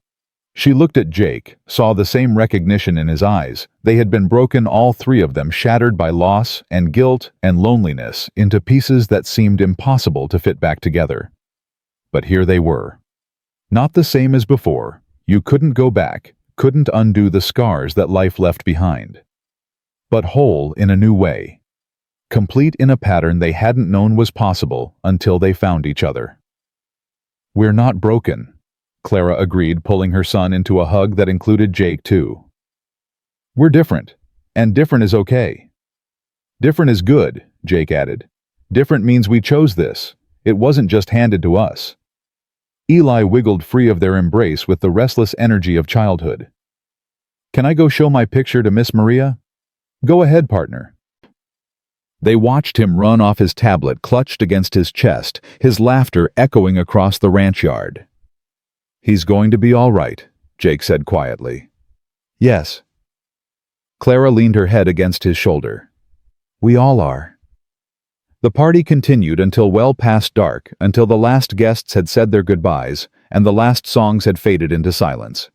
She looked at Jake, saw the same recognition in his eyes. They had been broken, all 3 of them, shattered by loss and guilt and loneliness into pieces that seemed impossible to fit back together. But here they were. Not the same as before. You couldn't go back, couldn't undo the scars that life left behind. But whole in a new way. Complete in a pattern they hadn't known was possible until they found each other. "We're not broken," Clara agreed, pulling her son into a hug that included Jake too. "We're different, and different is okay." "Different is good," Jake added. "Different means we chose this. It wasn't just handed to us." Eli wiggled free of their embrace with the restless energy of childhood. "Can I go show my picture to Miss Maria?" "Go ahead, partner." They watched him run off, his tablet clutched against his chest, his laughter echoing across the ranch yard. "He's going to be all right," Jake said quietly. "Yes." Clara leaned her head against his shoulder. "We all are." The party continued until well past dark, until the last guests had said their goodbyes, and the last songs had faded into silence.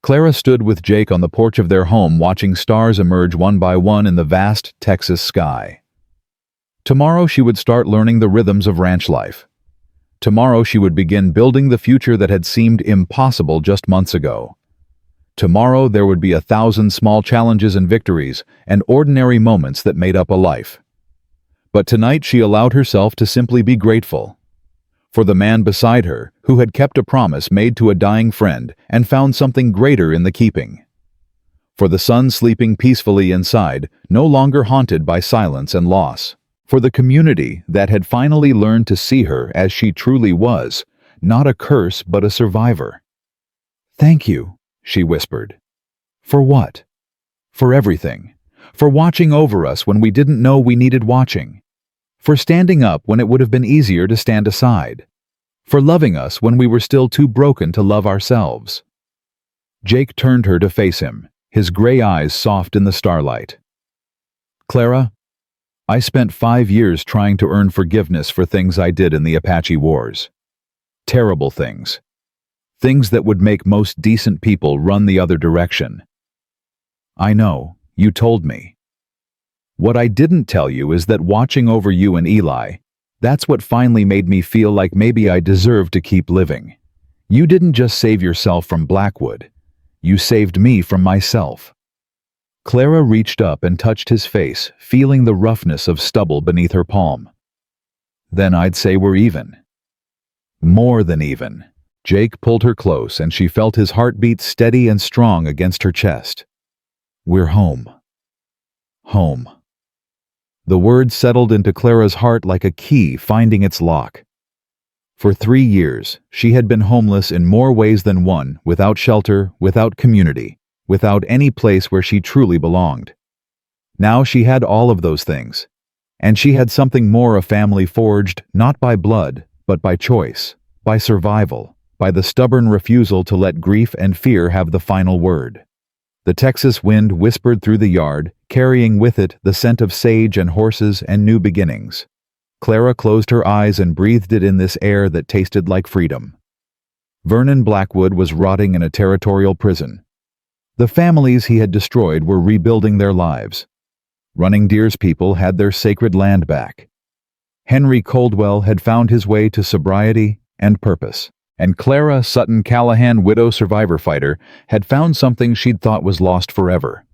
Clara stood with Jake on the porch of their home watching stars emerge one by one in the vast Texas sky. Tomorrow she would start learning the rhythms of ranch life. Tomorrow she would begin building the future that had seemed impossible just months ago. Tomorrow there would be 1,000 small challenges and victories and ordinary moments that made up a life. But tonight she allowed herself to simply be grateful. For the man beside her, who had kept a promise made to a dying friend and found something greater in the keeping. For the son sleeping peacefully inside, no longer haunted by silence and loss. For the community that had finally learned to see her as she truly was, not a curse but a survivor. "Thank you," she whispered. "For what?" "For everything. For watching over us when we didn't know we needed watching. For standing up when it would have been easier to stand aside. For loving us when we were still too broken to love ourselves." Jake turned her to face him, his gray eyes soft in the starlight. "Clara, I spent 5 years trying to earn forgiveness for things I did in the Apache Wars. Terrible things. Things that would make most decent people run the other direction. I know, you told me. What I didn't tell you is that watching over you and Eli, that's what finally made me feel like maybe I deserved to keep living. You didn't just save yourself from Blackwood. You saved me from myself." Clara reached up and touched his face, feeling the roughness of stubble beneath her palm. "Then I'd say we're even." "More than even." Jake pulled her close and she felt his heartbeat steady and strong against her chest. "We're home." Home. The word settled into Clara's heart like a key finding its lock. For 3 years, she had been homeless in more ways than one, without shelter, without community, without any place where she truly belonged. Now she had all of those things. And she had something more, a family forged not by blood, but by choice, by survival, by the stubborn refusal to let grief and fear have the final word. The Texas wind whispered through the yard, carrying with it the scent of sage and horses and new beginnings. Clara closed her eyes and breathed it in this air that tasted like freedom. Vernon Blackwood was rotting in a territorial prison. The families he had destroyed were rebuilding their lives. Running Deer's people had their sacred land back. Henry Coldwell had found his way to sobriety and purpose. And Clara Sutton Callahan, widow survivor fighter, had found something she'd thought was lost forever.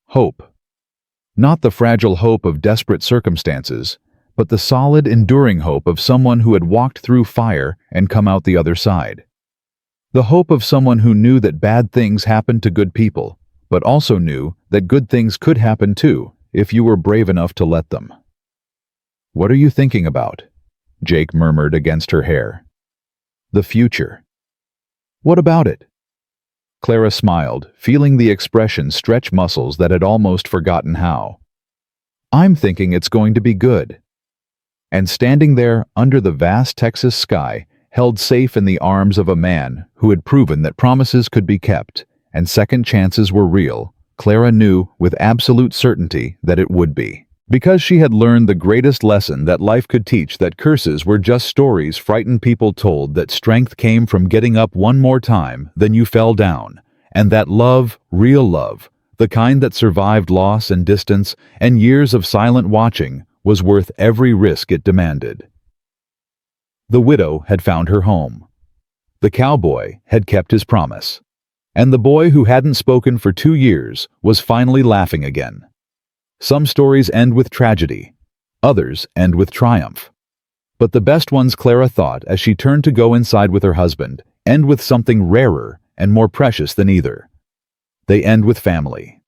Hope. Not the fragile hope of desperate circumstances, but the solid, enduring hope of someone who had walked through fire and come out the other side. The hope of someone who knew that bad things happened to good people, but also knew that good things could happen too, if you were brave enough to let them. "What are you thinking about?" Jake murmured against her hair. "The future." "What about it?" Clara smiled, feeling the expression stretch muscles that had almost forgotten how. "I'm thinking it's going to be good." And standing there under the vast Texas sky, held safe in the arms of a man who had proven that promises could be kept and second chances were real, Clara knew with absolute certainty that it would be. Because she had learned the greatest lesson that life could teach, that curses were just stories frightened people told, that strength came from getting up one more time than you fell down, and that love, real love, the kind that survived loss and distance and years of silent watching, was worth every risk it demanded. The widow had found her home. The cowboy had kept his promise. And the boy who hadn't spoken for 2 years was finally laughing again. Some stories end with tragedy. Others end with triumph. But the best ones, Clara thought as she turned to go inside with her husband, end with something rarer and more precious than either. They end with family.